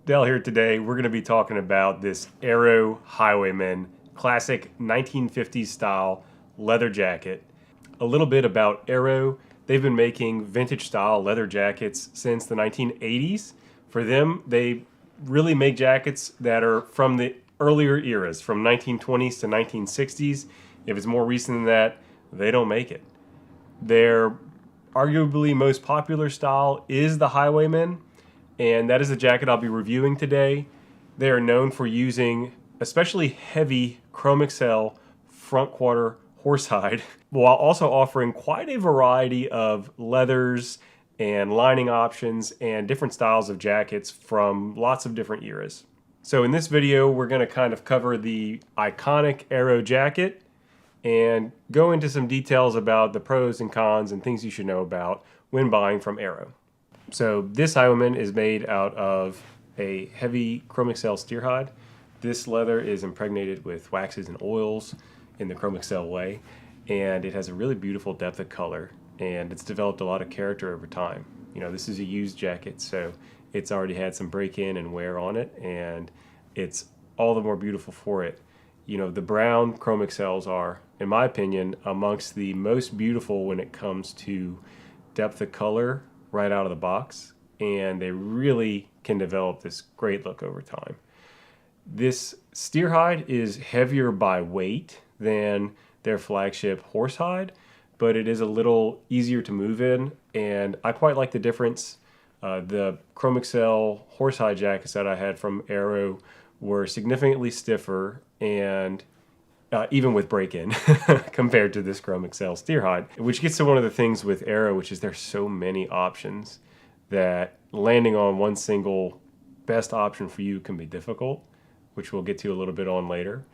Dell here today. We're going to be talking about this Aero Highwayman classic 1950s style leather jacket. A little bit about Aero. They've been making vintage style leather jackets since the 1980s. For them, they really make jackets that are from the earlier eras, from 1920s to 1960s. If it's more recent than that, they don't make it. Their arguably most popular style is the Highwayman, and that is the jacket I'll be reviewing today. They are known for using especially heavy chrome excel front quarter horsehide, while also offering quite a variety of leathers and lining options and different styles of jackets from lots of different eras. So in this video, we're going to kind of cover the iconic Aero jacket and go into some details about the pros and cons and things you should know about when buying from Aero. So this Highwayman is made out of a heavy chrome excel steer hide. This leather is impregnated with waxes and oils in the chrome excel way, and it has a really beautiful depth of color, and it's developed a lot of character over time. You know, this is a used jacket, so it's already had some break-in and wear on it, and it's all the more beautiful for it. You know, the brown chrome excels are, in my opinion, amongst the most beautiful when it comes to depth of color right out of the box, and they really can develop this great look over time. This steer hide is heavier by weight than their flagship horsehide, but it is a little easier to move in, and I quite like the difference. The chrome excel horsehide jackets that I had from Aero were significantly stiffer and even with break-in compared to this chrome excel steer hide, which gets to one of the things with Aero, which is there's so many options that landing on one single best option for you can be difficult, which we'll get to a little bit on later.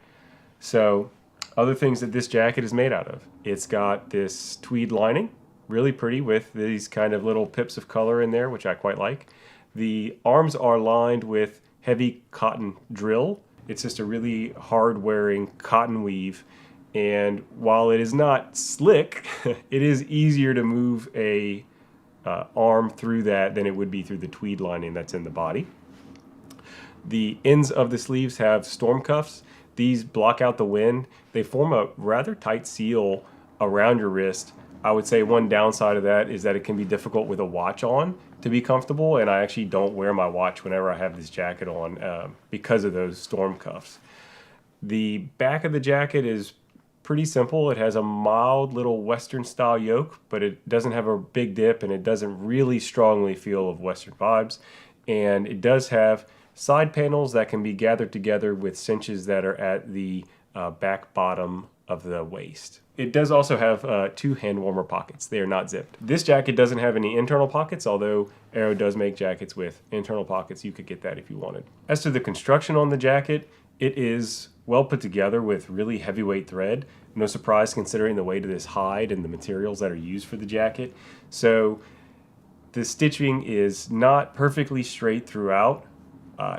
So other things that this jacket is made out of, it's got this tweed lining, really pretty with these kind of little pips of color in there, which I quite like. The arms are lined with heavy cotton drill. It's just a really hard-wearing cotton weave, and while it is not slick, it is easier to move a arm through that than it would be through the tweed lining that's in the body. The ends of the sleeves have storm cuffs. These block out the wind. They form a rather tight seal around your wrist. I would say one downside of that is that it can be difficult with a watch on to be comfortable, and I actually don't wear my watch whenever I have this jacket on because of those storm cuffs. The back of the jacket is pretty simple. It has a mild little Western style yoke, but it doesn't have a big dip, and it doesn't really strongly feel of Western vibes. And it does have side panels that can be gathered together with cinches that are at the back bottom of the waist. It does also have two hand warmer pockets. They are not zipped. This jacket doesn't have any internal pockets, although Aero does make jackets with internal pockets. You could get that if you wanted. As to the construction on the jacket, it is well put together with really heavyweight thread. No surprise considering the weight of this hide and the materials that are used for the jacket. So the stitching is not perfectly straight throughout.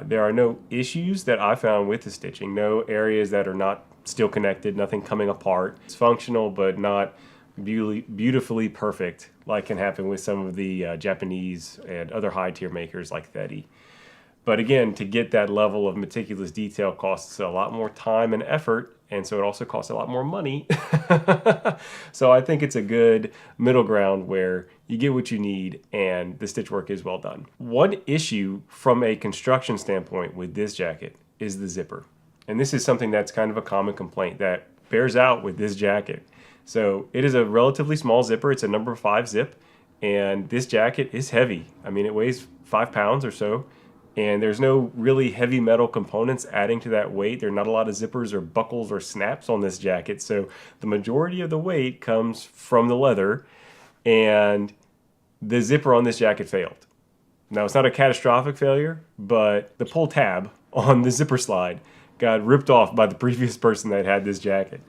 There are no issues that I found with the stitching, no areas that are not still connected, nothing coming apart. It's functional, but not beautifully perfect like can happen with some of the Japanese and other high-tier makers like Thedi. But again, to get that level of meticulous detail costs a lot more time and effort, and so it also costs a lot more money. So I think it's a good middle ground where you get what you need and the stitch work is well done. One issue from a construction standpoint with this jacket is the zipper. And this is something that's kind of a common complaint that bears out with this jacket. So it is a relatively small zipper. It's a number 5 zip, and this jacket is heavy. I mean, it weighs 5 pounds or so, and there's no really heavy metal components adding to that weight. There are not a lot of zippers or buckles or snaps on this jacket, so the majority of the weight comes from the leather, and the zipper on this jacket failed. Now, it's not a catastrophic failure, but the pull tab on the zipper slide got ripped off by the previous person that had this jacket.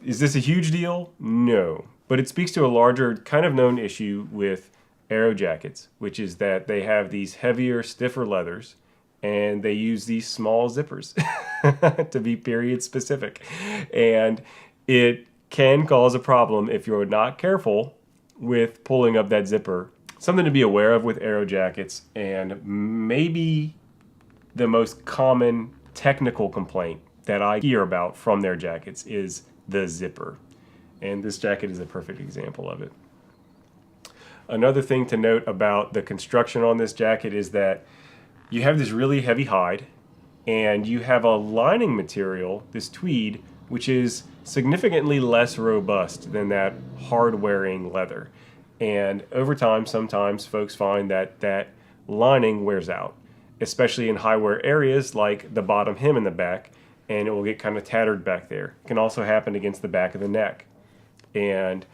Is this a huge deal? No. But it speaks to a larger kind of known issue with Aero jackets, which is that they have these heavier, stiffer leathers, and they use these small zippers to be period specific. And it can cause a problem if you're not careful with pulling up that zipper Something to be aware of with Aero jackets, and maybe the most common technical complaint that I hear about from their jackets is the zipper. And this jacket is a perfect example of it. Another thing to note about the construction on this jacket is that you have this really heavy hide, and you have a lining material, this tweed, which is significantly less robust than that hard-wearing leather. And over time, sometimes folks find that that lining wears out, especially in high-wear areas like the bottom hem in the back, and it will get kind of tattered back there. It can also happen against the back of the neck. And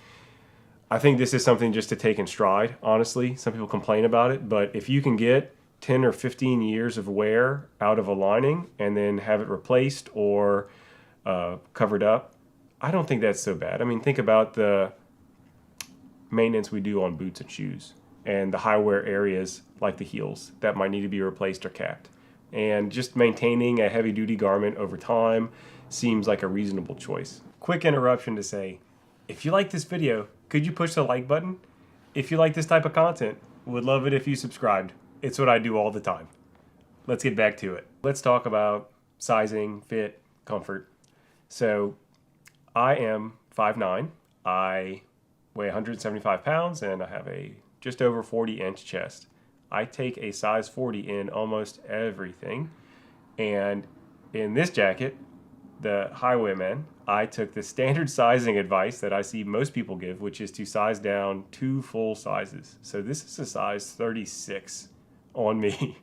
I think this is something just to take in stride, honestly. Some people complain about it, but if you can get 10 or 15 years of wear out of a lining and then have it replaced or covered up, I don't think that's so bad. I mean, think about the maintenance we do on boots and shoes and the high wear areas like the heels that might need to be replaced or capped. And just maintaining a heavy duty garment over time seems like a reasonable choice. Quick interruption to say, if you like this video, could you push the like button? If you like this type of content, would love it if you subscribed. It's what I do all the time. Let's get back to it. Let's talk about sizing, fit, comfort. So I am 5'9". I weigh 175 pounds and I have a just over 40-inch chest. I take a size 40 in almost everything. And in this jacket, the Highwayman, I took the standard sizing advice that I see most people give, which is to size down 2 full sizes. So this is a size 36 on me,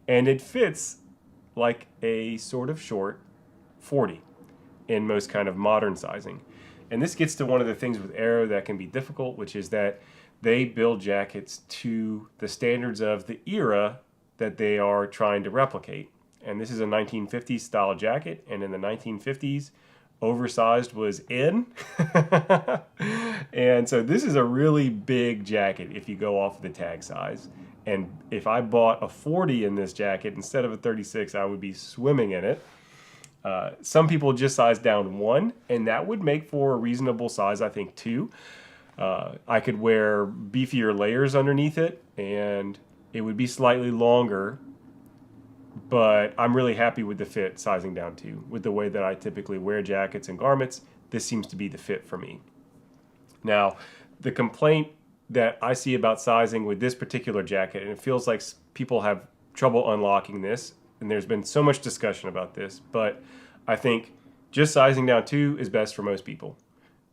and it fits like a sort of short 40 in most kind of modern sizing. And this gets to one of the things with Aero that can be difficult, which is that they build jackets to the standards of the era that they are trying to replicate. And this is a 1950s style jacket, and in the 1950s, oversized was in. And so this is a really big jacket if you go off the tag size. And if I bought a 40 in this jacket instead of a 36, I would be swimming in it. Some people just size down 1, and that would make for a reasonable size, I think, 2. I could wear beefier layers underneath it, and it would be slightly longer, but I'm really happy with the fit sizing down 2. With the way that I typically wear jackets and garments, this seems to be the fit for me. Now, the complaint that I see about sizing with this particular jacket, and it feels like people have trouble unlocking this, and there's been so much discussion about this, but I think just sizing down 2 is best for most people.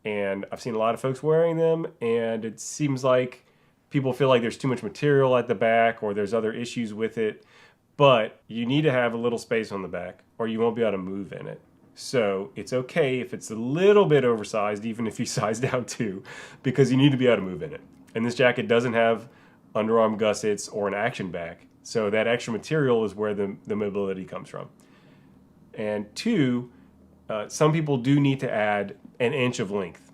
And I've seen a lot of folks wearing them, and it seems like people feel like there's too much material at the back or there's other issues with it, but you need to have a little space on the back or you won't be able to move in it. So it's okay if it's a little bit oversized, even if you size down 2, because you need to be able to move in it. And this jacket doesn't have underarm gussets or an action back, so that extra material is where the mobility comes from. And 2, some people do need to add an inch of length.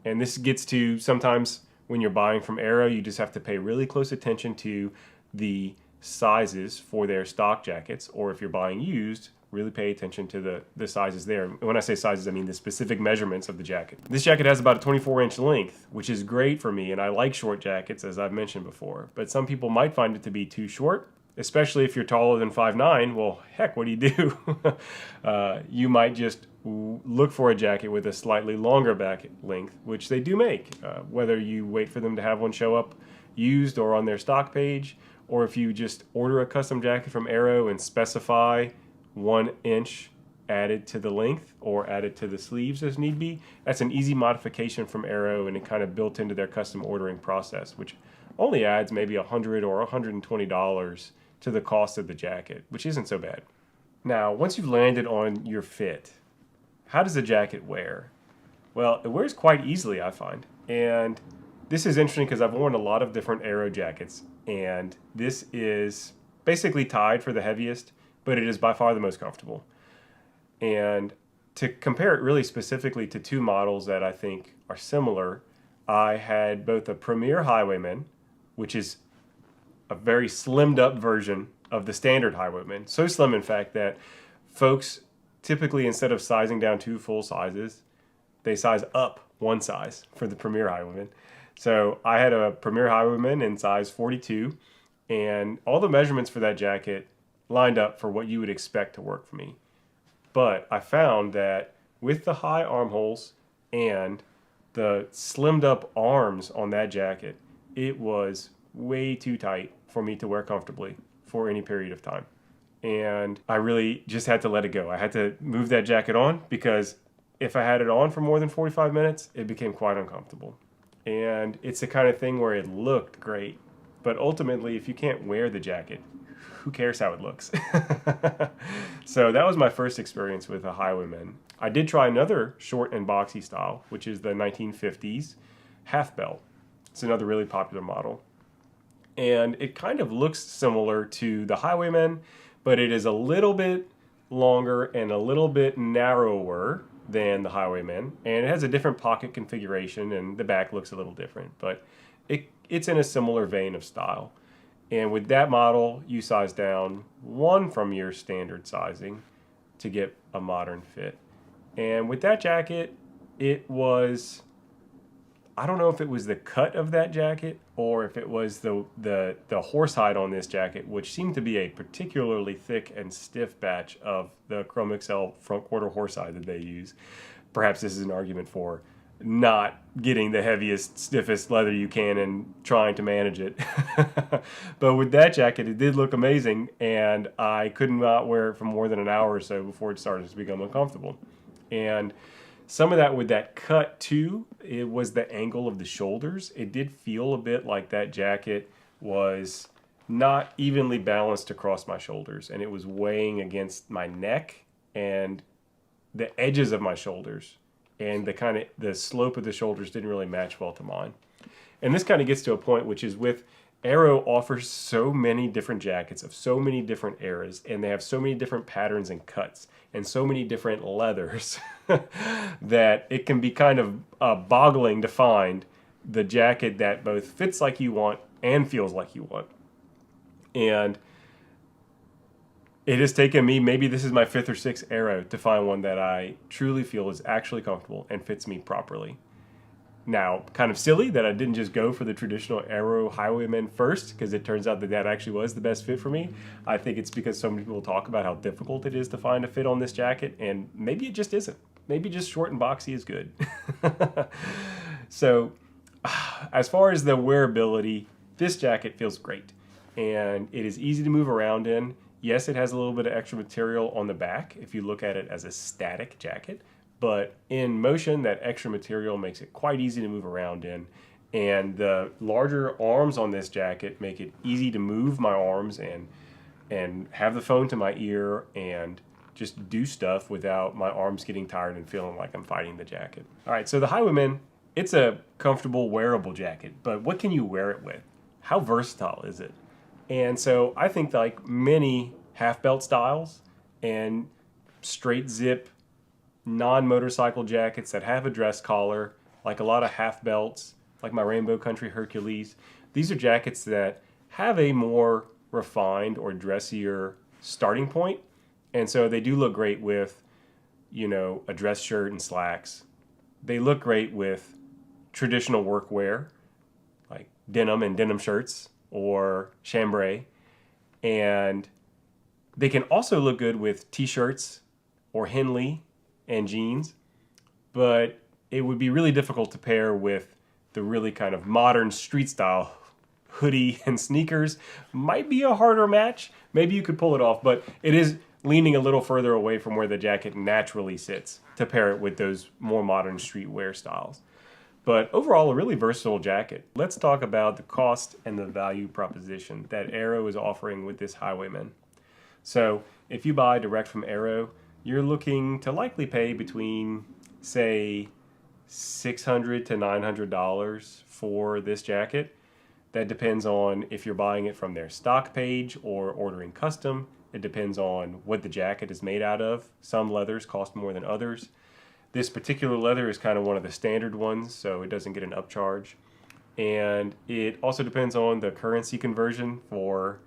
And this gets to sometimes when you're buying from Aero, you just have to pay really close attention to the sizes for their stock jackets, or if you're buying used, really pay attention to the sizes there. When I say sizes, I mean the specific measurements of the jacket. This jacket has about a 24-inch length, which is great for me, and I like short jackets, as I've mentioned before. But some people might find it to be too short, especially if you're taller than 5'9". Well, heck, what do you do? You might just look for a jacket with a slightly longer back length, which they do make, whether you wait for them to have one show up used or on their stock page, or if you just order a custom jacket from Aero and specify 1 inch added to the length or added to the sleeves as need be. That's an easy modification from Aero, and it kind of built into their custom ordering process, which only adds maybe $100 or $120 to the cost of the jacket, which isn't so bad. Now, once you've landed on your fit, how does the jacket wear? Well, it wears quite easily, I find. And this is interesting because I've worn a lot of different Aero jackets, and this is basically tied for the heaviest, but it is by far the most comfortable. And to compare it really specifically to 2 models that I think are similar, I had both a Premier Highwayman, which is a very slimmed up version of the standard Highwayman. So slim, in fact, that folks typically, instead of sizing down 2 full sizes, they size up 1 size for the Premier Highwayman. So I had a Premier Highwayman in size 42, and all the measurements for that jacket lined up for what you would expect to work for me. But I found that with the high armholes and the slimmed up arms on that jacket, it was way too tight for me to wear comfortably for any period of time. And I really just had to let it go. I had to move that jacket on because if I had it on for more than 45 minutes, it became quite uncomfortable. And it's the kind of thing where it looked great, but ultimately, if you can't wear the jacket, who cares how it looks? So that was my first experience with a Highwayman. I did try another short and boxy style, which is the 1950s half belt. It's another really popular model. And it kind of looks similar to the Highwayman, but it is a little bit longer and a little bit narrower than the Highwayman. And it has a different pocket configuration, and the back looks a little different. But it's in a similar vein of style. And with that model, you size down one from your standard sizing to get a modern fit. And with that jacket, it was, I don't know if it was the cut of that jacket or if it was the horsehide on this jacket, which seemed to be a particularly thick and stiff batch of the Chrome XL front quarter horsehide that they use. Perhaps this is an argument for not getting the heaviest, stiffest leather you can and trying to manage it. But with that jacket, it did look amazing, and I could not wear it for more than an hour or so before it started to become uncomfortable. And some of that with that cut too, it was the angle of the shoulders. It did feel a bit like that jacket was not evenly balanced across my shoulders, and it was weighing against my neck and the edges of my shoulders. And the slope of the shoulders didn't really match well to mine. And this kind of gets to a point, which is with Aero offers so many different jackets of so many different eras, and they have so many different patterns and cuts and so many different leathers that it can be kind of boggling to find the jacket that both fits like you want and feels like you want. And it has taken me, maybe this is my 5th or 6th Aero, to find one that I truly feel is actually comfortable and fits me properly. Now, kind of silly that I didn't just go for the traditional Aero Highwayman first, because it turns out that actually was the best fit for me. I think it's because so many people talk about how difficult it is to find a fit on this jacket, and maybe it just isn't. Maybe just short and boxy is good. So, as far as the wearability, this jacket feels great, and it is easy to move around in. Yes, it has a little bit of extra material on the back if you look at it as a static jacket, but in motion, that extra material makes it quite easy to move around in. And the larger arms on this jacket make it easy to move my arms and have the phone to my ear and just do stuff without my arms getting tired and feeling like I'm fighting the jacket. All right, so the Highwayman, it's a comfortable, wearable jacket, but what can you wear it with? How versatile is it? And so I think like many half belt styles and straight zip non-motorcycle jackets that have a dress collar, like a lot of half belts, like my Rainbow Country Hercules, these are jackets that have a more refined or dressier starting point. And so they do look great with, a dress shirt and slacks. They look great with traditional workwear, like denim and denim shirts, or chambray, and they can also look good with t-shirts or Henley and jeans, but it would be really difficult to pair with the really kind of modern street style hoodie and sneakers. Might be a harder match. Maybe you could pull it off, but it is leaning a little further away from where the jacket naturally sits to pair it with those more modern streetwear styles. But overall, a really versatile jacket. Let's talk about the cost and the value proposition that Aero is offering with this Highwayman. So if you buy direct from Aero, you're looking to likely pay between, say, $600 to $900 for this jacket. That depends on if you're buying it from their stock page or ordering custom. It depends on what the jacket is made out of. Some leathers cost more than others. This particular leather is kind of one of the standard ones, so it doesn't get an upcharge. And it also depends on the currency conversion for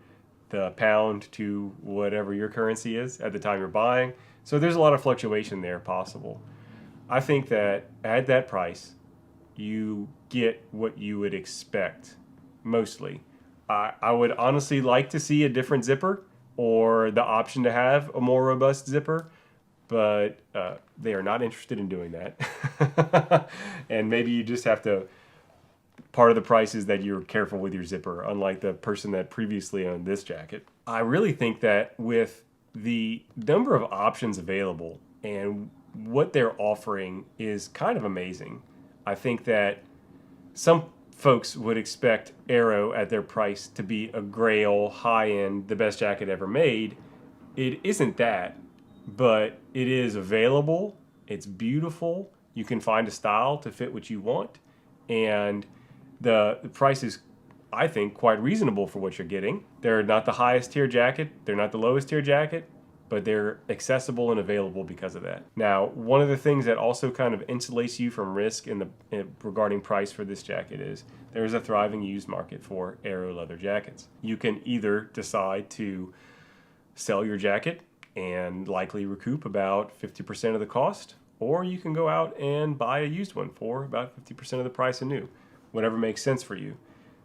the pound to whatever your currency is at the time you're buying. So there's a lot of fluctuation there possible. I think that at that price, you get what you would expect, mostly. I would honestly like to see a different zipper or the option to have a more robust zipper, but they are not interested in doing that. And maybe you just have to, part of the price is that you're careful with your zipper, unlike the person that previously owned this jacket. I really think that with the number of options available and what they're offering is kind of amazing. I think that some folks would expect Aero at their price to be a grail, high-end, the best jacket ever made. It isn't that, but it is available. It's beautiful. You can find a style to fit what you want. And the price is, I think, quite reasonable for what you're getting. They're not the highest tier jacket. They're not the lowest tier jacket, but they're accessible and available because of that. Now, one of the things that also kind of insulates you from risk regarding price for this jacket is there is a thriving used market for Aero leather jackets. You can either decide to sell your jacket and likely recoup about 50% of the cost, or you can go out and buy a used one for about 50% of the price of new, whatever makes sense for you.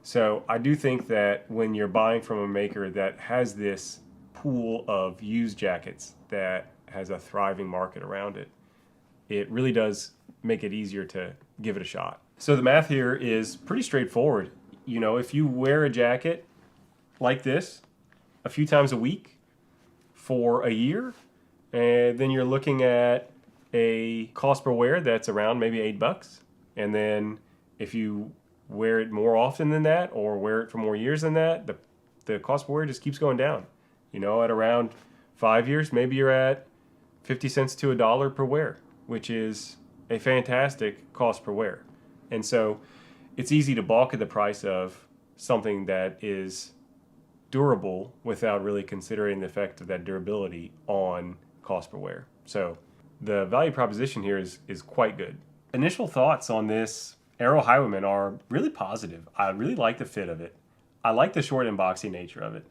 So I do think that when you're buying from a maker that has this pool of used jackets that has a thriving market around it, it really does make it easier to give it a shot. So the math here is pretty straightforward. You know, if you wear a jacket like this a few times a week for a year, and then you're looking at a cost per wear that's around maybe $8. And then if you wear it more often than that or wear it for more years than that, the cost per wear just keeps going down. You know, at around 5 years, maybe you're at 50 cents to $1 per wear, which is a fantastic cost per wear. And so it's easy to balk at the price of something that is durable without really considering the effect of that durability on cost per wear. So the value proposition here is quite good. Initial thoughts on this Aero Highwayman are really positive. I really like the fit of it. I like the short and boxy nature of it.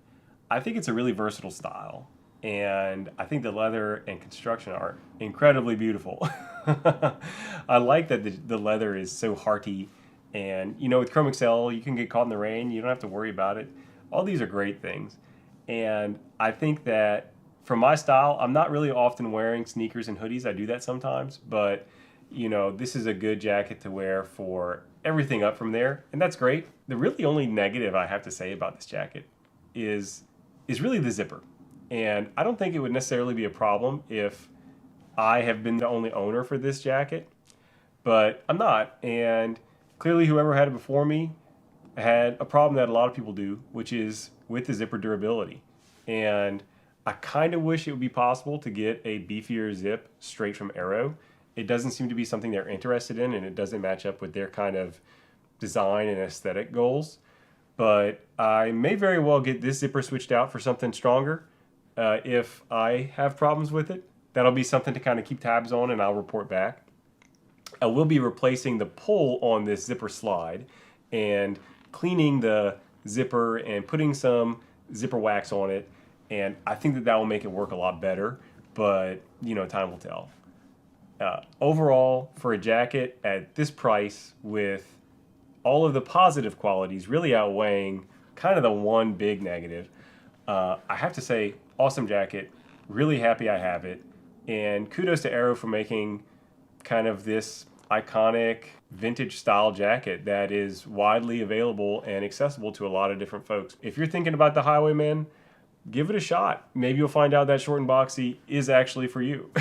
I think it's a really versatile style, and I think the leather and construction are incredibly beautiful. I like that the leather is so hearty, and you know, with Chrome Excel, you can get caught in the rain. You don't have to worry about it. All these are great things, and I think that for my style, I'm not really often wearing sneakers and hoodies. I do that sometimes, but you know, this is a good jacket to wear for everything up from there, and that's great. The really only negative I have to say about this jacket is really the zipper. And I don't think it would necessarily be a problem if I have been the only owner for this jacket, but I'm not. And clearly whoever had it before me had a problem that a lot of people do, which is with the zipper durability. And I kind of wish it would be possible to get a beefier zip straight from Aero. It doesn't seem to be something they're interested in, and it doesn't match up with their kind of design and aesthetic goals. But I may very well get this zipper switched out for something stronger if I have problems with it. That'll be something to kind of keep tabs on, and I'll report back. I will be replacing the pull on this zipper slide and cleaning the zipper and putting some zipper wax on it, and I think that will make it work a lot better, but you know, time will tell. Overall, for a jacket at this price with all of the positive qualities really outweighing kind of the one big negative, I have to say, awesome jacket, really happy I have it, and kudos to Aero for making kind of this iconic vintage style jacket that is widely available and accessible to a lot of different folks. If you're thinking about the Highwayman, give it a shot. Maybe you'll find out that short and boxy is actually for you.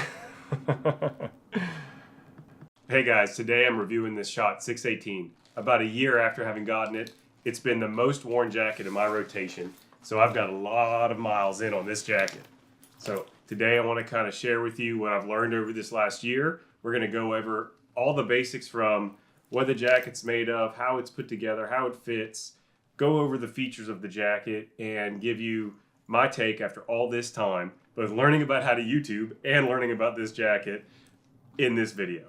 Hey guys, today I'm reviewing this Schott 618. About a year after having gotten it, it's been the most worn jacket in my rotation, so I've got a lot of miles in on this jacket. So today I want to kind of share with you what I've learned over this last year. We're going to go over all the basics from what the jacket's made of, how it's put together, how it fits, go over the features of the jacket, and give you my take after all this time, both learning about how to YouTube and learning about this jacket in this video.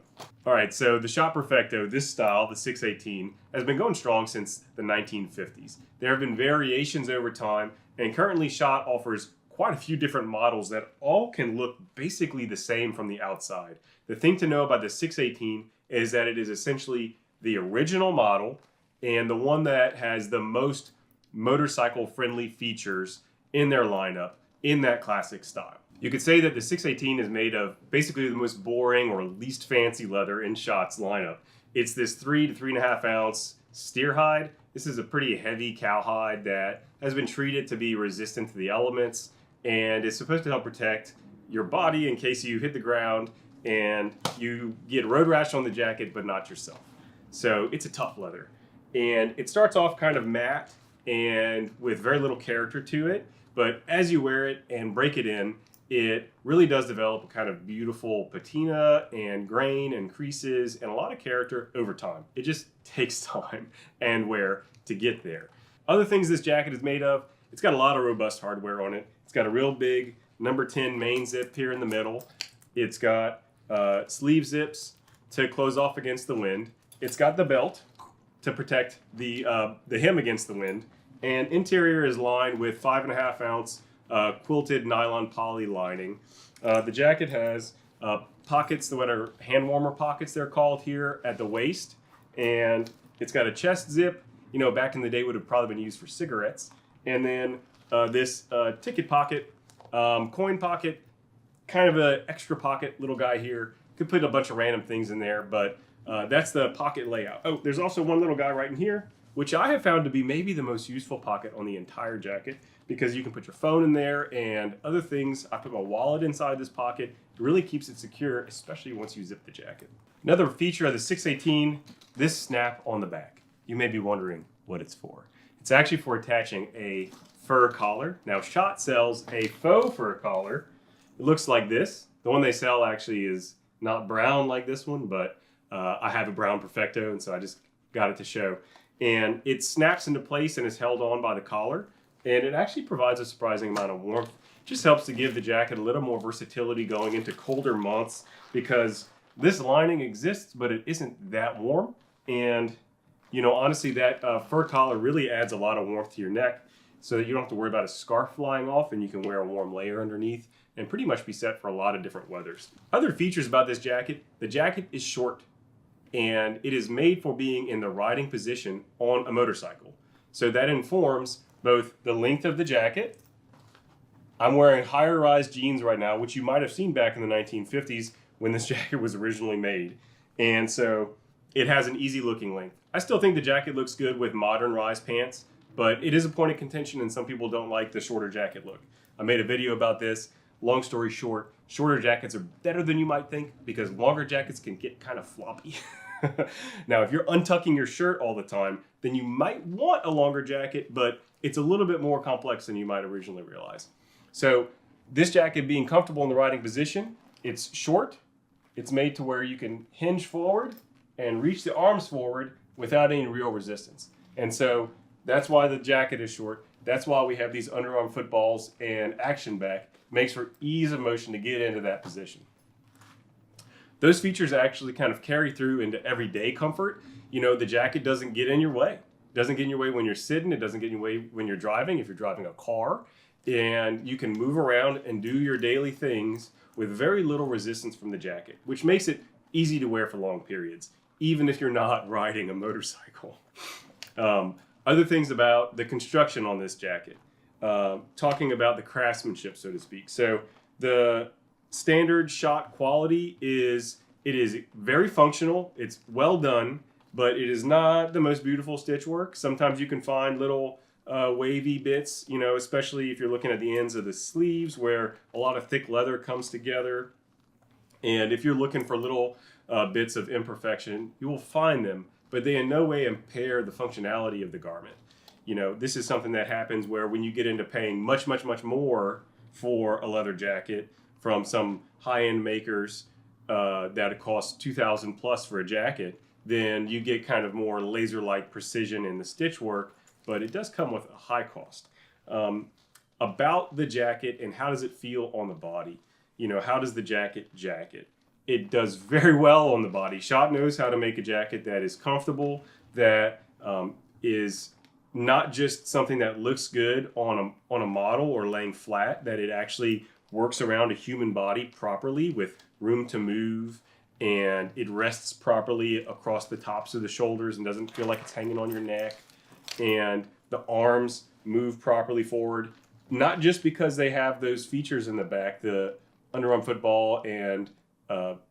All right, so the Schott Perfecto, this style, the 618, has been going strong since the 1950s. There have been variations over time, and currently Schott offers quite a few different models that all can look basically the same from the outside. The thing to know about the 618 is that it is essentially the original model and the one that has the most motorcycle-friendly features in their lineup in that classic style. You could say that the 618 is made of basically the most boring or least fancy leather in Schott's lineup. It's this 3 to 3.5 ounce steer hide. This is a pretty heavy cowhide that has been treated to be resistant to the elements and is supposed to help protect your body in case you hit the ground and you get road rash on the jacket but not yourself. So it's a tough leather. And it starts off kind of matte and with very little character to it, but as you wear it and break it in, it really does develop a kind of beautiful patina and grain and creases and a lot of character over time. It just takes time and wear to get there. Other things this jacket is made of, it's got a lot of robust hardware on it. It's got a real big number 10 main zip here in the middle. It's got sleeve zips to close off against the wind. It's got the belt to protect the hem against the wind. And interior is lined with 5.5 ounce quilted nylon poly lining. The jacket has pockets, what are hand warmer pockets they're called here at the waist. And it's got a chest zip, you know, back in the day would have probably been used for cigarettes. And then this ticket pocket, coin pocket, kind of an extra pocket little guy here. Could put a bunch of random things in there, but that's the pocket layout. Oh, there's also one little guy right in here, which I have found to be maybe the most useful pocket on the entire jacket because you can put your phone in there and other things. I put my wallet inside this pocket. It really keeps it secure, especially once you zip the jacket. Another feature of the 618, this snap on the back. You may be wondering what it's for. It's actually for attaching a fur collar. Now, Schott sells a faux fur collar. It looks like this. The one they sell actually is not brown like this one, but I have a brown Perfecto, and so I just got it to show. And it snaps into place and is held on by the collar, and it actually provides a surprising amount of warmth. It just helps to give the jacket a little more versatility going into colder months because this lining exists, but it isn't that warm. And, you know, honestly, that fur collar really adds a lot of warmth to your neck so that you don't have to worry about a scarf flying off and you can wear a warm layer underneath and pretty much be set for a lot of different weathers. Other features about this jacket, the jacket is short and it is made for being in the riding position on a motorcycle. So that informs both the length of the jacket. I'm wearing higher rise jeans right now, which you might have seen back in the 1950s when this jacket was originally made. And so it has an easy looking length. I still think the jacket looks good with modern rise pants, but it is a point of contention and some people don't like the shorter jacket look. I made a video about this. Long story short, shorter jackets are better than you might think because longer jackets can get kind of floppy. Now, if you're untucking your shirt all the time, then you might want a longer jacket, but it's a little bit more complex than you might originally realize. So this jacket being comfortable in the riding position, it's short. It's made to where you can hinge forward and reach the arms forward without any real resistance. And so that's why the jacket is short. That's why we have these underarm footballs and action back. Makes for ease of motion to get into that position. Those features actually kind of carry through into everyday comfort. You know, the jacket doesn't get in your way. It doesn't get in your way when you're sitting. It doesn't get in your way when you're driving, if you're driving a car. And you can move around and do your daily things with very little resistance from the jacket, which makes it easy to wear for long periods, even if you're not riding a motorcycle. Other things about the construction on this jacket. Talking about the craftsmanship, so to speak. So the standard Schott quality is, it is very functional. It's well done, but it is not the most beautiful stitch work. Sometimes you can find little wavy bits, you know, especially if you're looking at the ends of the sleeves where a lot of thick leather comes together. And if you're looking for little bits of imperfection, you will find them, but they in no way impair the functionality of the garment. You know, this is something that happens where when you get into paying much, much, much more for a leather jacket from some high-end makers that it costs $2,000 plus for a jacket, then you get kind of more laser-like precision in the stitch work, but it does come with a high cost. About the jacket and how does it feel on the body? You know, how does the jacket? It does very well on the body. Schott knows how to make a jacket that is comfortable, that is not just something that looks good on a model or laying flat, that it actually works around a human body properly with room to move and it rests properly across the tops of the shoulders and doesn't feel like it's hanging on your neck. And the arms move properly forward, not just because they have those features in the back, the underarm football and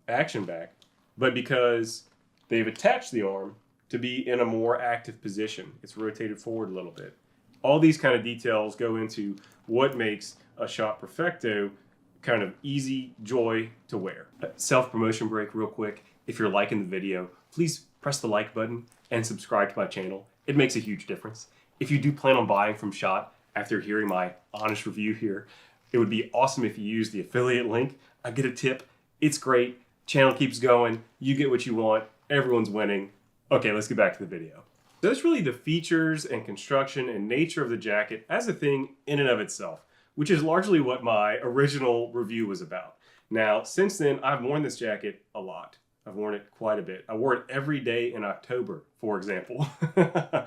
action back, but because they've attached the arm to be in a more active position. It's rotated forward a little bit. All these kind of details go into what makes a Schott Perfecto kind of easy joy to wear. Self-promotion break real quick. If you're liking the video, please press the like button and subscribe to my channel. It makes a huge difference. If you do plan on buying from Schott after hearing my honest review here, it would be awesome if you use the affiliate link. I get a tip. It's great. Channel keeps going. You get what you want. Everyone's winning. Okay, let's get back to the video. So that's really the features and construction and nature of the jacket as a thing in and of itself, which is largely what my original review was about. Now, since then, I've worn this jacket a lot. I've worn it quite a bit. I wore it every day in October, for example.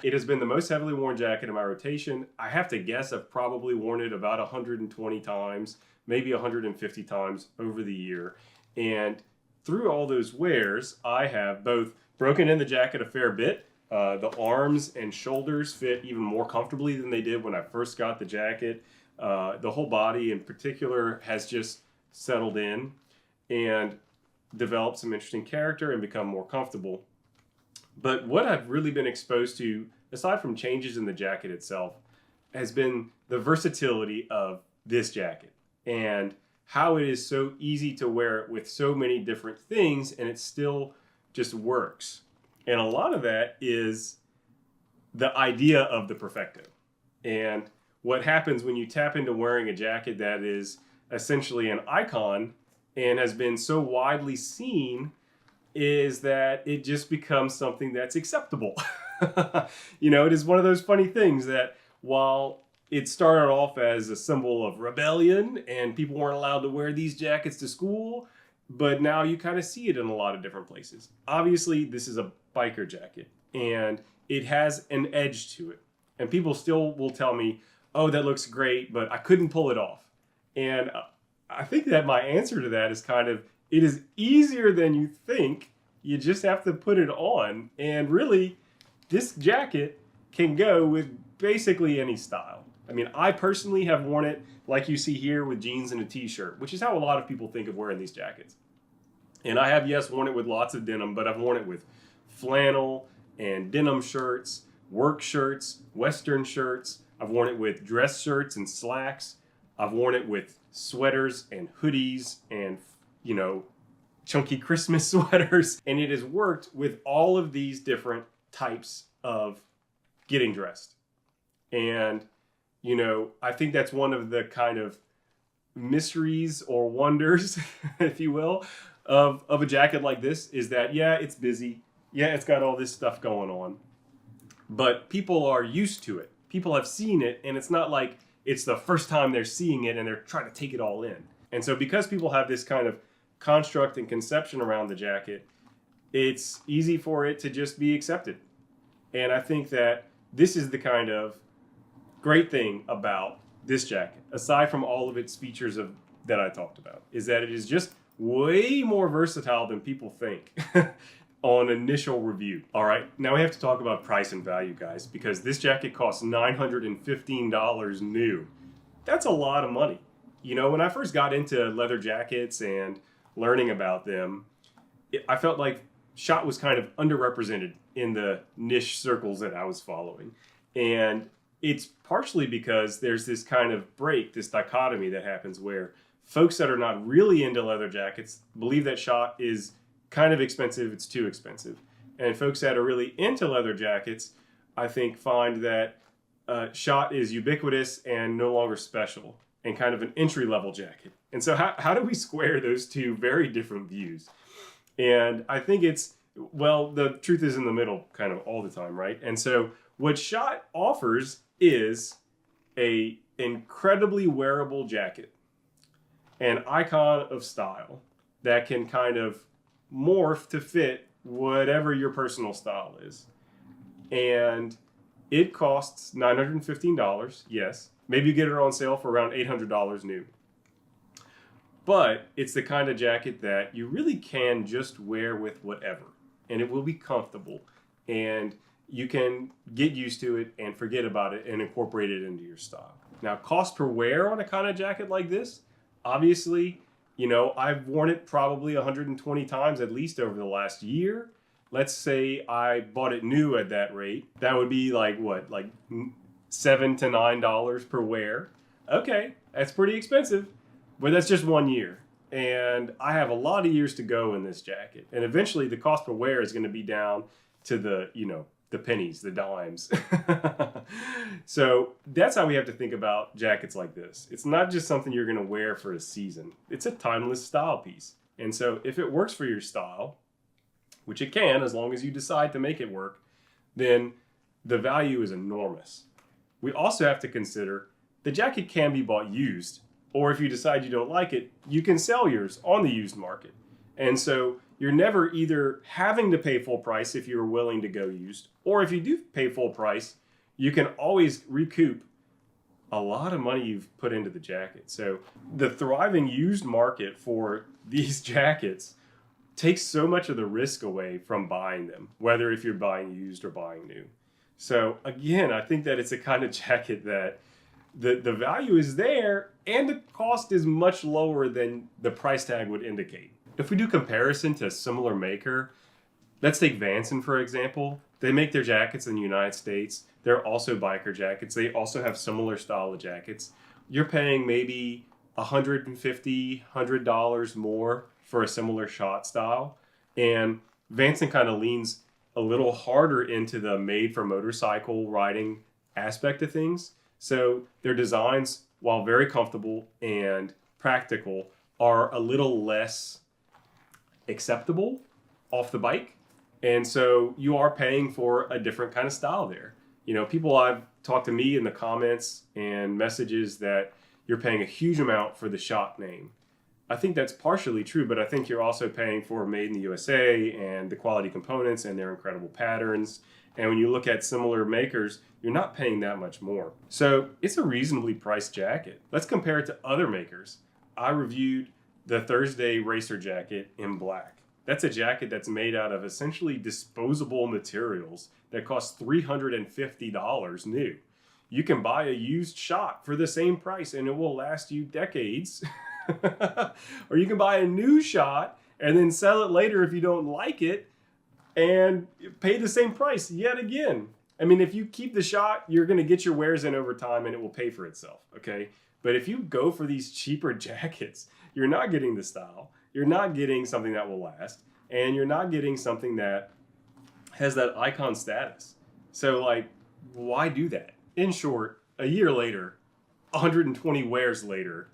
It has been the most heavily worn jacket in my rotation. I have to guess I've probably worn it about 120 times, maybe 150 times over the year. And through all those wears, I have both broken in the jacket a fair bit. The arms and shoulders fit even more comfortably than they did when I first got the jacket. The whole body in particular has just settled in and developed some interesting character and become more comfortable. But what I've really been exposed to, aside from changes in the jacket itself, has been the versatility of this jacket and how it is so easy to wear it with so many different things and it still just works. And a lot of that is the idea of the Perfecto. And what happens when you tap into wearing a jacket that is essentially an icon and has been so widely seen is that it just becomes something that's acceptable. You know, it is one of those funny things that while it started off as a symbol of rebellion and people weren't allowed to wear these jackets to school, but now you kind of see it in a lot of different places. Obviously, this is a biker jacket and it has an edge to it. And people still will tell me, oh, that looks great, but I couldn't pull it off. And I think that my answer to that is kind of, it is easier than you think. You just have to put it on. And really, this jacket can go with basically any style. I mean, I personally have worn it like you see here with jeans and a t-shirt, which is how a lot of people think of wearing these jackets. And I have, yes, worn it with lots of denim, but I've worn it with flannel and denim shirts, work shirts, Western shirts. I've worn it with dress shirts and slacks. I've worn it with sweaters and hoodies and, you know, chunky Christmas sweaters. And it has worked with all of these different types of getting dressed. And, you know, I think that's one of the kind of mysteries or wonders, if you will, of a jacket like this is that, yeah, it's busy. Yeah, it's got all this stuff going on. But people are used to it. People have seen it, and it's not like it's the first time they're seeing it and they're trying to take it all in. And so because people have this kind of construct and conception around the jacket, it's easy for it to just be accepted. And I think that this is the kind of great thing about this jacket, aside from all of its features that I talked about, is that it is just way more versatile than people think on initial review. All right, now we have to talk about price and value, guys, because this jacket costs $915 new. That's a lot of money. You know, when I first got into leather jackets and learning about them, I felt like Schott was kind of underrepresented in the niche circles that I was following. And it's partially because there's this kind of break, this dichotomy that happens where folks that are not really into leather jackets believe that Schott is kind of expensive, it's too expensive. And folks that are really into leather jackets, I think, find that Schott is ubiquitous and no longer special and kind of an entry-level jacket. And so how do we square those two very different views? And I think it's, well, the truth is in the middle kind of all the time, right? And so what Schott offers is a incredibly wearable jacket, an icon of style that can kind of morph to fit whatever your personal style is. And it costs $915, yes. Maybe you get it on sale for around $800 new. but it's the kind of jacket that you really can just wear with whatever, and it will be comfortable, and you can get used to it and forget about it and incorporate it into your style. Now, cost per wear on a kind of jacket like this, obviously, you know, I've worn it probably 120 times at least over the last year. Let's say I bought it new at that rate. That would be like what, like $7 to $9 per wear. Okay, that's pretty expensive, but that's just 1 year. And I have a lot of years to go in this jacket. And eventually the cost per wear is going to be down to the, you know, the pennies, the dimes. So that's how we have to think about jackets like this. It's not just something you're going to wear for a season. It's a timeless style piece. And so if it works for your style, which it can as long as you decide to make it work, then the value is enormous. We also have to consider the jacket can be bought used, or if you decide you don't like it, you can sell yours on the used market. And so you're never either having to pay full price if you're willing to go used, or if you do pay full price, you can always recoup a lot of money you've put into the jacket. So the thriving used market for these jackets takes so much of the risk away from buying them, whether if you're buying used or buying new. So again, I think that it's a kind of jacket that the value is there and the cost is much lower than the price tag would indicate. If we do comparison to a similar maker, let's take Vanson for example. They make their jackets in the United States. They're also biker jackets. They also have similar style of jackets. You're paying maybe $150, $100 more for a similar Schott style. And Vanson kind of leans a little harder into the made for motorcycle riding aspect of things. So their designs, while very comfortable and practical, are a little less acceptable off the bike. And so you are paying for a different kind of style there. You know, people have talked to me in the comments and messages that you're paying a huge amount for the Schott name. I think that's partially true, but I think you're also paying for made in the USA and the quality components and their incredible patterns. And when you look at similar makers, you're not paying that much more. So it's a reasonably priced jacket. Let's compare it to other makers. I reviewed the Thursday Racer jacket in black. That's a jacket that's made out of essentially disposable materials that costs $350 new. You can buy a used Schott for the same price and it will last you decades. Or you can buy a new Schott and then sell it later if you don't like it and pay the same price yet again. I mean, if you keep the Schott, you're going to get your wears in over time and it will pay for itself, okay? But if you go for these cheaper jackets, you're not getting the style, you're not getting something that will last, and you're not getting something that has that icon status. So, like, why do that? In short, a year later, 120 wears later,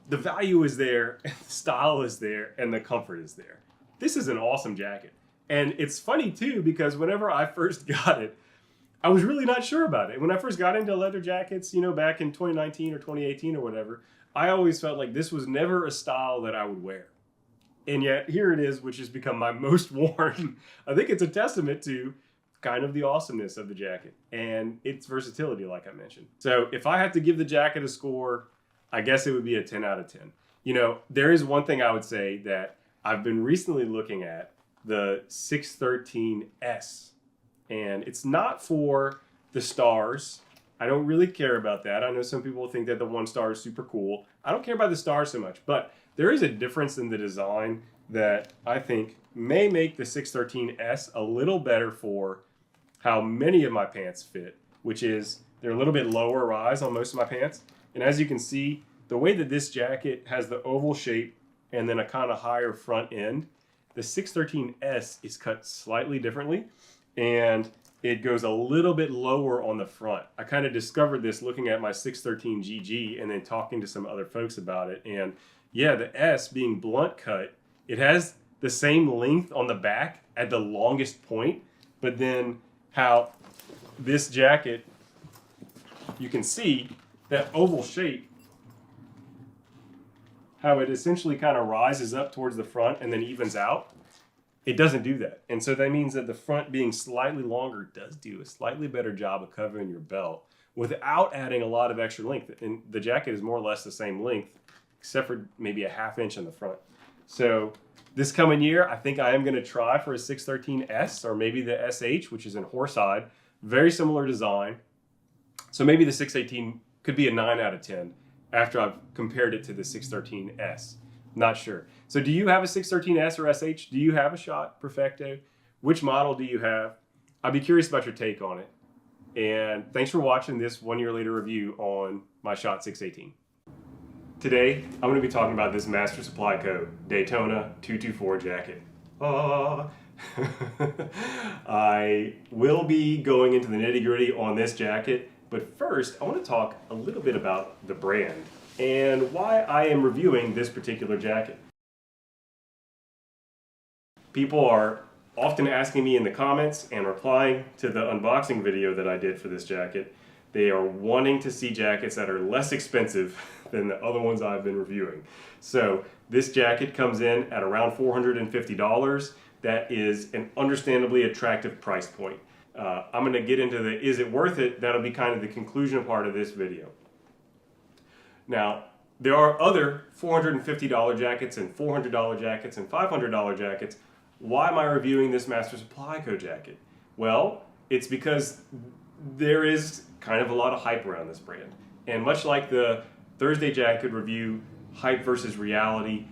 the value is there, and the style is there, and the comfort is there. This is an awesome jacket. And it's funny, too, because whenever I first got it, I was really not sure about it. When I first got into leather jackets, you know, back in 2019 or 2018 or whatever, I always felt like this was never a style that I would wear. And yet, here it is, which has become my most worn. I think it's a testament to kind of the awesomeness of the jacket and its versatility, like I mentioned. So if I had to give the jacket a score, I guess it would be a 10 out of 10. You know, there is one thing I would say that I've been recently looking at, the 613S. And it's not for the stars. I don't really care about that. I know some people think that the 1 star is super cool. I don't care about the stars so much, but there is a difference in the design that I think may make the 613S a little better for how many of my pants fit, which is they're a little bit lower rise on most of my pants. And as you can see, the way that this jacket has the oval shape and then a kind of higher front end, the 613S is cut slightly differently. And it goes a little bit lower on the front. I kind of discovered this looking at my 613 GG and then talking to some other folks about it. And yeah, the S being blunt cut, it has the same length on the back at the longest point, but then how this jacket, you can see that oval shape, how it essentially kind of rises up towards the front and then evens out. It doesn't do that. And so that means that the front being slightly longer does do a slightly better job of covering your belt without adding a lot of extra length. And the jacket is more or less the same length except for maybe a ½ inch in the front. So this coming year, I think I am going to try for a 613S or maybe the SH, which is in horsehide. Very similar design. So maybe the 618 could be a 9 out of 10 after I've compared it to the 613S. Not sure. So do you have a 613S or SH? Do you have a Schott Perfecto? Which model do you have? I'd be curious about your take on it. And thanks for watching this 1 year later review on my Schott 618. Today, I'm going to be talking about this Master Supply Co. Daytona 224 jacket. I will be going into the nitty-gritty on this jacket, but first I want to talk a little bit about the brand and why I am reviewing this particular jacket. People are often asking me in the comments and replying to the unboxing video that I did for this jacket. They are wanting to see jackets that are less expensive than the other ones I've been reviewing. So this jacket comes in at around $450. That is an understandably attractive price point. I'm going to get into the is it worth it? That'll be kind of the conclusion part of this video. Now, there are other $450 jackets and $400 jackets and $500 jackets. Why am I reviewing this Master Supply Co. jacket? Well, it's because there is kind of a lot of hype around this brand. And much like the Thursday jacket review, hype versus reality,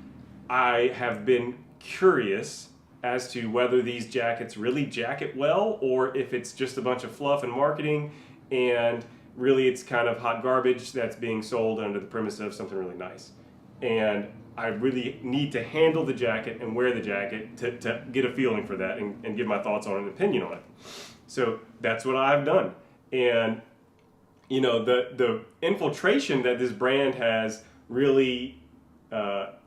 I have been curious as to whether these jackets really jacket well or if it's just a bunch of fluff and marketing and really it's kind of hot garbage that's being sold under the premise of something really nice. And I really need to handle the jacket and wear the jacket to get a feeling for that and give my thoughts on an opinion on it. So that's what I've done. And you know, the infiltration that this brand has really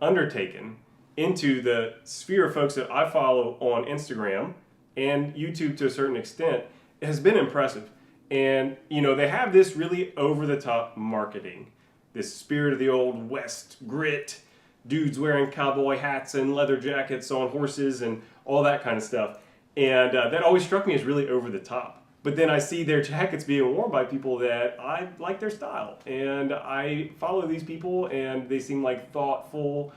undertaken into the sphere of folks that I follow on Instagram and YouTube to a certain extent has been impressive. And, you know, they have this really over-the-top marketing, this spirit of the old West grit, dudes wearing cowboy hats and leather jackets on horses and all that kind of stuff. And that always struck me as really over-the-top. But then I see their jackets being worn by people that I like their style. And I follow these people and they seem like thoughtful,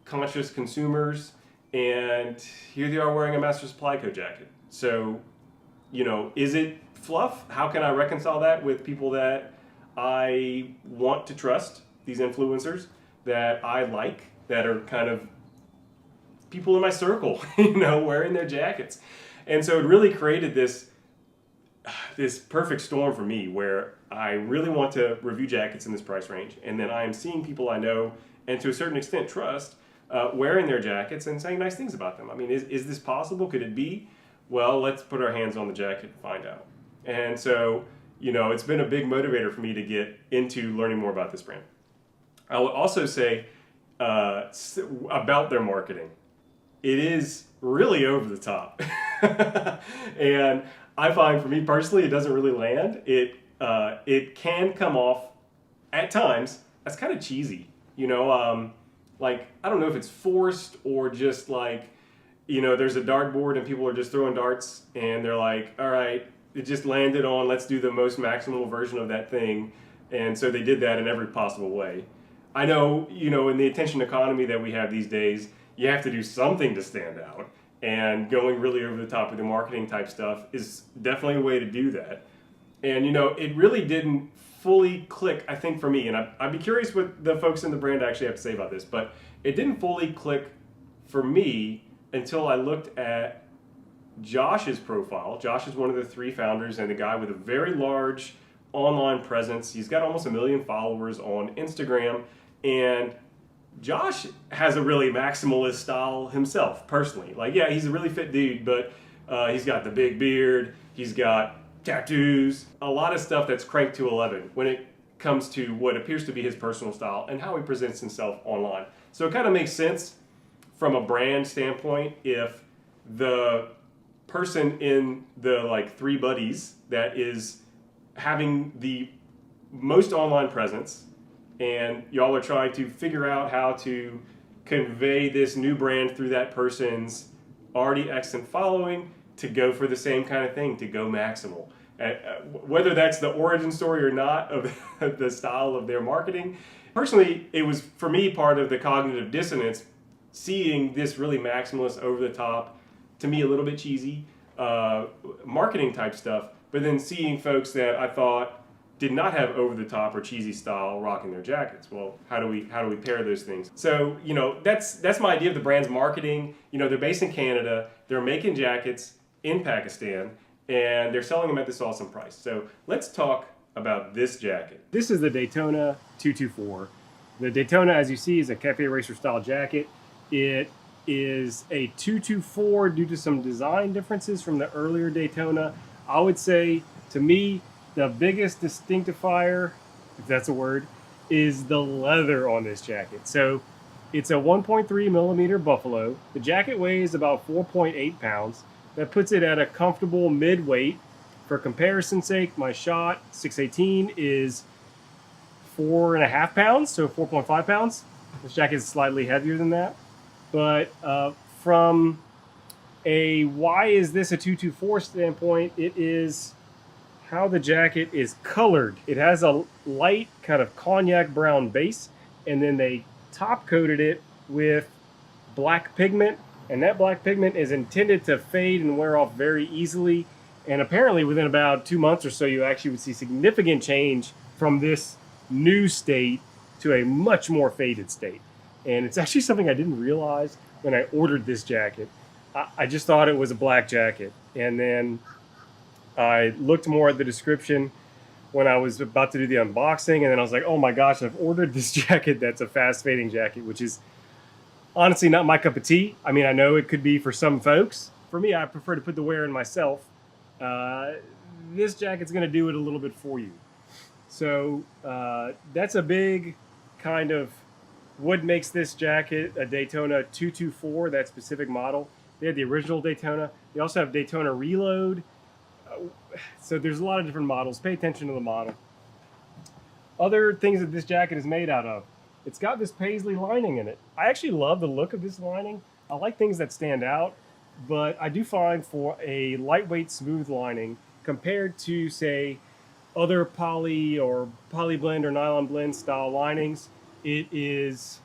conscious consumers. And here they are wearing a Master Supply Co. jacket. So, you know, is it fluff? How can I reconcile that with people that I want to trust, these influencers that I like, that are kind of people in my circle, you know, wearing their jackets. And so it really created this perfect storm for me where I really want to review jackets in this price range. And then I am seeing people I know and to a certain extent trust wearing their jackets and saying nice things about them. I mean, is this possible? Could it be? Well, let's put our hands on the jacket and find out. And so, you know, it's been a big motivator for me to get into learning more about this brand. I will also say about their marketing. It is really over the top. And I find for me personally, it doesn't really land. It can come off at times as kind of cheesy, you know, like, I don't know if it's forced or just like, you know, there's a dartboard and people are just throwing darts and they're like, all right, it just landed on, let's do the most maximal version of that thing. And so they did that in every possible way. I know, you know, in the attention economy that we have these days, you have to do something to stand out. And going really over the top with the marketing type stuff is definitely a way to do that. And, you know, it really didn't fully click, I think, for me. And I'd be curious what the folks in the brand actually have to say about this. But it didn't fully click for me until I looked at Josh's profile. Josh is one of the 3 founders and a guy with a very large online presence. He's got almost 1 million followers on Instagram. And Josh has a really maximalist style himself, personally. Like, yeah, he's a really fit dude, but he's got the big beard, he's got tattoos, a lot of stuff that's cranked to 11 when it comes to what appears to be his personal style and how he presents himself online. So it kind of makes sense from a brand standpoint if the person in the like 3 buddies that is having the most online presence and y'all are trying to figure out how to convey this new brand through that person's already excellent following to go for the same kind of thing, to go maximal. Whether that's the origin story or not of the style of their marketing, personally, it was, for me, part of the cognitive dissonance, seeing this really maximalist, over the top, to me a little bit cheesy, marketing type stuff, but then seeing folks that I thought did not have over the top or cheesy style rocking their jackets. Well, how do we pair those things? So, you know, that's my idea of the brand's marketing. You know, they're based in Canada, they're making jackets in Pakistan, and they're selling them at this awesome price. So let's talk about this jacket. This is the Daytona 224. The Daytona, as you see, is a cafe racer style jacket. It is a 224 due to some design differences from the earlier Daytona. I would say, to me, the biggest distinctifier, if that's a word, is the leather on this jacket. So it's a 1.3 millimeter Buffalo. The jacket weighs about 4.8 pounds. That puts it at a comfortable mid-weight. For comparison's sake, my Schott 618 is 4.5 pounds, so 4.5 pounds. This jacket is slightly heavier than that. But from a why is this a 224 standpoint, it is how the jacket is colored. It has a light kind of cognac brown base, and then they top coated it with black pigment, and that black pigment is intended to fade and wear off very easily. And apparently within about 2 months or so, you actually would see significant change from this new state to a much more faded state. And it's actually something I didn't realize when I ordered this jacket. I just thought it was a black jacket. And then I looked more at the description when I was about to do the unboxing, and then I was like, oh my gosh, I've ordered this jacket that's a fast fading jacket, which is honestly not my cup of tea. I mean, I know it could be for some folks. For me, I prefer to put the wear in myself. This jacket's going to do it a little bit for you. So that's a big kind of what makes this jacket a Daytona 224, that specific model. They had the original Daytona. They also have Daytona Reload. So there's a lot of different models. Pay attention to the model. Other things that this jacket is made out of. It's got this paisley lining in it. I actually love the look of this lining. I like things that stand out, but I do find for a lightweight, smooth lining compared to, say, other poly or poly blend or nylon blend style linings, it is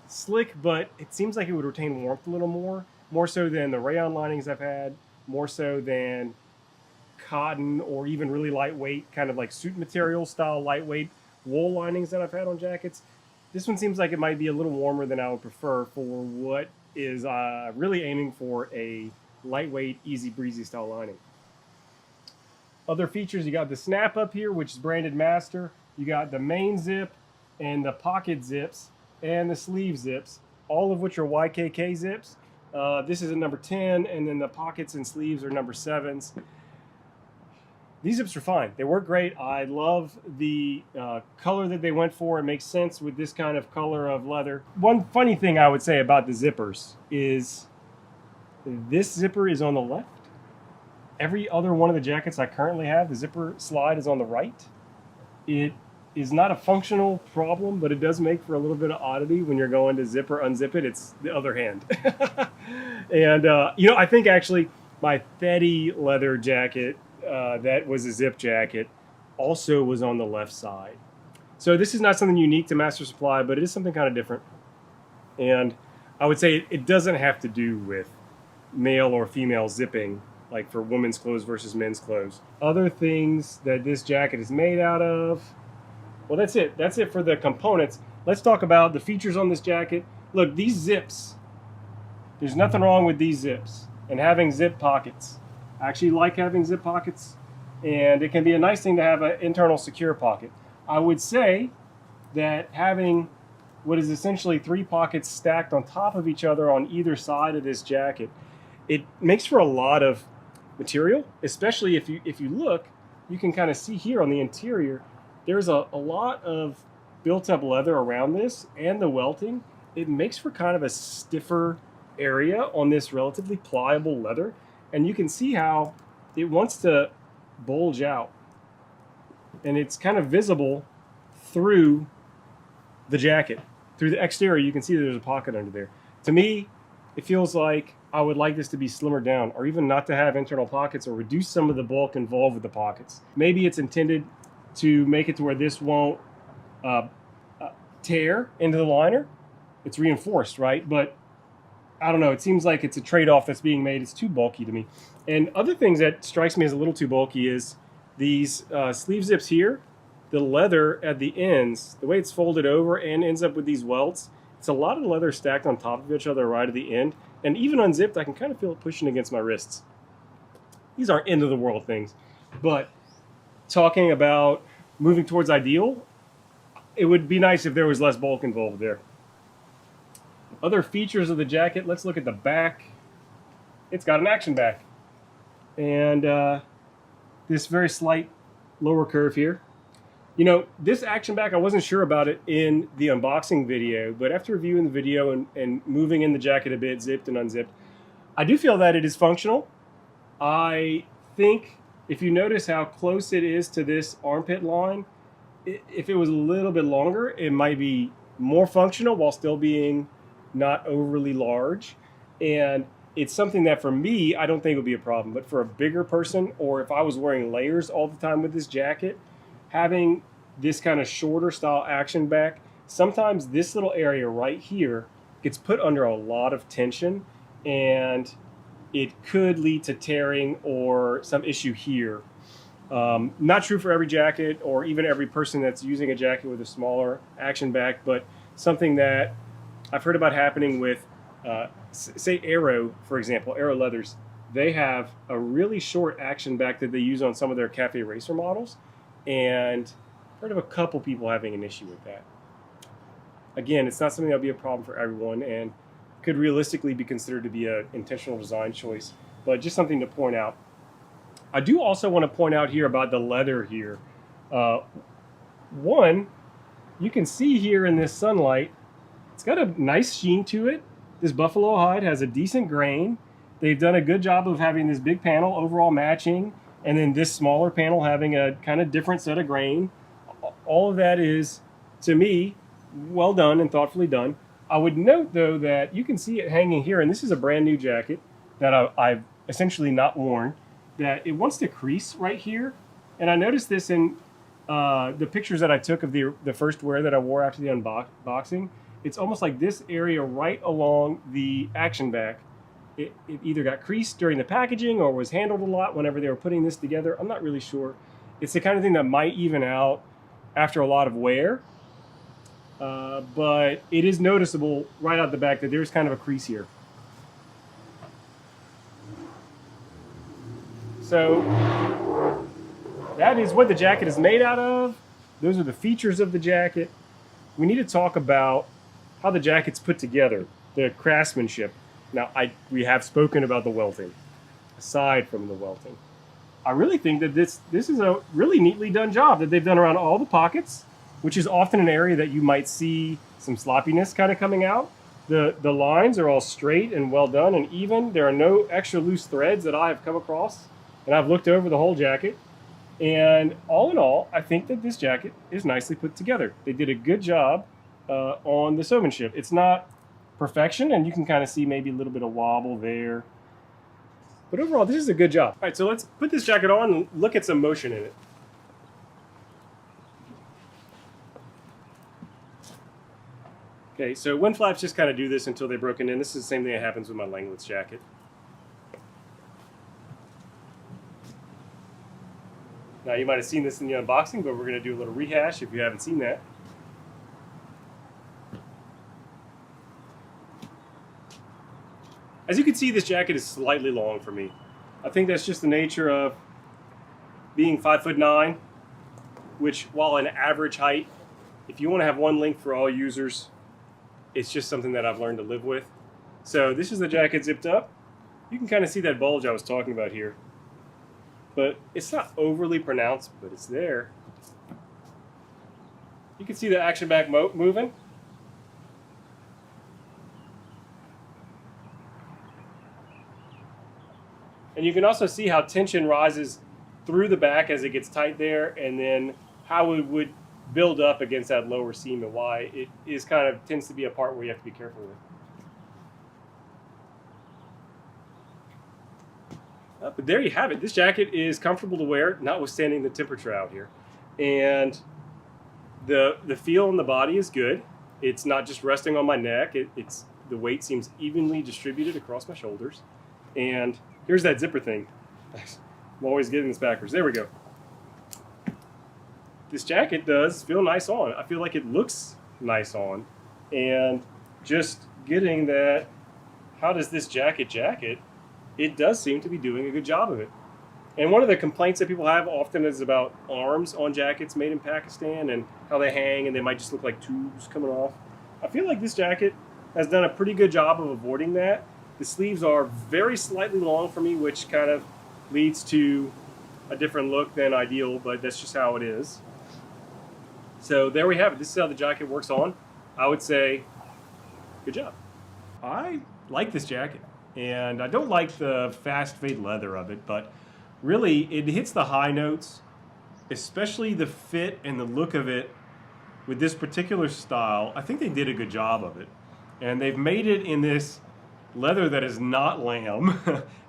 slick, but it seems like it would retain warmth a little more so than the rayon linings I've had, more so than cotton or even really lightweight, kind of like suit material style lightweight wool linings that I've had on jackets. This one seems like it might be a little warmer than I would prefer for what is really aiming for a lightweight, easy breezy style lining. Other features, you got the snap up here, which is branded Master. You got the main zip and the pocket zips and the sleeve zips, all of which are YKK zips. This is a number 10, and then the pockets and sleeves are number 7s. These zips are fine. They work great. I love the color that they went for. It makes sense with this kind of color of leather. One funny thing I would say about the zippers is this zipper is on the left. Every other one of the jackets I currently have, the zipper slide is on the right. It is not a functional problem, but it does make for a little bit of oddity when you're going to zip or unzip it. It's the other hand. And, you know, I think actually my Fetty leather jacket, that was a zip jacket, also was on the left side. So this is not something unique to Master Supply, but it is something kind of different. And I would say it doesn't have to do with male or female zipping, like for women's clothes versus men's clothes. Other things that this jacket is made out of, well, that's it. That's it for the components. Let's talk about the features on this jacket. Look, these zips, there's nothing wrong with these zips and having zip pockets. I actually like having zip pockets, and it can be a nice thing to have an internal secure pocket. I would say that having what is essentially 3 pockets stacked on top of each other on either side of this jacket, it makes for a lot of material, especially if you look, you can kind of see here on the interior, there's a lot of built-up leather around this and the welting. It makes for kind of a stiffer area on this relatively pliable leather, and you can see how it wants to bulge out, and it's kind of visible through the jacket. Through the exterior, you can see that there's a pocket under there. To me, it feels like I would like this to be slimmer down, or even not to have internal pockets, or reduce some of the bulk involved with the pockets. Maybe it's intended to make it to where this won't tear into the liner. It's reinforced, right? But I don't know. It seems like it's a trade-off that's being made. It's too bulky to me. And other things that strikes me as a little too bulky is these sleeve zips here. The leather at the ends, the way it's folded over and ends up with these welts, it's a lot of leather stacked on top of each other right at the end. And even unzipped, I can kind of feel it pushing against my wrists. These aren't end of the world things. But talking about moving towards ideal, it would be nice if there was less bulk involved there. Other features of the jacket, let's look at the back. It's got an action back. And this very slight lower curve here. You know, this action back, I wasn't sure about it in the unboxing video, but after reviewing the video and moving in the jacket a bit, zipped and unzipped, I do feel that it is functional. I think if you notice how close it is to this armpit line, if it was a little bit longer, it might be more functional while still being not overly large. And it's something that for me, I don't think would be a problem. But for a bigger person, or if I was wearing layers all the time with this jacket, having this kind of shorter style action back, sometimes this little area right here gets put under a lot of tension, and it could lead to tearing or some issue here. Not true for every jacket or even every person that's using a jacket with a smaller action back, but something that I've heard about happening with, say Aero, for example, Aero leathers. They have a really short action back that they use on some of their cafe racer models, and I've heard of a couple people having an issue with that. Again, it's not something that would be a problem for everyone, and could realistically be considered to be an intentional design choice, but just something to point out. I do also want to point out here about the leather here. One, you can see here in this sunlight, it's got a nice sheen to it. This buffalo hide has a decent grain. They've done a good job of having this big panel overall matching, and then this smaller panel having a kind of different set of grain. All of that is, to me, well done and thoughtfully done. I would note, though, that you can see it hanging here, and this is a brand new jacket that I've essentially not worn, that it wants to crease right here. And I noticed this in the pictures that I took of the first wear that I wore after the unboxing. It's almost like this area right along the action back, it either got creased during the packaging or was handled a lot whenever they were putting this together. I'm not really sure. It's the kind of thing that might even out after a lot of wear. But it is noticeable right out the back that there's kind of a crease here. So that is what the jacket is made out of. Those are the features of the jacket. We need to talk about how the jacket's put together, the craftsmanship. Now, we have spoken about the welting. Aside from the welting, I really think that this is a really neatly done job that they've done around all the pockets, which is often an area that you might see some sloppiness kind of coming out. The lines are all straight and well done and even. There are no extra loose threads that I have come across, and I've looked over the whole jacket. And all in all, I think that this jacket is nicely put together. They did a good job on the sewermanship. It's not perfection, and you can kind of see maybe a little bit of wobble there. But overall, this is a good job. All right, so let's put this jacket on and look at some motion in it. Okay, so wind flaps just kind of do this until they're broken in. This is the same thing that happens with my Langlet's jacket. Now, you might have seen this in the unboxing, but we're going to do a little rehash if you haven't seen that. As you can see, this jacket is slightly long for me. I think that's just the nature of being 5'9", which, while an average height, if you want to have one length for all users, it's just something that I've learned to live with. So this is the jacket zipped up. You can kind of see that bulge I was talking about here. But it's not overly pronounced, but it's there. You can see the action back moving. And you can also see how tension rises through the back as it gets tight there, and then how it would build up against that lower seam, and why it is kind of tends to be a part where you have to be careful with. But there you have it. This jacket is comfortable to wear, notwithstanding the temperature out here. And the feel in the body is good. It's not just resting on my neck. It's the weight seems evenly distributed across my shoulders. And here's that zipper thing. I'm always getting this backwards. There we go. This jacket does feel nice on. I feel like it looks nice on. And just getting that, how does this jacket, it does seem to be doing a good job of it. And one of the complaints that people have often is about arms on jackets made in Pakistan and how they hang and they might just look like tubes coming off. I feel like this jacket has done a pretty good job of avoiding that. The sleeves are very slightly long for me, which kind of leads to a different look than ideal, but that's just how it is. So there we have it. This is how the jacket works on. I would say, good job. I like this jacket, and I don't like the fast fade leather of it, but really it hits the high notes, especially the fit and the look of it with this particular style. I think they did a good job of it, and they've made it in this leather that is not lamb.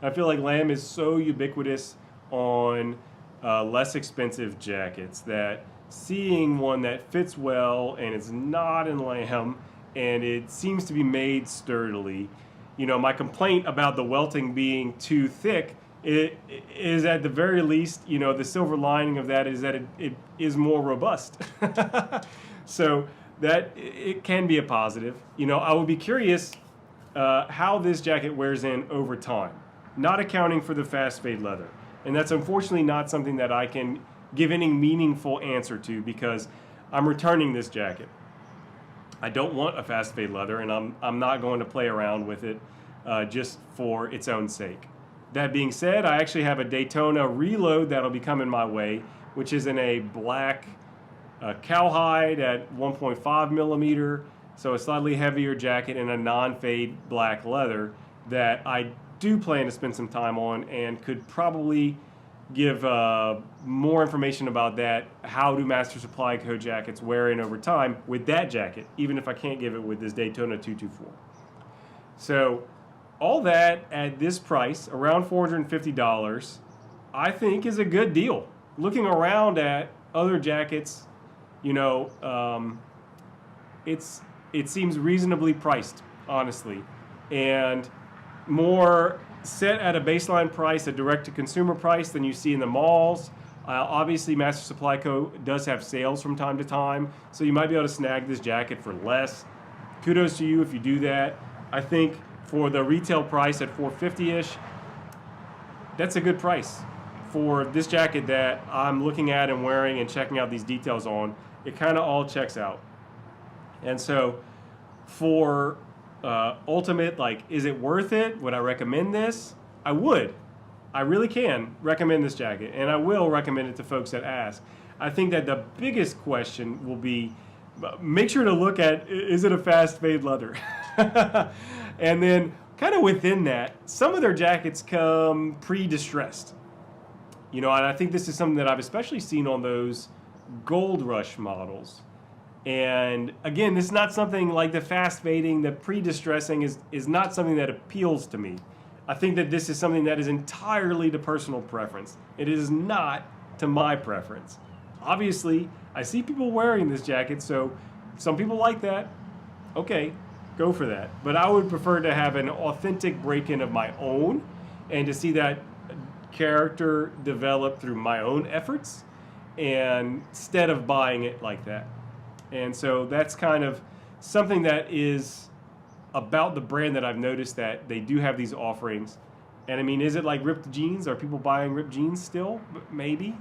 I feel like lamb is so ubiquitous on less expensive jackets that seeing one that fits well and it's not in lamb and it seems to be made sturdily. You know, my complaint about the welting being too thick, it is at the very least, you know, the silver lining of that is that it is more robust. So that it can be a positive. You know, I would be curious how this jacket wears in over time, not accounting for the fast fade leather. And that's unfortunately not something that I can give any meaningful answer to because I'm returning this jacket. I don't want a fast fade leather, and I'm not going to play around with it just for its own sake. That being said, I actually have a Daytona reload that'll be coming my way, which is in a black cowhide at 1.5 millimeter, so a slightly heavier jacket in a non-fade black leather that I do plan to spend some time on and could probably give more information about that. How do Master Supply Co. jackets wear in over time with that jacket, even if I can't give it with this Daytona 224. So all that at this price, around $450, I think is a good deal. Looking around at other jackets, you know, it seems reasonably priced, honestly, and more set at a baseline price, a direct-to-consumer price than you see in the malls. Obviously, Master Supply Co. does have sales from time to time, so you might be able to snag this jacket for less. Kudos to you if you do that. I think for the retail price at $450-ish, that's a good price. For this jacket that I'm looking at and wearing and checking out these details on, it kind of all checks out. And so for ultimate, like, is it worth it? Would I recommend this? I would. I really can recommend this jacket, and I will recommend it to folks that ask. I think that the biggest question will be, make sure to look at, is it a fast fade leather? And then kind of within that, some of their jackets come pre-distressed. You know, and I think this is something that I've especially seen on those Gold Rush models. And again, this is not something like the fast fading, the pre-distressing is not something that appeals to me. I think that this is something that is entirely to personal preference. It is not to my preference. Obviously, I see people wearing this jacket, so some people like that. Okay, go for that. But I would prefer to have an authentic break-in of my own and to see that character develop through my own efforts and instead of buying it like that. And so that's kind of something that is about the brand that I've noticed, that they do have these offerings. And I mean, is it like ripped jeans? Are people buying ripped jeans still? Maybe.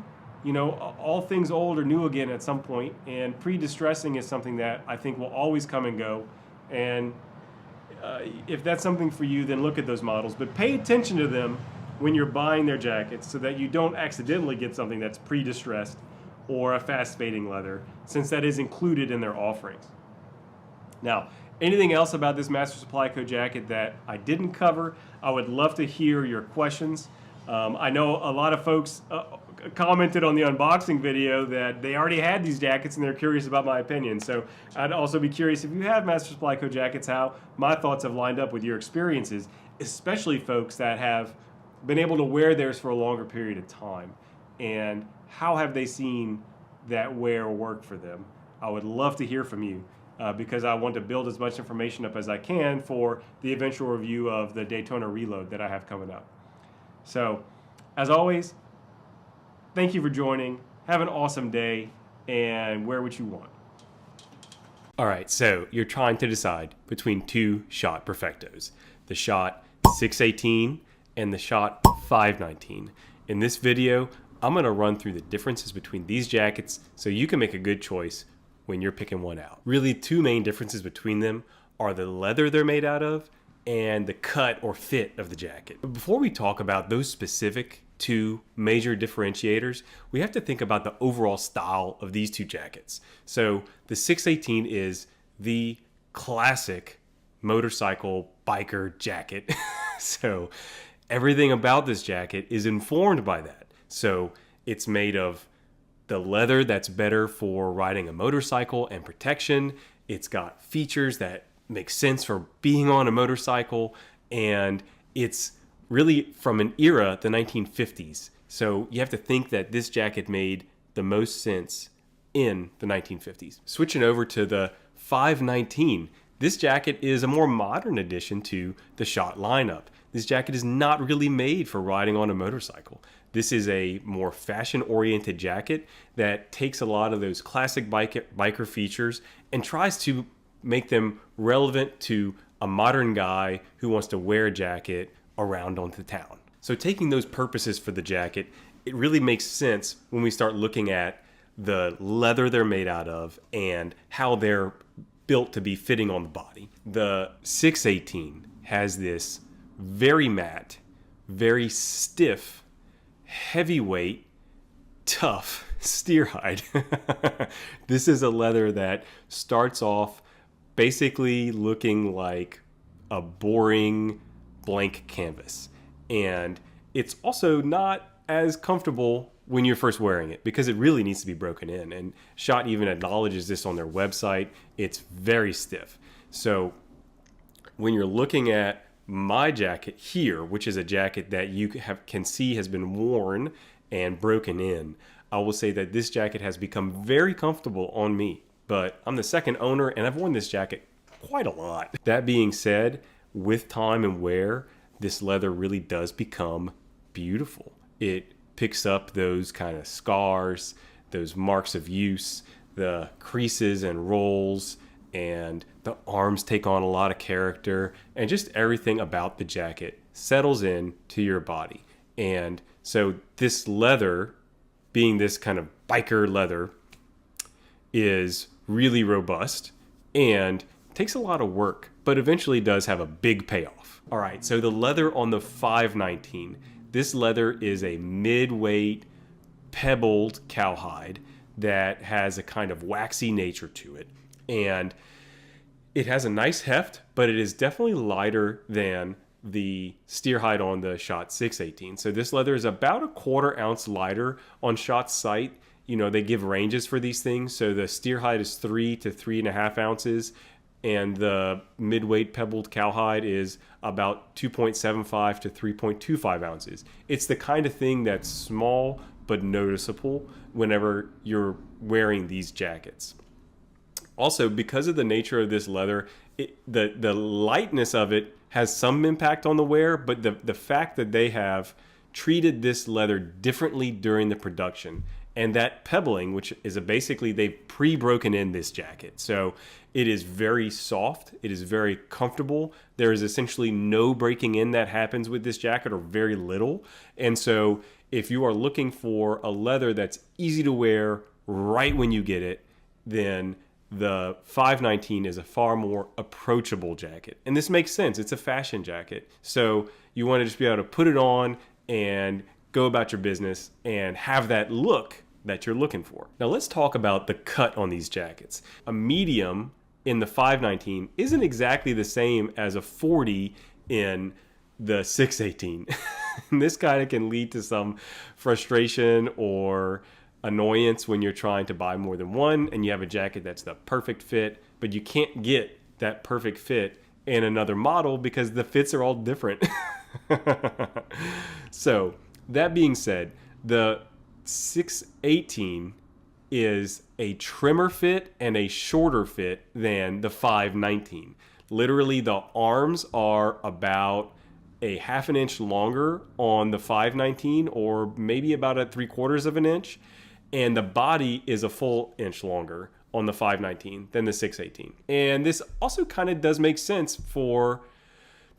You know, all things old are new again at some point. And pre-distressing is something that I think will always come and go. And if that's something for you, then look at those models. But pay attention to them when you're buying their jackets so that you don't accidentally get something that's pre-distressed or a fast fading leather, since that is included in their offerings. Now, anything else about this Master Supply Co. jacket that I didn't cover, I would love to hear your questions. I know a lot of folks commented on the unboxing video that they already had these jackets and they're curious about my opinion. So I'd also be curious if you have Master Supply Co. jackets, how my thoughts have lined up with your experiences, especially folks that have been able to wear theirs for a longer period of time. And how have they seen that wear work for them? I would love to hear from you. because I want to build as much information up as I can for the eventual review of the Daytona Reload that I have coming up. So, as always, thank you for joining. Have an awesome day, and wear what you want. All right, so you're trying to decide between two Schott Perfectos, the Schott 618 and the Schott 519. In this video, I'm going to run through the differences between these jackets so you can make a good choice when you're picking one out. Really, two main differences between them are the leather they're made out of and the cut or fit of the jacket. But before we talk about those specific two major differentiators, we have to think about the overall style of these two jackets. So the 618 is the classic motorcycle biker jacket. So everything about this jacket is informed by that. So it's made of the leather that's better for riding a motorcycle and protection. It's got features that make sense for being on a motorcycle, and it's really from an era, the 1950s. So you have to think that this jacket made the most sense in the 1950s. Switching over to the 519, this jacket is a more modern addition to the Schott lineup. This jacket is not really made for riding on a motorcycle. This is a more fashion-oriented jacket that takes a lot of those classic biker features and tries to make them relevant to a modern guy who wants to wear a jacket around onto town. So taking those purposes for the jacket, it really makes sense when we start looking at the leather they're made out of and how they're built to be fitting on the body. The 618 has this very matte, very stiff, heavyweight, tough steer hide. This is a leather that starts off basically looking like a boring blank canvas. And it's also not as comfortable when you're first wearing it because it really needs to be broken in. And Schott even acknowledges this on their website. It's very stiff. So when you're looking at my jacket here, which is a jacket that you can see has been worn and broken in, I will say that this jacket has become very comfortable on me. But I'm the second owner and I've worn this jacket quite a lot. That being said, with time and wear, this leather really does become beautiful. It picks up those kind of scars, those marks of use, the creases and rolls, and the arms take on a lot of character, and just everything about the jacket settles in to your body. And so this leather, being this kind of biker leather, is really robust and takes a lot of work, but eventually does have a big payoff. All right, so the leather on the 519, this leather is a mid-weight pebbled cowhide that has a kind of waxy nature to it. And it has a nice heft, but it is definitely lighter than the steer hide on the Schott 618. So this leather is about a 1/4 ounce lighter. On Schott's site, you know, they give ranges for these things. So the steer hide is 3 to 3.5 ounces, and the midweight pebbled cowhide is about 2.75 to 3.25 ounces. It's the kind of thing that's small but noticeable whenever you're wearing these jackets. Also, because of the nature of this leather, the lightness of it has some impact on the wear, but the fact that they have treated this leather differently during the production, and that pebbling, which is basically they've pre-broken in this jacket. So it is very soft. It is very comfortable. There is essentially no breaking in that happens with this jacket, or very little. And so if you are looking for a leather that's easy to wear right when you get it, then the 519 is a far more approachable jacket. And this makes sense. It's a fashion jacket. So you want to just be able to put it on and go about your business and have that look that you're looking for. Now let's talk about the cut on these jackets. A medium in the 519 isn't exactly the same as a 40 in the 618. And this kind of can lead to some frustration or annoyance when you're trying to buy more than one and you have a jacket that's the perfect fit, but you can't get that perfect fit in another model because the fits are all different. So that being said, the 618 is a trimmer fit and a shorter fit than the 519. Literally, the arms are about a half an inch longer on the 519, or maybe about a 3/4 of an inch, and the body is a full inch longer on the 519 than the 618. And this also kind of does make sense for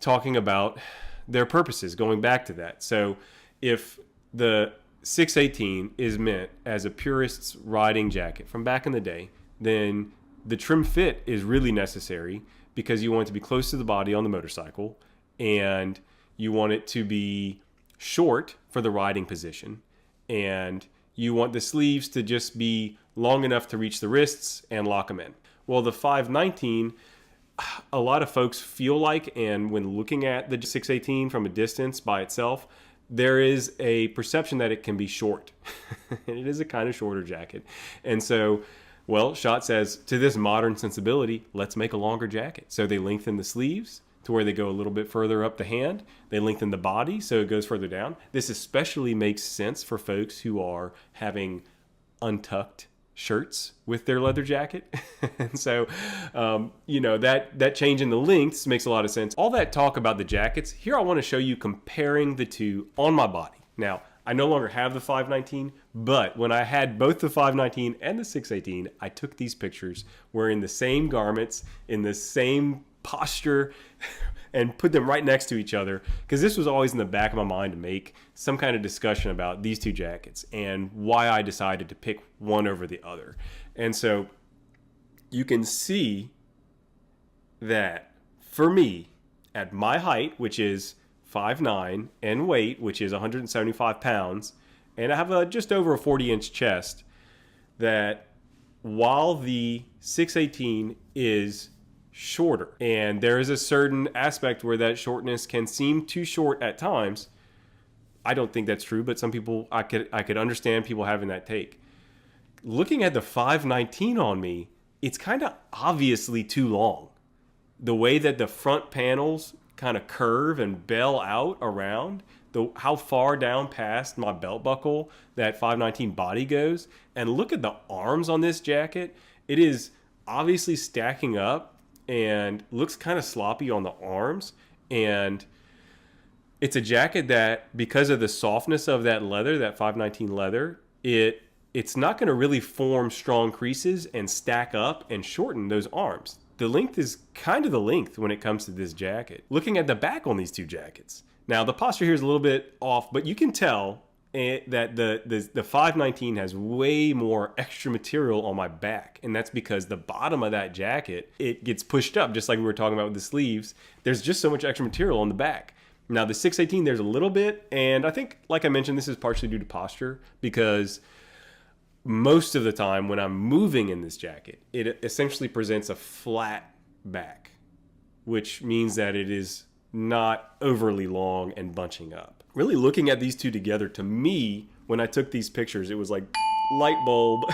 talking about their purposes, going back to that. So if the 618 is meant as a purist's riding jacket from back in the day, then the trim fit is really necessary because you want it to be close to the body on the motorcycle, and you want it to be short for the riding position, and you want the sleeves to just be long enough to reach the wrists and lock them in. Well, the 519, a lot of folks feel like, and when looking at the 618 from a distance by itself, there is a perception that it can be short. And it is a kind of shorter jacket. And so, well, Schott says, to this modern sensibility, let's make a longer jacket. So they lengthen the sleeves to where they go a little bit further up the hand. They lengthen the body so it goes further down. This especially makes sense for folks who are having untucked shirts with their leather jacket. And so, that change in the lengths makes a lot of sense. All that talk about the jackets, here I want to show you comparing the two on my body. Now, I no longer have the 519, but when I had both the 519 and the 618, I took these pictures wearing the same garments in the same posture and put them right next to each other, because this was always in the back of my mind to make some kind of discussion about these two jackets and why I decided to pick one over the other. And so you can see that for me, at my height, which is 5'9", and weight, which is 175 pounds, and I have just over a 40-inch chest, that while the 618 is shorter, and there is a certain aspect where that shortness can seem too short at times. I don't think that's true, but some people, I could understand people having that take. Looking at the 519 on me, it's kind of obviously too long. The way that the front panels kind of curve and bail out around, how far down past my belt buckle that 519 body goes, and look at the arms on this jacket. It is obviously stacking up and looks kind of sloppy on the arms, and it's a jacket that, because of the softness of that leather, that 519 leather, it's not going to really form strong creases and stack up and shorten those arms. The length is kind of the length when it comes to this jacket. Looking at the back on these two jackets, now the posture here is a little bit off, but you can tell that the 519 has way more extra material on my back, and that's because the bottom of that jacket, it gets pushed up, just like we were talking about with the sleeves. There's just so much extra material on the back. Now the 618, there's a little bit, and I think, like I mentioned, this is partially due to posture, because most of the time when I'm moving in this jacket, it essentially presents a flat back, which means that it is not overly long and bunching up. Really looking at these two together, to me, when I took these pictures, it was like light bulb.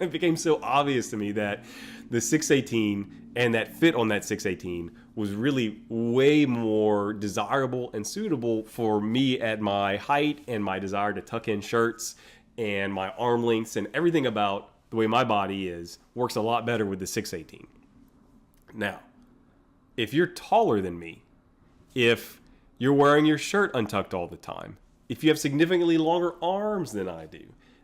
It became so obvious to me that the 618 and that fit on that 618 was really way more desirable and suitable for me at my height and my desire to tuck in shirts and my arm lengths, and everything about the way my body is works a lot better with the 618. Now, if you're taller than me, if you're wearing your shirt untucked all the time, if you have significantly longer arms than I do,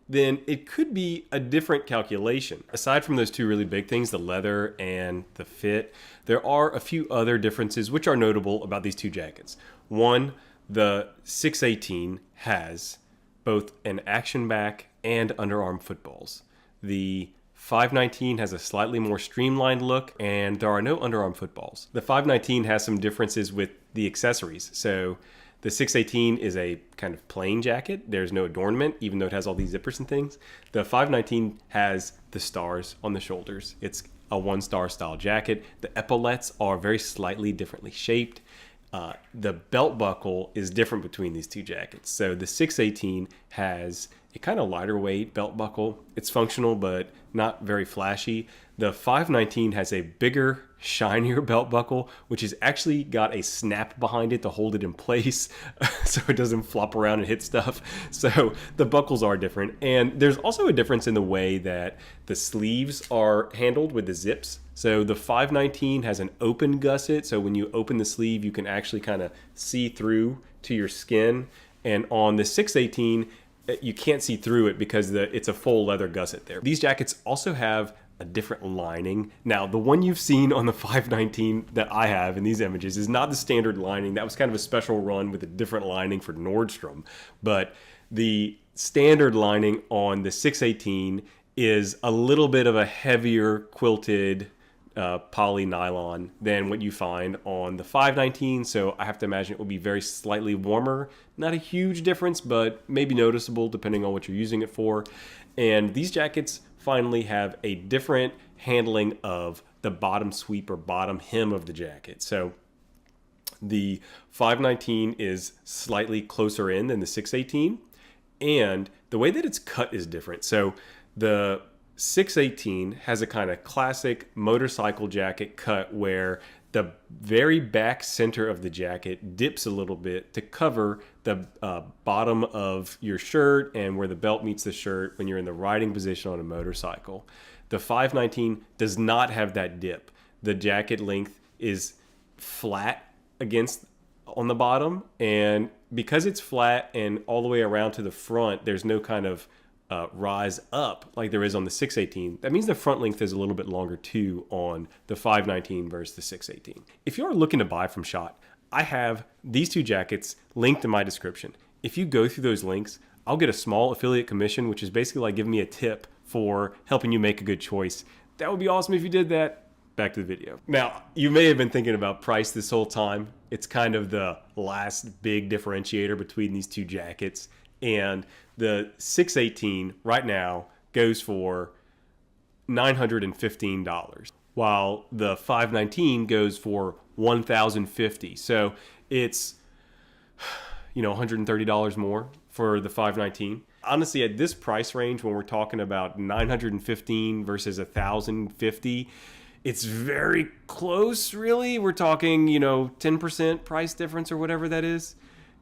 then it could be a different calculation. Aside from those two really big things, the leather and the fit, there are a few other differences which are notable about these two jackets. One, the 618 has both an action back and underarm footballs. The 519 has a slightly more streamlined look, and there are no underarm footballs. The 519 has some differences with the accessories. So the 618 is a kind of plain jacket. There's no adornment, even though it has all these zippers and things. The 519 has the stars on the shoulders. It's a one-star style jacket. The epaulettes are very slightly differently shaped. The belt buckle is different between these two jackets. So the 618 has a kind of lighter weight belt buckle. It's functional, but not very flashy. The 519 has a bigger, shinier belt buckle, which has actually got a snap behind it to hold it in place so it doesn't flop around and hit stuff. So the buckles are different. And there's also a difference in the way that the sleeves are handled with the zips. So the 519 has an open gusset, so when you open the sleeve, you can actually kind of see through to your skin. And on the 618, you can't see through it because it's a full leather gusset there. These jackets also have a different lining. Now, the one you've seen on the 519 that I have in these images is not the standard lining. That was kind of a special run with a different lining for Nordstrom. But the standard lining on the 618 is a little bit of a heavier quilted poly nylon than what you find on the 519, so I have to imagine it will be very slightly warmer. Not a huge difference, but maybe noticeable depending on what you're using it for. And these jackets finally have a different handling of the bottom sweep or bottom hem of the jacket. So the 519 is slightly closer in than the 618, and the way that it's cut is different. So the 618 has a kind of classic motorcycle jacket cut where the very back center of the jacket dips a little bit to cover the bottom of your shirt and where the belt meets the shirt when you're in the riding position on a motorcycle. The 519 does not have that dip. The jacket length is flat against on the bottom, and because it's flat and all the way around to the front, there's no kind of rise up like there is on the 618. That means the front length is a little bit longer too on the 519 versus the 618. If you're looking to buy from Schott, I have these two jackets linked in my description. If you go through those links, I'll get a small affiliate commission, which is basically like giving me a tip for helping you make a good choice. That would be awesome if you did that. Back to the video. Now, you may have been thinking about price this whole time. It's kind of the last big differentiator between these two jackets. And the 618 right now goes for $915, while the 519 goes for $1,050. So it's, $130 more for the 519. Honestly, at this price range, when we're talking about $915 versus $1,050, it's very close, really. We're talking, 10% price difference or whatever that is.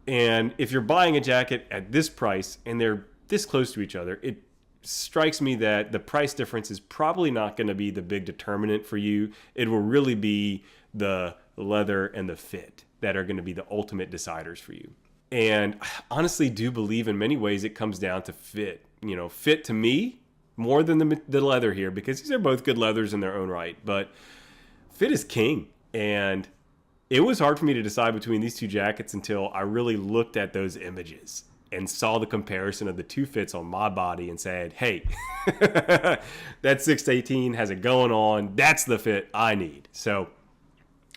And if you're buying a jacket at this price and they're this close to each other, it strikes me that the price difference is probably not going to be the big determinant for you. It will really be the leather and the fit that are going to be the ultimate deciders for you. And I honestly do believe in many ways it comes down to fit. Fit to me more than the leather here, because these are both good leathers in their own right. But fit is king. And it was hard for me to decide between these two jackets until I really looked at those images and saw the comparison of the two fits on my body and said, hey, that 618 has it going on. That's the fit I need. So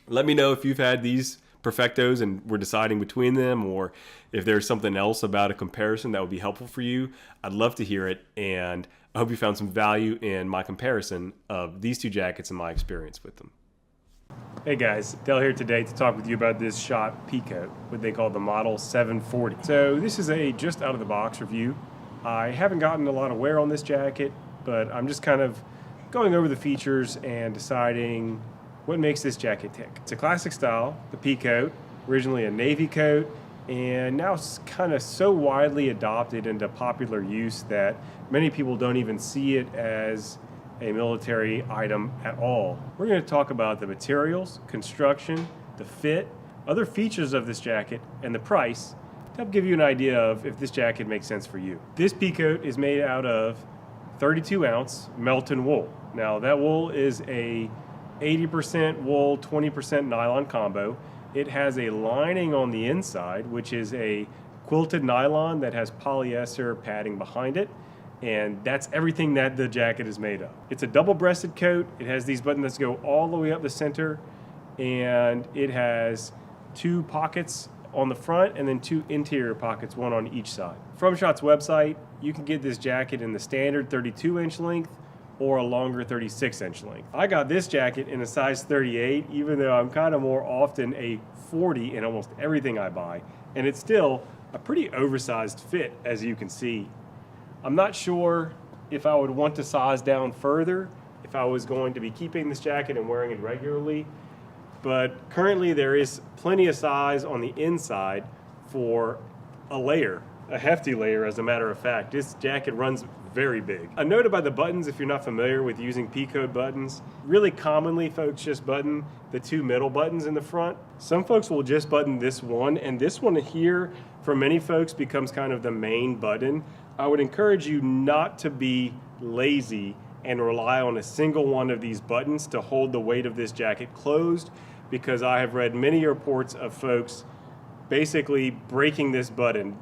let me know if you've had these Perfectos and we're deciding between them, or if there's something else about a comparison that would be helpful for you. I'd love to hear it, and I hope you found some value in my comparison of these two jackets and my experience with them. Hey guys, Del here today to talk with you about this Schott Peacoat, what they call the Model 740. So this is a just out of the box review. I haven't gotten a lot of wear on this jacket, but I'm just kind of going over the features and deciding what makes this jacket tick. It's a classic style, the Peacoat, originally a navy coat, and now it's kind of so widely adopted into popular use that many people don't even see it as a military item at all. We're going to talk about the materials, construction, the fit, other features of this jacket, and the price to help give you an idea of if this jacket makes sense for you. This Peacoat is made out of 32-ounce Melton wool. Now that wool is a 80% wool, 20% nylon combo. It has a lining on the inside, which is a quilted nylon that has polyester padding behind it. And that's everything that the jacket is made of. It's a double-breasted coat. It has these buttons that go all the way up the center, and it has two pockets on the front and then two interior pockets, one on each side. From Schott's website, you can get this jacket in the standard 32-inch length or a longer 36-inch length. I got this jacket in a size 38, even though I'm kind of more often a 40 in almost everything I buy, and it's still a pretty oversized fit, as you can see. I'm not sure if I would want to size down further. If if I was going to be keeping this jacket and wearing it regularly. But currently there is plenty of size on the inside for a layer, a hefty layer as a matter of fact. This jacket runs very big. A note about the buttons, if you're not familiar with using Peacoat buttons, really commonly folks just button the two middle buttons in the front. Some folks will just button this one, and this one here for many folks becomes kind of the main button. I would encourage you not to be lazy and rely on a single one of these buttons to hold the weight of this jacket closed, because I have read many reports of folks basically breaking this button,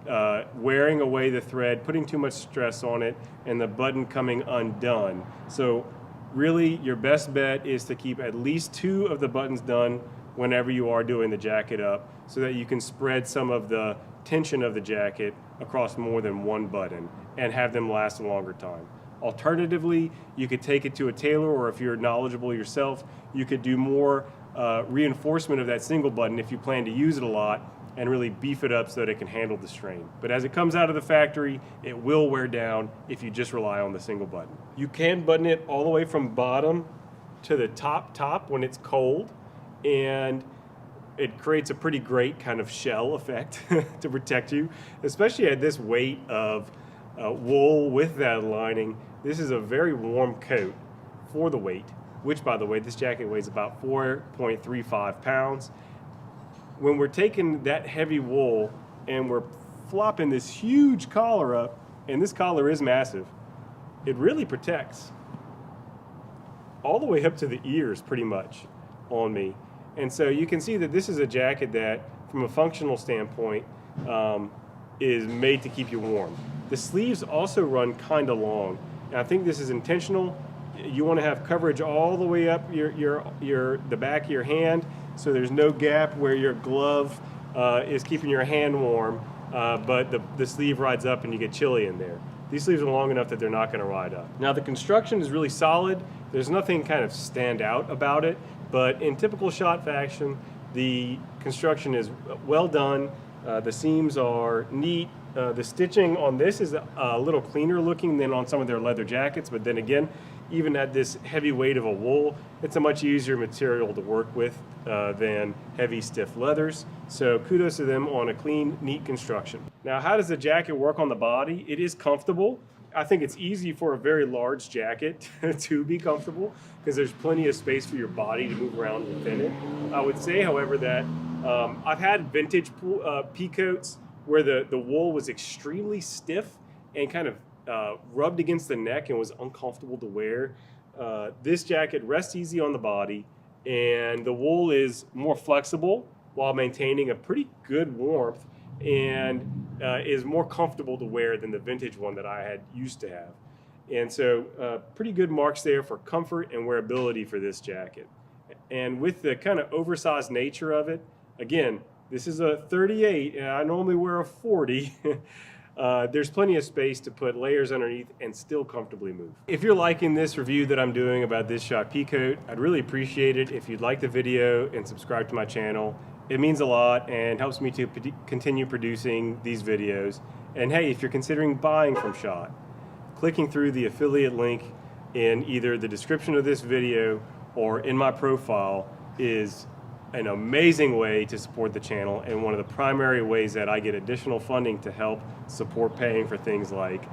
wearing away the thread, putting too much stress on it, and the button coming undone. So really your best bet is to keep at least two of the buttons done whenever you are doing the jacket up, so that you can spread some of the tension of the jacket across more than one button and have them last a longer time. Alternatively, you could take it to a tailor, or if you're knowledgeable yourself, you could do more reinforcement of that single button if you plan to use it a lot, and really beef it up so that it can handle the strain. But as it comes out of the factory, it will wear down if you just rely on the single button. You can button it all the way from bottom to the top when it's cold, and it creates a pretty great kind of shell effect to protect you, especially at this weight of wool with that lining. This is a very warm coat for the weight, which, by the way, this jacket weighs about 4.35 pounds. When we're taking that heavy wool and we're flopping this huge collar up, and this collar is massive, it really protects all the way up to the ears pretty much on me. And so you can see that this is a jacket that, from a functional standpoint, is made to keep you warm. The sleeves also run kind of long, and I think this is intentional. You want to have coverage all the way up the back of your hand, so there's no gap where your glove is keeping your hand warm, but the sleeve rides up and you get chilly in there. These sleeves are long enough that they're not going to ride up. Now the construction is really solid. There's nothing kind of stand out about it, but in typical Schott fashion, the construction is well done. The seams are neat. The stitching on this is a little cleaner looking than on some of their leather jackets, but then again, even at this heavy weight of a wool, it's a much easier material to work with than heavy stiff leathers. So kudos to them on a clean, neat construction. Now, how does the jacket work on the body? It is comfortable. I think it's easy for a very large jacket to be comfortable, because there's plenty of space for your body to move around within it. I would say, however, that I've had vintage Peacoats where the wool was extremely stiff and kind of rubbed against the neck and was uncomfortable to wear. This jacket rests easy on the body, and the wool is more flexible while maintaining a pretty good warmth, and is more comfortable to wear than the vintage one that I had used to have. And so pretty good marks there for comfort and wearability for this jacket. And with the kind of oversized nature of it, again, this is a 38 and I normally wear a 40. There's plenty of space to put layers underneath and still comfortably move. If you're liking this review that I'm doing about this Schott Peacoat, I'd really appreciate it if you'd like the video and subscribe to my channel. It means a lot and helps me to continue producing these videos. And hey, if you're considering buying from Schott, clicking through the affiliate link in either the description of this video or in my profile is an amazing way to support the channel, and one of the primary ways that I get additional funding to help support paying for things like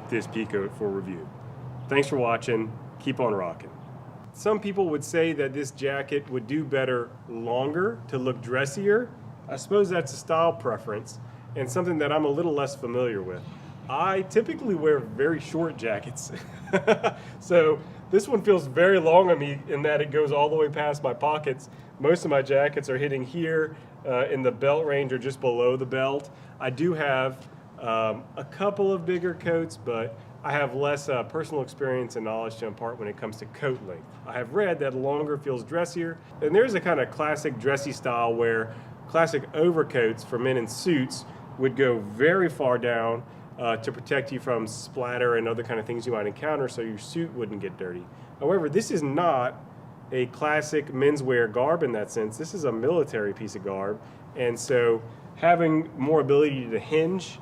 this Peacoat for review. Thanks for watching. Keep on rocking. Some people would say that this jacket would do better longer to look dressier. I suppose that's a style preference and something that I'm a little less familiar with. I typically wear very short jackets. So this one feels very long on me in that it goes all the way past my pockets. Most of my jackets are hitting here in the belt range or just below the belt. I do have a couple of bigger coats, but I have less personal experience and knowledge to impart when it comes to coat length. I have read that longer feels dressier, and there's a kind of classic dressy style where classic overcoats for men in suits would go very far down to protect you from splatter and other kind of things you might encounter, so your suit wouldn't get dirty. However, this is not a classic menswear garb in that sense. This is a military piece of garb, and so having more ability to hinge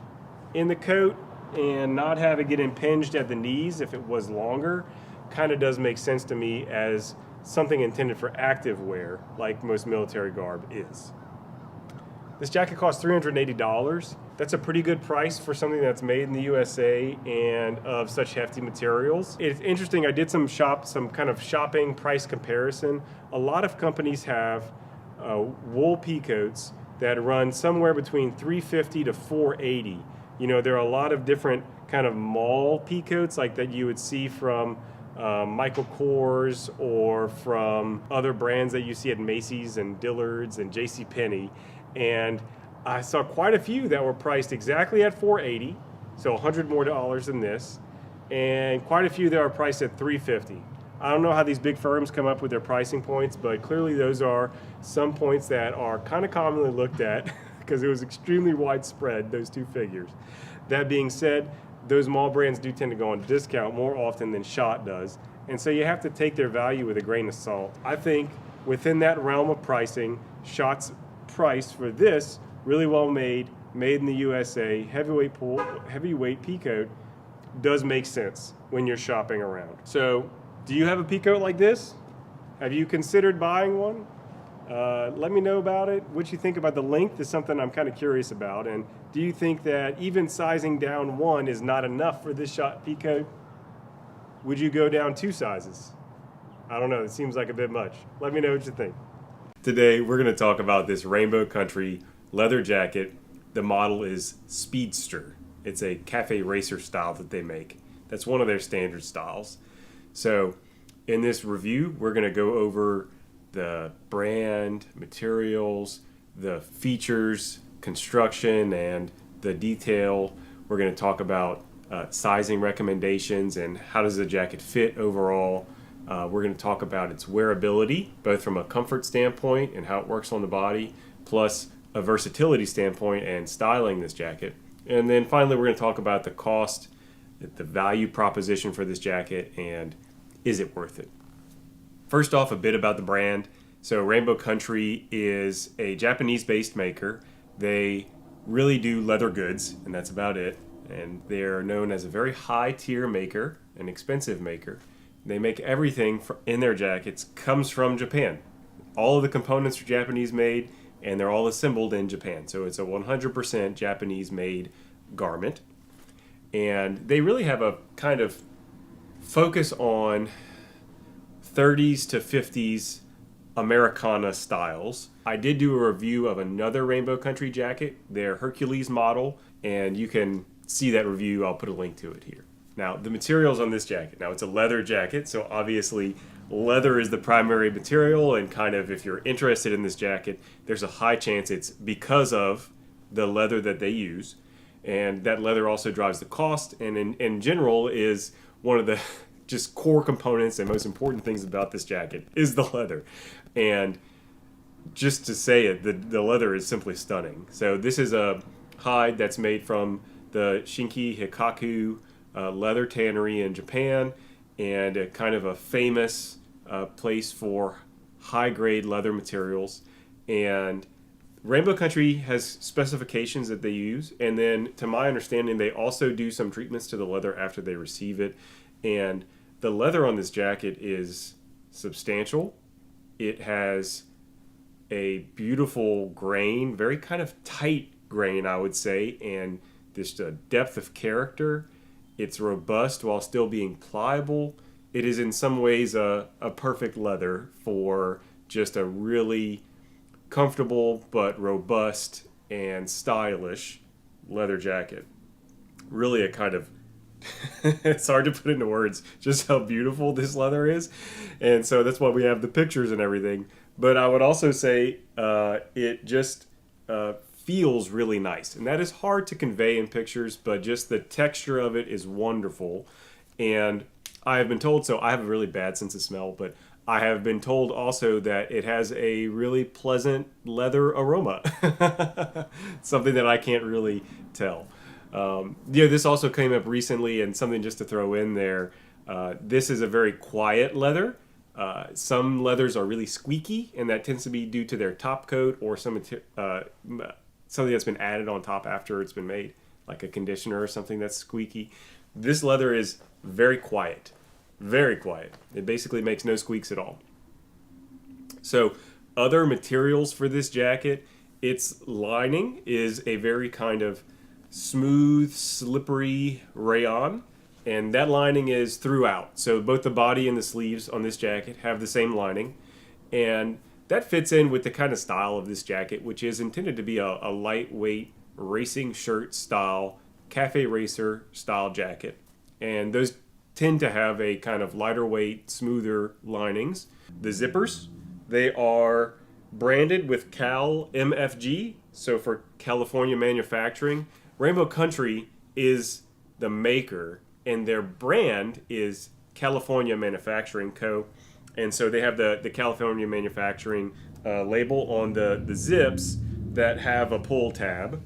in the coat and not have it get impinged at the knees if it was longer kind of does make sense to me as something intended for active wear, like most military garb is. This jacket costs $380. That's a pretty good price for something that's made in the USA and of such hefty materials. It's interesting, I did some kind of shopping price comparison. A lot of companies have wool peacoats that run somewhere between $350 to $480. You know, there are a lot of different kind of mall peacoats like that you would see from Michael Kors or from other brands that you see at Macy's and Dillard's and JCPenney. And I saw quite a few that were priced exactly at $480, so $100 more than this, and quite a few that are priced at $350. I don't know how these big firms come up with their pricing points, but clearly those are some points that are kind of commonly looked at because it was extremely widespread, those two figures. That being said, those mall brands do tend to go on discount more often than Schott does, and so you have to take their value with a grain of salt. I think within that realm of pricing, Schott's price for this really well made in the USA heavyweight peacoat does make sense when you're shopping around. So do you have a peacoat like this? Have you considered buying one? Let me know about it. What you think about the length is something I'm kind of curious about. And do you think that even sizing down one is not enough for this Schott peacoat? Would you go down 2 sizes? I don't know, it seems like a bit much. Let me know what you think. Today, we're going to talk about this Rainbow Country leather jacket. The model is Speedster. It's a cafe racer style that they make. That's one of their standard styles. So, in this review, we're going to go over the brand, materials, the features, construction, and the detail. We're going to talk about sizing recommendations and how does the jacket fit overall. We're going to talk about its wearability, both from a comfort standpoint and how it works on the body, plus a versatility standpoint and styling this jacket. And then finally, we're going to talk about the cost, the value proposition for this jacket, and is it worth it? First off, a bit about the brand. So Rainbow Country is a Japanese-based maker. They really do leather goods, and that's about it. And they're known as a very high-tier maker, an expensive maker. They make everything in their jackets comes from Japan. All of the components are Japanese made, and they're all assembled in Japan. So it's a 100% Japanese made garment. And they really have a kind of focus on 30s to 50s Americana styles. I did do a review of another Rainbow Country jacket, their Hercules model, and you can see that review. I'll put a link to it here. Now, the materials on this jacket. Now, it's a leather jacket, so obviously leather is the primary material, and kind of if you're interested in this jacket, there's a high chance it's because of the leather that they use. And that leather also drives the cost, and in general is one of the just core components and most important things about this jacket is the leather. And just to say it, the leather is simply stunning. So this is a hide that's made from the Shinki Hikaku leather tannery in Japan, and a kind of a famous place for high-grade leather materials. And Rainbow Country has specifications that they use, and then to my understanding they also do some treatments to the leather after they receive it. And the leather on this jacket is substantial. It has a beautiful grain, very kind of tight grain, I would say, and just a depth of character. It's robust while still being pliable. It is in some ways a perfect leather for just a really comfortable but robust and stylish leather jacket. Really a kind of it's hard to put into words just how beautiful this leather is, and so that's why we have the pictures and everything. But I would also say it just feels really nice, and that is hard to convey in pictures, but just the texture of it is wonderful. And I have been told, so I have a really bad sense of smell, but I have been told also that it has a really pleasant leather aroma. Something that I can't really tell. This also came up recently, and something just to throw in there. This is a very quiet leather. Some leathers are really squeaky, and that tends to be due to their top coat or something that's been added on top after it's been made, like a conditioner or something that's squeaky. This leather is very quiet. Very quiet. It basically makes no squeaks at all. So other materials for this jacket, its lining is a very kind of smooth, slippery rayon, and that lining is throughout. So both the body and the sleeves on this jacket have the same lining, and that fits in with the kind of style of this jacket, which is intended to be a lightweight racing shirt style, cafe racer style jacket. And those tend to have a kind of lighter weight, smoother linings. The zippers, they are branded with Cal MFG, so for California manufacturing. Rainbow Country is the maker, and their brand is California Manufacturing Co. And so they have the California Manufacturing label on the zips that have a pull tab,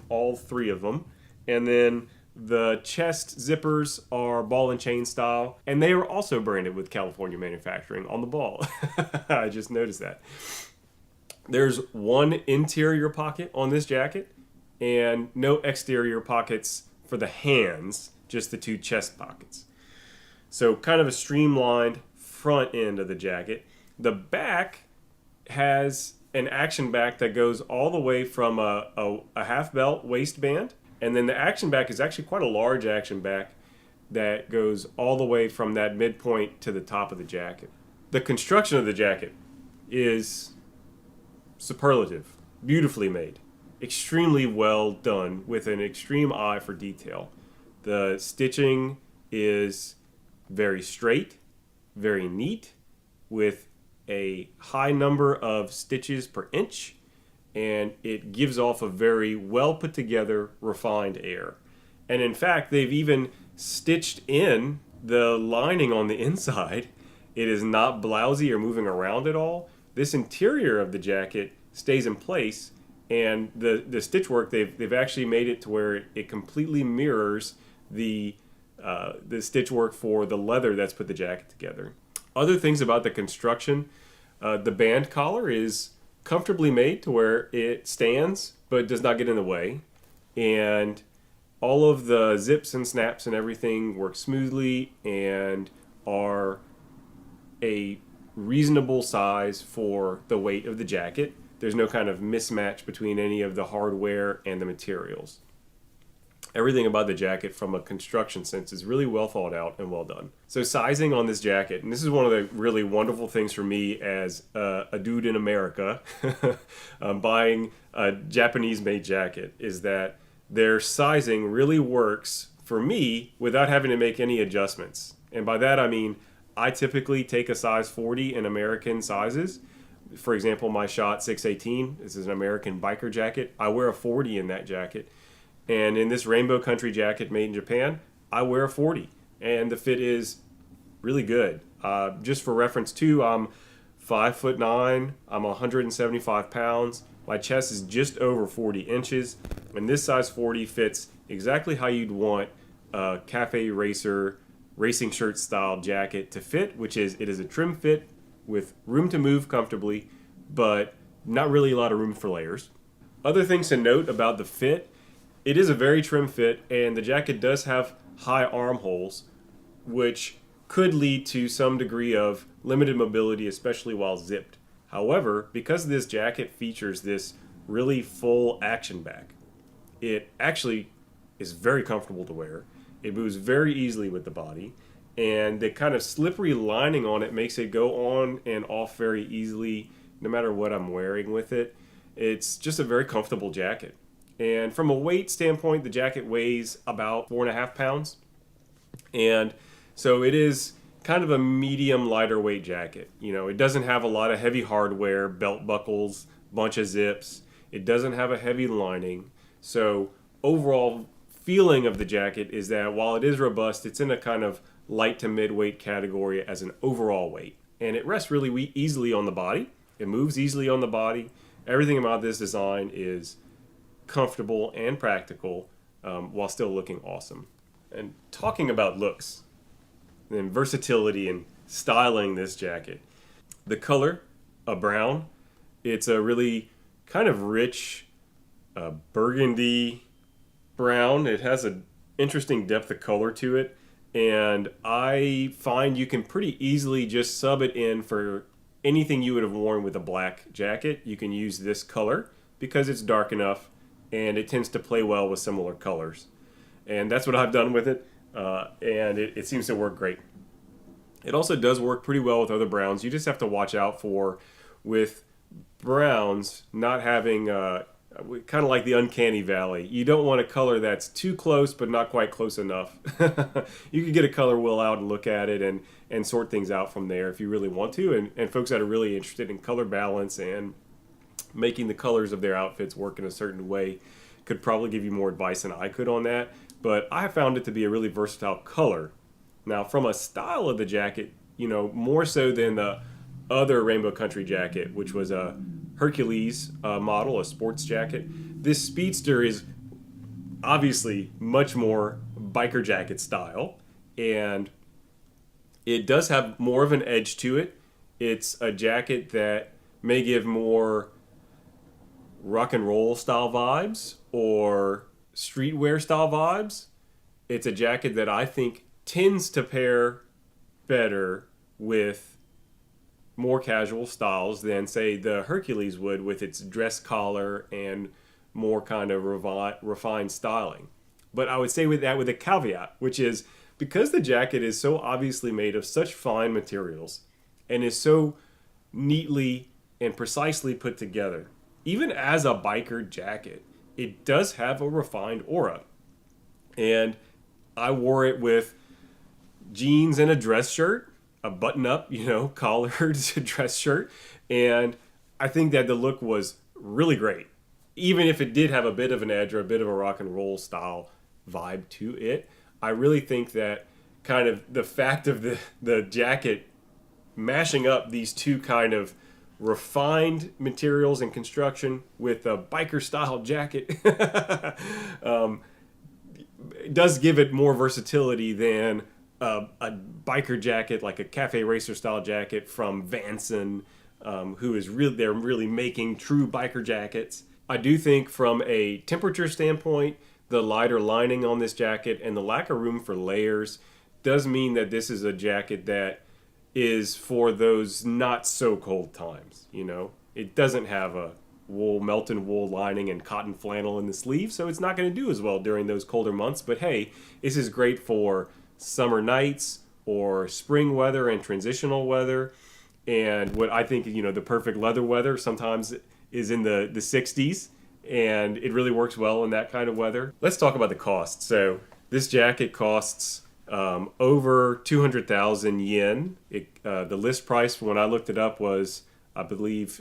all three of them. And then the chest zippers are ball and chain style, and they are also branded with California Manufacturing on the ball. I just noticed that. There's one interior pocket on this jacket and no exterior pockets for the hands, just the two chest pockets. So kind of a streamlined front end of the jacket. The back has an action back that goes all the way from a half belt waistband, and then the action back is actually quite a large action back that goes all the way from that midpoint to the top of the jacket. The construction of the jacket is superlative, beautifully made, extremely well done with an extreme eye for detail. The stitching is very straight, very neat, with a high number of stitches per inch, and it gives off a very well put together, refined air. And in fact, they've even stitched in the lining on the inside. It is not blousy or moving around at all. This interior of the jacket stays in place, and the stitch work, they've actually made it to where it completely mirrors the stitch work for the leather that's put the jacket together. Other things about the construction, the band collar is comfortably made to where it stands but does not get in the way, and all of the zips and snaps and everything work smoothly and are a reasonable size for the weight of the jacket. There's no kind of mismatch between any of the hardware and the materials. Everything about the jacket from a construction sense is really well thought out and well done. So sizing on this jacket, and this is one of the really wonderful things for me as a dude in America buying a Japanese-made jacket, is that their sizing really works for me without having to make any adjustments. And by that I mean I typically take a size 40 in American sizes. For example, my Schott 618, this is an American biker jacket. I wear a 40 in that jacket. And in this Rainbow Country jacket made in Japan, I wear a 40. And the fit is really good. Just for reference too, I'm 5'9", I'm 175 pounds. My chest is just over 40 inches. And this size 40 fits exactly how you'd want a cafe racer racing shirt style jacket to fit, which is, it is a trim fit with room to move comfortably, but not really a lot of room for layers. Other things to note about the fit, it is a very trim fit, and the jacket does have high armholes, which could lead to some degree of limited mobility, especially while zipped. However, because this jacket features this really full action back, it actually is very comfortable to wear. It moves very easily with the body, and the kind of slippery lining on it makes it go on and off very easily no matter what I'm wearing with it. It's just a very comfortable jacket. And from a weight standpoint, the jacket weighs about 4.5 pounds. And so it is kind of a medium lighter weight jacket. You know, it doesn't have a lot of heavy hardware, belt buckles, bunch of zips. It doesn't have a heavy lining. So overall feeling of the jacket is that while it is robust, it's in a kind of light to mid-weight category as an overall weight. And it rests really easily on the body. It moves easily on the body. Everything about this design is comfortable and practical while still looking awesome. And talking about looks and versatility and styling this jacket, the color, a brown, it's a really kind of rich burgundy brown. It has an interesting depth of color to it. And I find you can pretty easily just sub it in for anything you would have worn with a black jacket. You can use this color because it's dark enough and it tends to play well with similar colors. And that's what I've done with it, and it seems to work great. It also does work pretty well with other browns. You just have to watch out for, with browns, not having kind of like the uncanny valley. You don't want a color that's too close but not quite close enough. You could get a color wheel out and look at it and sort things out from there if you really want to. And folks that are really interested in color balance and making the colors of their outfits work in a certain way could probably give you more advice than I could on that. But I found it to be a really versatile color. Now, from a style of the jacket, more so than the other Rainbow Country jacket, which was a Hercules model, a sports jacket, this Speedster is obviously much more biker jacket style, and it does have more of an edge to it. It's a jacket that may give more rock and roll style vibes or streetwear style vibes. It's a jacket that I think tends to pair better with more casual styles than, say, the Hercules would with its dress collar and more kind of refined styling. But I would say with a caveat, which is because the jacket is so obviously made of such fine materials and is so neatly and precisely put together, even as a biker jacket, it does have a refined aura. And I wore it with jeans and a dress shirt, a button-up, collared dress shirt, and I think that the look was really great. Even if it did have a bit of an edge or a bit of a rock and roll style vibe to it, I really think that kind of the fact of the jacket mashing up these two kind of refined materials and construction with a biker style jacket does give it more versatility than a biker jacket, like a cafe racer style jacket from Vanson, who is they're really making true biker jackets. I do think from a temperature standpoint, the lighter lining on this jacket and the lack of room for layers does mean that this is a jacket that is for those not so cold times. It doesn't have a melted wool lining and cotton flannel in the sleeve, so it's not going to do as well during those colder months. But hey, this is great for summer nights or spring weather and transitional weather, and what I think the perfect leather weather sometimes is in the 60s, and it really works well in that kind of weather. Let's talk about the cost. So this jacket costs over 200,000 yen. The list price when I looked it up was, I believe,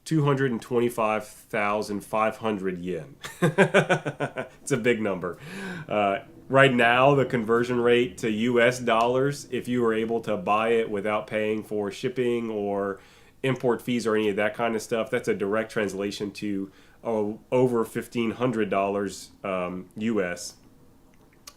225,500 yen. It's a big number. Right now, the conversion rate to US dollars, if you were able to buy it without paying for shipping or import fees or any of that kind of stuff, that's a direct translation to over $1,500 US.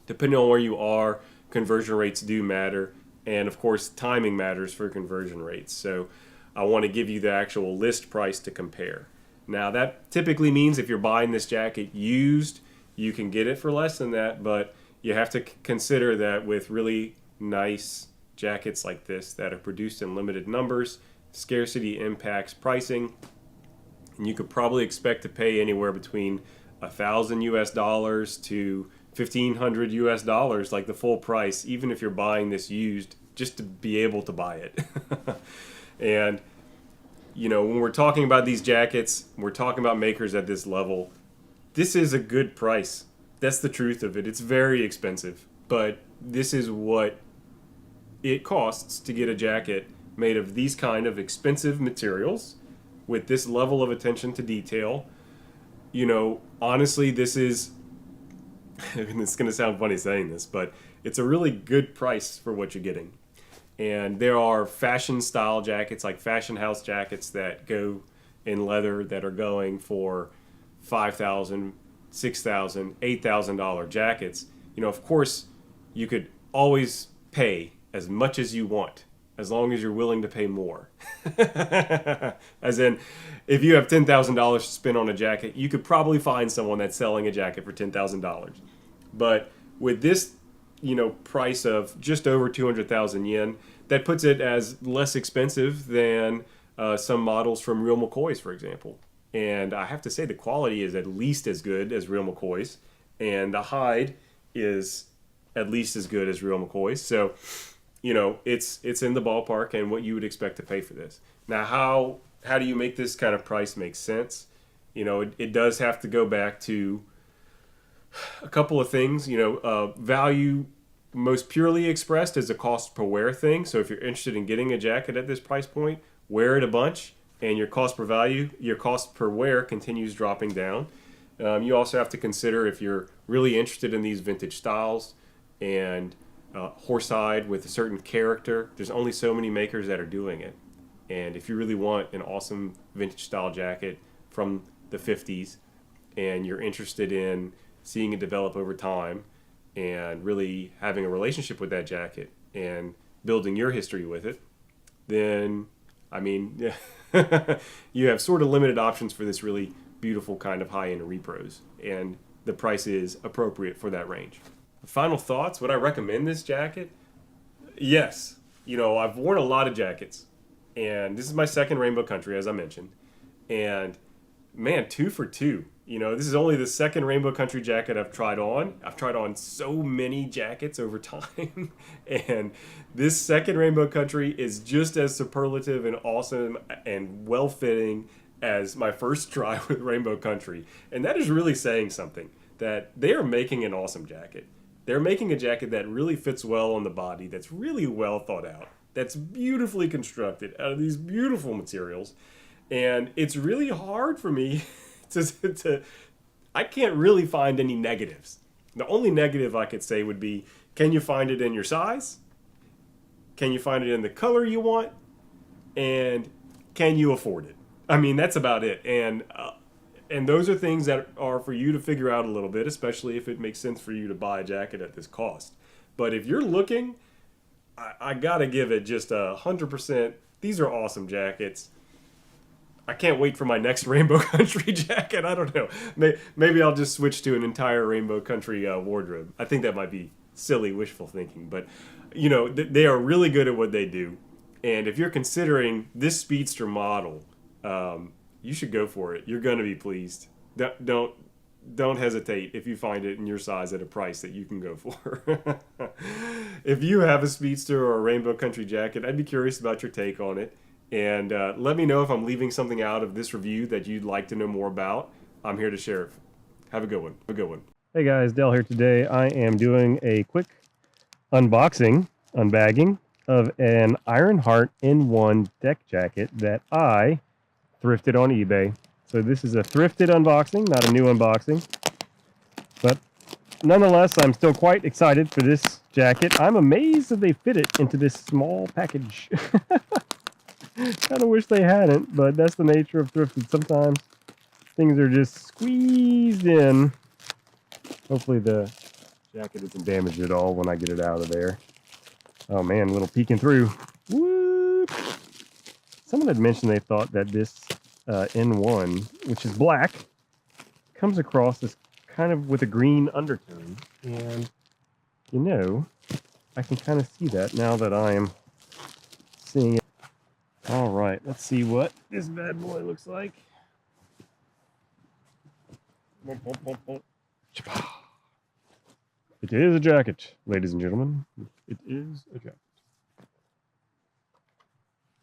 Depending on where you are, conversion rates do matter. And of course, timing matters for conversion rates. So I want to give you the actual list price to compare. Now, that typically means if you're buying this jacket used, you can get it for less than that, but you have to consider that with really nice jackets like this that are produced in limited numbers, scarcity impacts pricing, and you could probably expect to pay anywhere between $1,000 US to $1,500 US, like the full price, even if you're buying this used, just to be able to buy it. And when we're talking about these jackets, we're talking about makers at this level. This is a good price. That's the truth of it. It's very expensive, but this is what it costs to get a jacket made of these kind of expensive materials with this level of attention to detail. Honestly, this is, and it's going to sound funny saying this, but it's a really good price for what you're getting. And there are fashion style jackets, like fashion house jackets that go in leather that are going for $5,000, $6,000, $8,000 jackets. Of course, you could always pay as much as you want, as long as you're willing to pay more. As in, if you have $10,000 to spend on a jacket, you could probably find someone that's selling a jacket for $10,000. But with this, price of just over 200,000 yen, that puts it as less expensive than some models from Real McCoy's, for example. And I have to say the quality is at least as good as Real McCoy's, and the hide is at least as good as Real McCoy's. So, it's in the ballpark and what you would expect to pay for this. Now, how do you make this kind of price make sense? It does have to go back to a couple of things. Value most purely expressed is a cost per wear thing. So if you're interested in getting a jacket at this price point, wear it a bunch, and your cost per wear continues dropping down. You also have to consider if you're really interested in these vintage styles and horsehide with a certain character, there's only so many makers that are doing it. And if you really want an awesome vintage style jacket from the 50s and you're interested in seeing it develop over time and really having a relationship with that jacket and building your history with it, then, you have sort of limited options for this really beautiful kind of high-end repros, and the price is appropriate for that range. Final thoughts, would I recommend this jacket? Yes. I've worn a lot of jackets, and this is my second Rainbow Country, as I mentioned, and man, 2 for 2. This is only the second Rainbow Country jacket I've tried on. I've tried on so many jackets over time. And this second Rainbow Country is just as superlative and awesome and well-fitting as my first try with Rainbow Country. And that is really saying something, that they are making an awesome jacket. They're making a jacket that really fits well on the body, that's really well thought out, that's beautifully constructed out of these beautiful materials. And it's really hard for me I can't really find any negatives. The only negative I could say would be, can you find it in your size? Can you find it in the color you want? And can you afford it? That's about it. And those are things that are for you to figure out a little bit, especially if it makes sense for you to buy a jacket at this cost. But if you're looking, I gotta give it just 100%. These are awesome jackets. I can't wait for my next Rainbow Country jacket. I don't know. Maybe I'll just switch to an entire Rainbow Country wardrobe. I think that might be silly, wishful thinking. But, they are really good at what they do. And if you're considering this Speedster model, you should go for it. You're going to be pleased. Don't hesitate if you find it in your size at a price that you can go for. If you have a Speedster or a Rainbow Country jacket, I'd be curious about your take on it. And let me know if I'm leaving something out of this review that you'd like to know more about. I'm here to share it. Have a good one. Hey guys, Del here today. I am doing a quick unbagging of an Ironheart N1 deck jacket that I thrifted on eBay. So this is a thrifted unboxing, not a new unboxing. But nonetheless, I'm still quite excited for this jacket. I'm amazed that they fit it into this small package. Kind of wish they hadn't, but that's the nature of thrifted. Sometimes things are just squeezed in. Hopefully the jacket isn't damaged at all when I get it out of there. Oh man, a little peeking through. Whoop. Someone had mentioned they thought that this N1, which is black, comes across as kind of with a green undertone. And, I can kind of see that now that I am seeing it. All right, let's see what this bad boy looks like. It is a jacket, ladies and gentlemen. It is a jacket.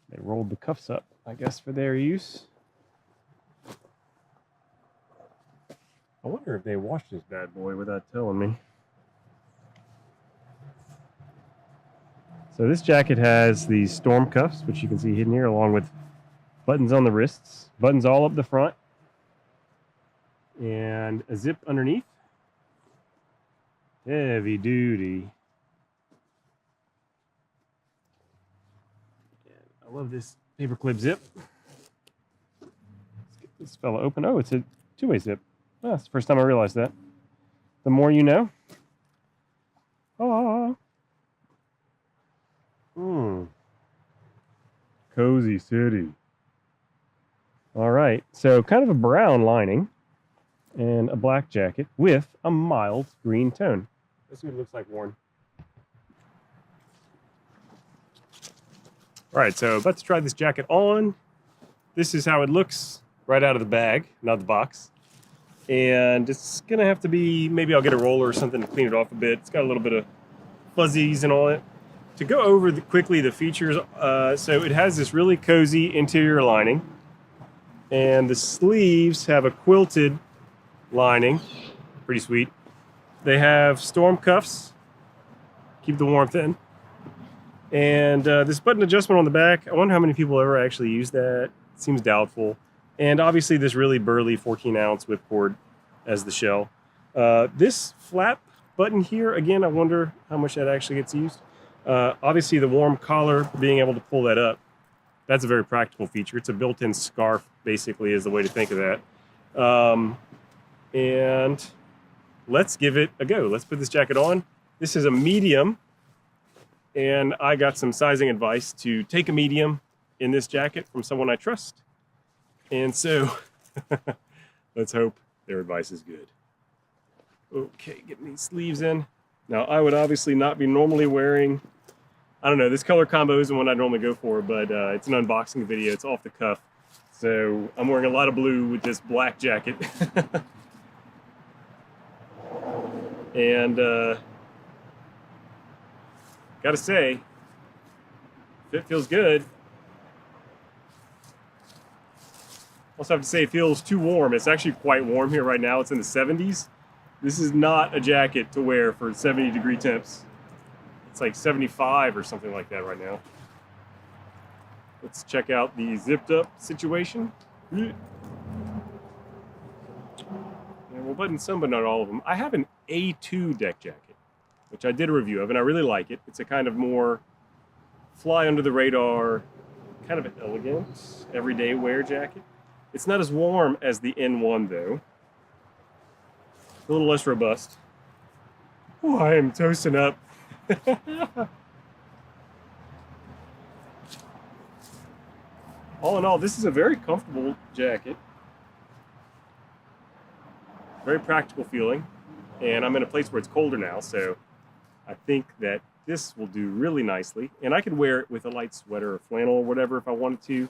They rolled the cuffs up, I guess, for their use. I wonder if they washed this bad boy without telling me. So this jacket has these storm cuffs, which you can see hidden here, along with buttons on the wrists, buttons all up the front, and a zip underneath. Heavy duty. And I love this paperclip zip. Let's get this fella open. Oh, it's a two-way zip. Oh, that's the first time I realized that. The more you know. Ah. Cozy city. All right, so kind of a brown lining and a black jacket with a mild green tone. Let's see what it looks like worn. All right, so about to try this jacket on. This is how it looks right out of the bag, not the box. And it's gonna have to be, maybe I'll get a roller or something to clean it off a bit. It's got a little bit of fuzzies and all that. To go over quickly the features, so it has this really cozy interior lining. And the sleeves have a quilted lining, pretty sweet. They have storm cuffs, keep the warmth in. And this button adjustment on the back, I wonder how many people ever actually use that. It seems doubtful. And obviously this really burly 14-ounce whipcord as the shell. This flap button here, again, I wonder how much that actually gets used. Obviously the warm collar, being able to pull that up, that's a very practical feature. It's a built-in scarf, basically, is the way to think of that. And let's give it a go. Let's put this jacket on. This is a medium. And I got some sizing advice to take a medium in this jacket from someone I trust. And so, let's hope their advice is good. Okay, getting these sleeves in. Now, I would obviously not be normally wearing, I don't know, this color combo isn't one I normally go for, but it's an unboxing video. It's off the cuff. So, I'm wearing a lot of blue with this black jacket. And, gotta say, fit feels good. Also have to say it feels too warm. It's actually quite warm here right now. It's in the 70s. This is not a jacket to wear for 70-degree temps. It's like 75 or something like that right now. Let's check out the zipped up situation. And we'll button some, but not all of them. I have an A2 deck jacket, which I did a review of, and I really like it. It's a kind of more fly under the radar, kind of an elegant, everyday wear jacket. It's not as warm as the N1 though. A little less robust. Oh, I am toasting up. All in all, this is a very comfortable jacket. Very practical feeling. And I'm in a place where it's colder now, so I think that this will do really nicely. And I could wear it with a light sweater or flannel or whatever if I wanted to.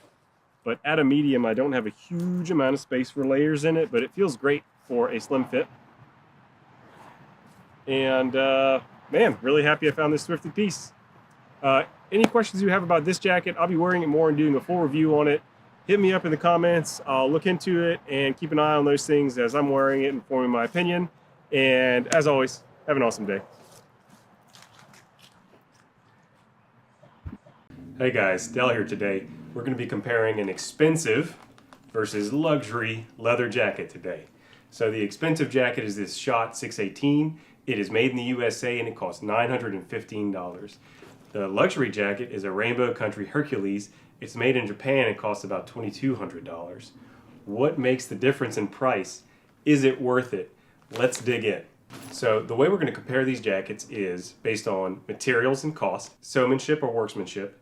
But at a medium, I don't have a huge amount of space for layers in it, but it feels great for a slim fit. And man, really happy I found this thrifted piece. Any questions you have about this jacket, I'll be wearing it more and doing a full review on it. Hit me up in the comments. I'll look into it and keep an eye on those things as I'm wearing it and forming my opinion. And as always, have an awesome day. Hey guys, Del here today. We're going to be comparing an expensive versus luxury leather jacket today. So the expensive jacket is this Schott 618. It is made in the USA and it costs $915. The luxury jacket is a Rainbow Country Hercules. It's made in Japan and costs about $2,200. What makes the difference in price? Is it worth it? Let's dig in. So the way we're going to compare these jackets is based on materials and cost, seamanship or workmanship,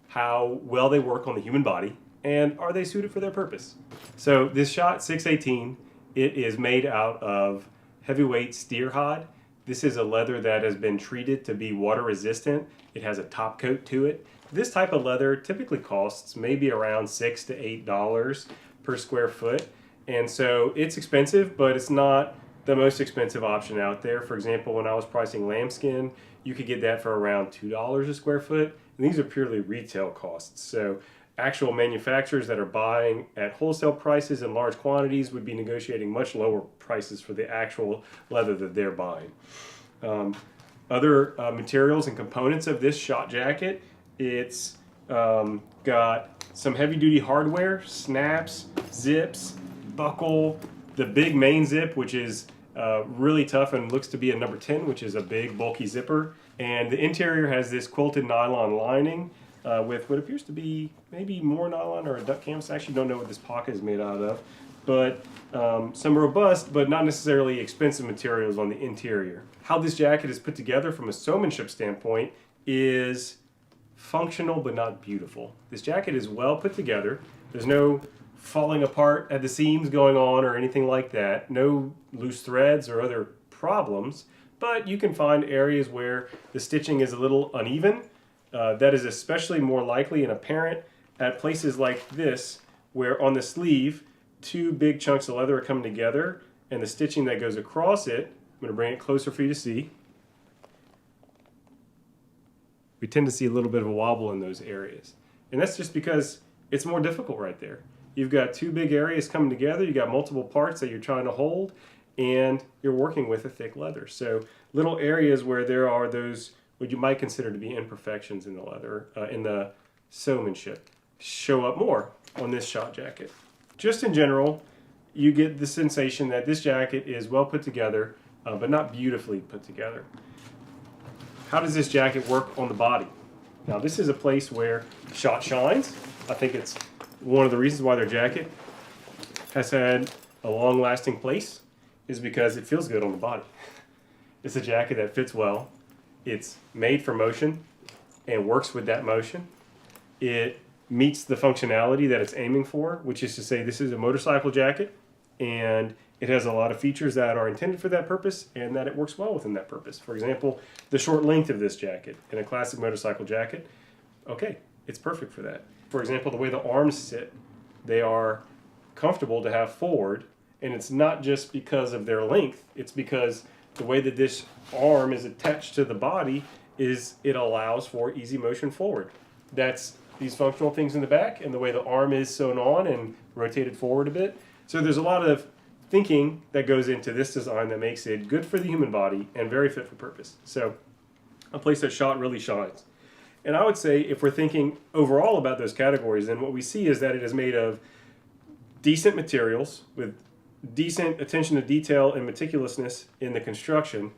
how well they work on the human body, and are they suited for their purpose. So this Schott 618, it is made out of heavyweight steer hide. This is a leather that has been treated to be water resistant. It has a top coat to it. This type of leather typically costs maybe around $6 to $8 per square foot. And so it's expensive, but it's not the most expensive option out there. For example, when I was pricing lambskin, you could get that for around $2 a square foot. And these are purely retail costs. So actual manufacturers that are buying at wholesale prices in large quantities would be negotiating much lower prices for the actual leather that they're buying. Other materials and components of this Schott jacket, it's got some heavy-duty hardware, snaps, zips, buckle, the big main zip, which is really tough and looks to be a number 10, which is a big, bulky zipper. And the interior has this quilted nylon lining with what appears to be maybe more nylon or a duck canvas. I actually don't know what this pocket is made out of. But some robust, but not necessarily expensive materials on the interior. How this jacket is put together from a seamanship standpoint is functional but not beautiful. This jacket is well put together. There's no falling apart at the seams going on or anything like that. No loose threads or other problems, but you can find areas where the stitching is a little uneven. That is especially more likely and apparent at places like this, where on the sleeve, two big chunks of leather are coming together, and the stitching that goes across it, I'm going to bring it closer for you to see. We tend to see a little bit of a wobble in those areas. And that's just because it's more difficult right there. You've got two big areas coming together, you've got multiple parts that you're trying to hold, and you're working with a thick leather. So little areas where there are those, what you might consider to be imperfections in the leather, in the sew-manship, show up more on this Schott jacket. Just in general, you get the sensation that this jacket is well put together, but not beautifully put together. How does this jacket work on the body? Now this is a place where Schott shines. I think it's one of the reasons why their jacket has had a long-lasting place is because it feels good on the body. It's a jacket that fits well. It's made for motion and works with that motion. It meets the functionality that it's aiming for, which is to say this is a motorcycle jacket and it has a lot of features that are intended for that purpose and that it works well within that purpose. For example, the short length of this jacket in a classic motorcycle jacket, okay, it's perfect for that. For example, the way the arms sit, they are comfortable to have forward, and it's not just because of their length, it's because the way that this arm is attached to the body is it allows for easy motion forward. That's these functional things in the back and the way the arm is sewn on and rotated forward a bit. So there's a lot of thinking that goes into this design that makes it good for the human body and very fit for purpose. So a place that Schott really shines. And I would say if we're thinking overall about those categories, then what we see is that it is made of decent materials with decent attention to detail and meticulousness in the construction,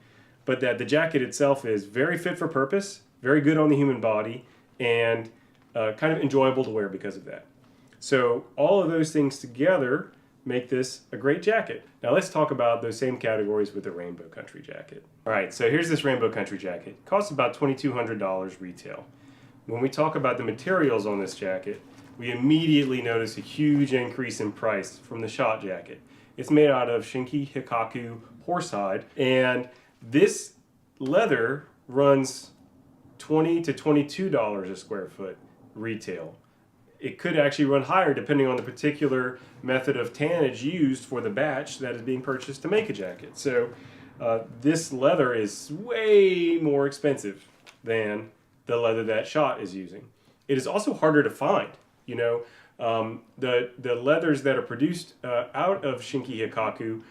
but that the jacket itself is very fit for purpose, very good on the human body, and kind of enjoyable to wear because of that. So all of those things together make this a great jacket. Now let's talk about those same categories with the Rainbow Country jacket. All right, so here's this Rainbow Country jacket. It costs about $2,200 retail. When we talk about the materials on this jacket, we immediately notice a huge increase in price from the Schott jacket. It's made out of Shinki Hikaku horsehide, and this leather runs $20 to $22 a square foot retail. It could actually run higher depending on the particular method of tannage used for the batch that is being purchased to make a jacket. So this leather is way more expensive than the leather that Schott is using. It is also harder to find. You know, the leathers that are produced out of Shinki Hikaku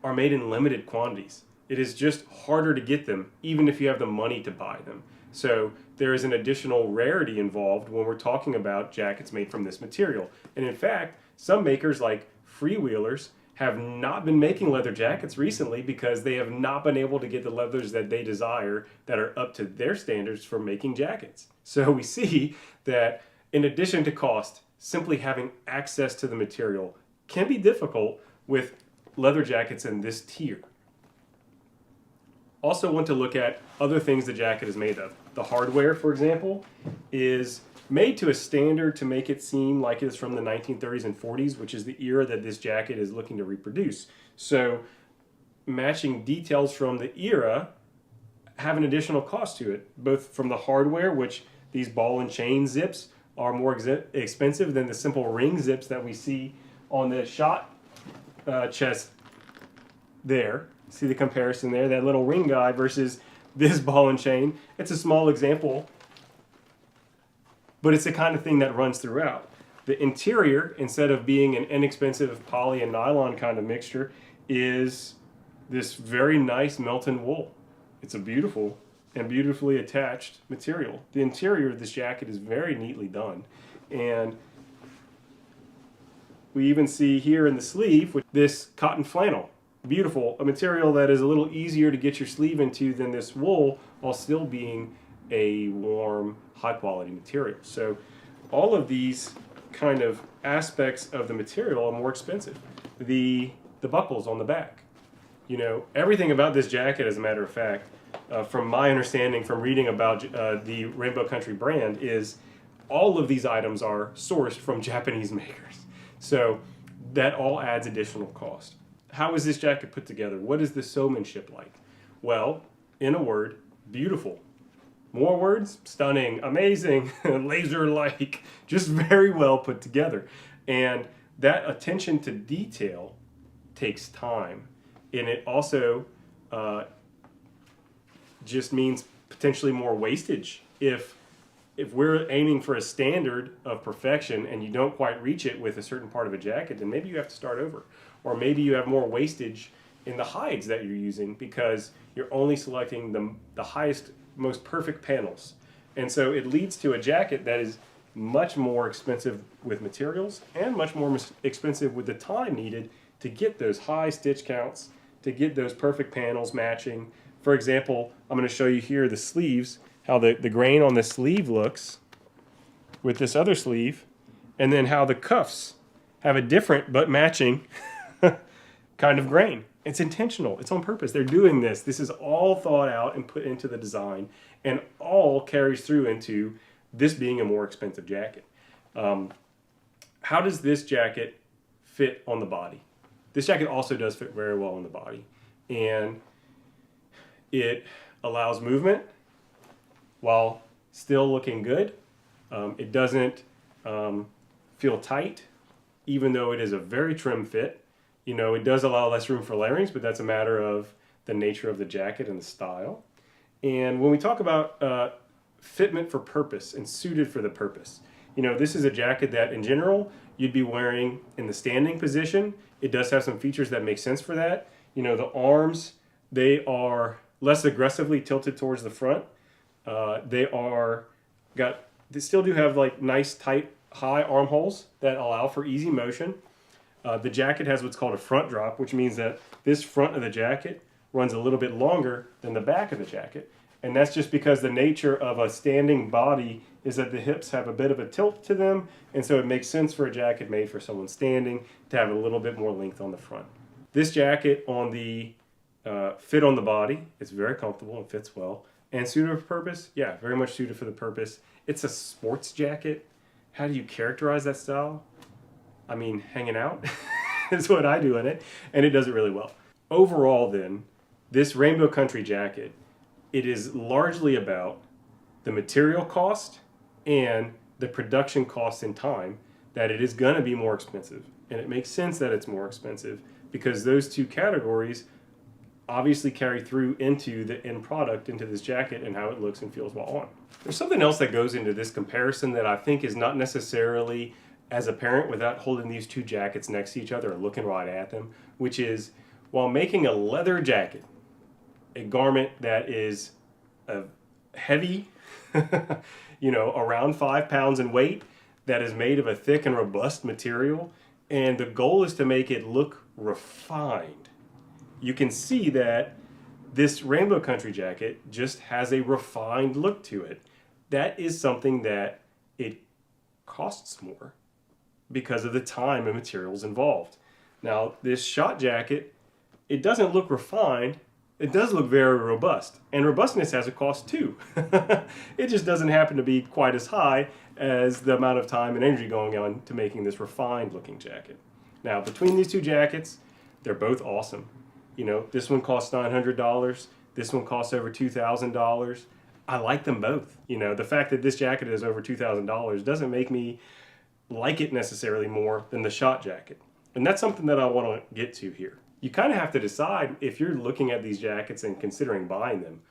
are made in limited quantities. It is just harder to get them, even if you have the money to buy them. So there is an additional rarity involved when we're talking about jackets made from this material. And in fact, some makers like Freewheelers have not been making leather jackets recently because they have not been able to get the leathers that they desire that are up to their standards for making jackets. So we see that in addition to cost, simply having access to the material can be difficult with leather jackets in this tier. Also want to look at other things the jacket is made of. The hardware, for example, is made to a standard to make it seem like it's from the 1930s and 40s, which is the era that this jacket is looking to reproduce. So matching details from the era have an additional cost to it, both from the hardware, which these ball and chain zips are more expensive than the simple ring zips that we see on the Schott chest there. See the comparison there, that little ring guy versus this ball and chain. It's a small example, but it's the kind of thing that runs throughout. The interior, instead of being an inexpensive poly and nylon kind of mixture, is this very nice Melton wool. It's a beautiful and beautifully attached material. The interior of this jacket is very neatly done. And we even see here in the sleeve with this cotton flannel. Beautiful, a material that is a little easier to get your sleeve into than this wool while still being a warm, high quality material. So all of these kind of aspects of the material are more expensive. The buckles on the back. You know, everything about this jacket, as a matter of fact, from my understanding from reading about the Rainbow Country brand, is all of these items are sourced from Japanese makers. So that all adds additional cost. How is this jacket put together? What is the sew-manship like? Well, in a word, beautiful. More words, stunning, amazing, laser-like, just very well put together. And that attention to detail takes time. And it also just means potentially more wastage. If we're aiming for a standard of perfection and you don't quite reach it with a certain part of a jacket, then maybe you have to start over. Or maybe you have more wastage in the hides that you're using because you're only selecting the highest, most perfect panels. And so it leads to a jacket that is much more expensive with materials and much more expensive with the time needed to get those high stitch counts, to get those perfect panels matching. For example, I'm going to show you here the sleeves, how the grain on the sleeve looks with this other sleeve, and then how the cuffs have a different but matching kind of grain. It's intentional. It's on purpose. They're doing this. This is all thought out and put into the design, and all carries through into this being a more expensive jacket. How does this jacket fit on the body? This jacket also does fit very well on the body, and it allows movement while still looking good. It doesn't feel tight, even though it is a very trim fit. You know, it does allow less room for layerings, but that's a matter of the nature of the jacket and the style. And when we talk about fitment for purpose and suited for the purpose, you know, this is a jacket that in general you'd be wearing in the standing position. It does have some features that make sense for that. You know, the arms, they are less aggressively tilted towards the front. They still do have like nice tight high armholes that allow for easy motion. The jacket has what's called a front drop, which means that this front of the jacket runs a little bit longer than the back of the jacket. And that's just because the nature of a standing body is that the hips have a bit of a tilt to them, and so it makes sense for a jacket made for someone standing to have a little bit more length on the front. This jacket on the fit on the body, it's very comfortable and fits well. And suited for purpose? Yeah, very much suited for the purpose. It's a sports jacket. How do you characterize that style? I mean, hanging out is what I do in it, and it does it really well. Overall then, this Rainbow Country jacket, it is largely about the material cost and the production cost in time, that it is going to be more expensive. And it makes sense that it's more expensive because those two categories obviously carry through into the end product, into this jacket and how it looks and feels while on. There's something else that goes into this comparison that I think is not necessarily as apparent without holding these two jackets next to each other and looking right at them, which is while making a leather jacket, a garment that is heavy, you know, around 5 pounds in weight, that is made of a thick and robust material, and the goal is to make it look refined. You can see that this Rainbow Country jacket just has a refined look to it. That is something that it costs more because of the time and materials involved. Now, this Schott jacket, it doesn't look refined. It does look very robust, and robustness has a cost too. It just doesn't happen to be quite as high as the amount of time and energy going on to making this refined looking jacket. Now, between these two jackets, they're both awesome. You know, this one costs $900. This one costs over $2,000. I like them both. You know, the fact that this jacket is over $2,000 doesn't make me like it necessarily more than the Schott jacket. And that's something that I want to get to here. You kind of have to decide, if you're looking at these jackets and considering buying them,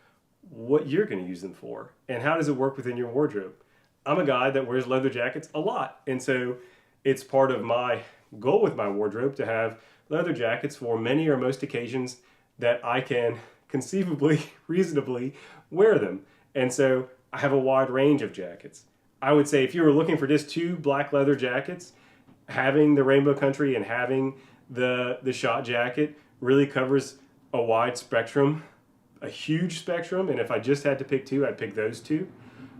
what you're going to use them for and how does it work within your wardrobe. I'm a guy that wears leather jackets a lot, and so it's part of my goal with my wardrobe to have leather jackets for many or most occasions that I can conceivably, reasonably wear them. And so I have a wide range of jackets. I would say if you were looking for just two black leather jackets, having the Rainbow Country and having the Schott jacket really covers a wide spectrum, a huge spectrum, and if I just had to pick two, I'd pick those two.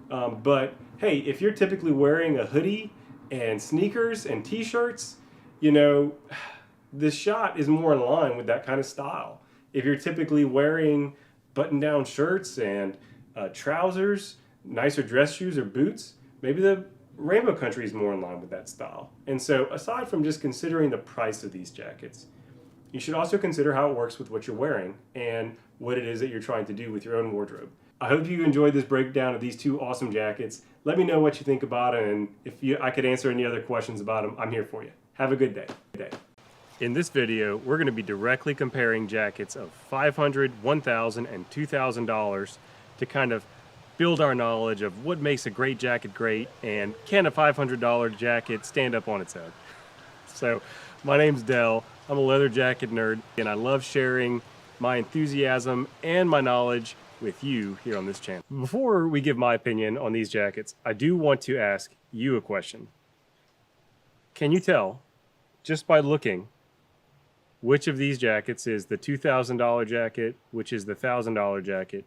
But hey, if you're typically wearing a hoodie and sneakers and t-shirts, you know, the Schott is more in line with that kind of style. If you're typically wearing button-down shirts and trousers, nicer dress shoes or boots, maybe the Rainbow Country is more in line with that style. And so aside from just considering the price of these jackets, You should also consider how it works with what you're wearing and what it is that you're trying to do with your own wardrobe. I hope you enjoyed this breakdown of these two awesome jackets. Let me know what you think about it, and if I could answer any other questions about them, I'm here for you. Have a good day. In this video, we're going to be directly comparing jackets of $500, $1,000, and $2,000 to kind of build our knowledge of what makes a great jacket great, and can a $500 jacket stand up on its own. So, my name's Del. I'm a leather jacket nerd, and I love sharing my enthusiasm and my knowledge with you here on this channel. Before we give my opinion on these jackets, I do want to ask you a question. Can you tell, just by looking, which of these jackets is the $2,000 jacket, which is the $1,000 jacket,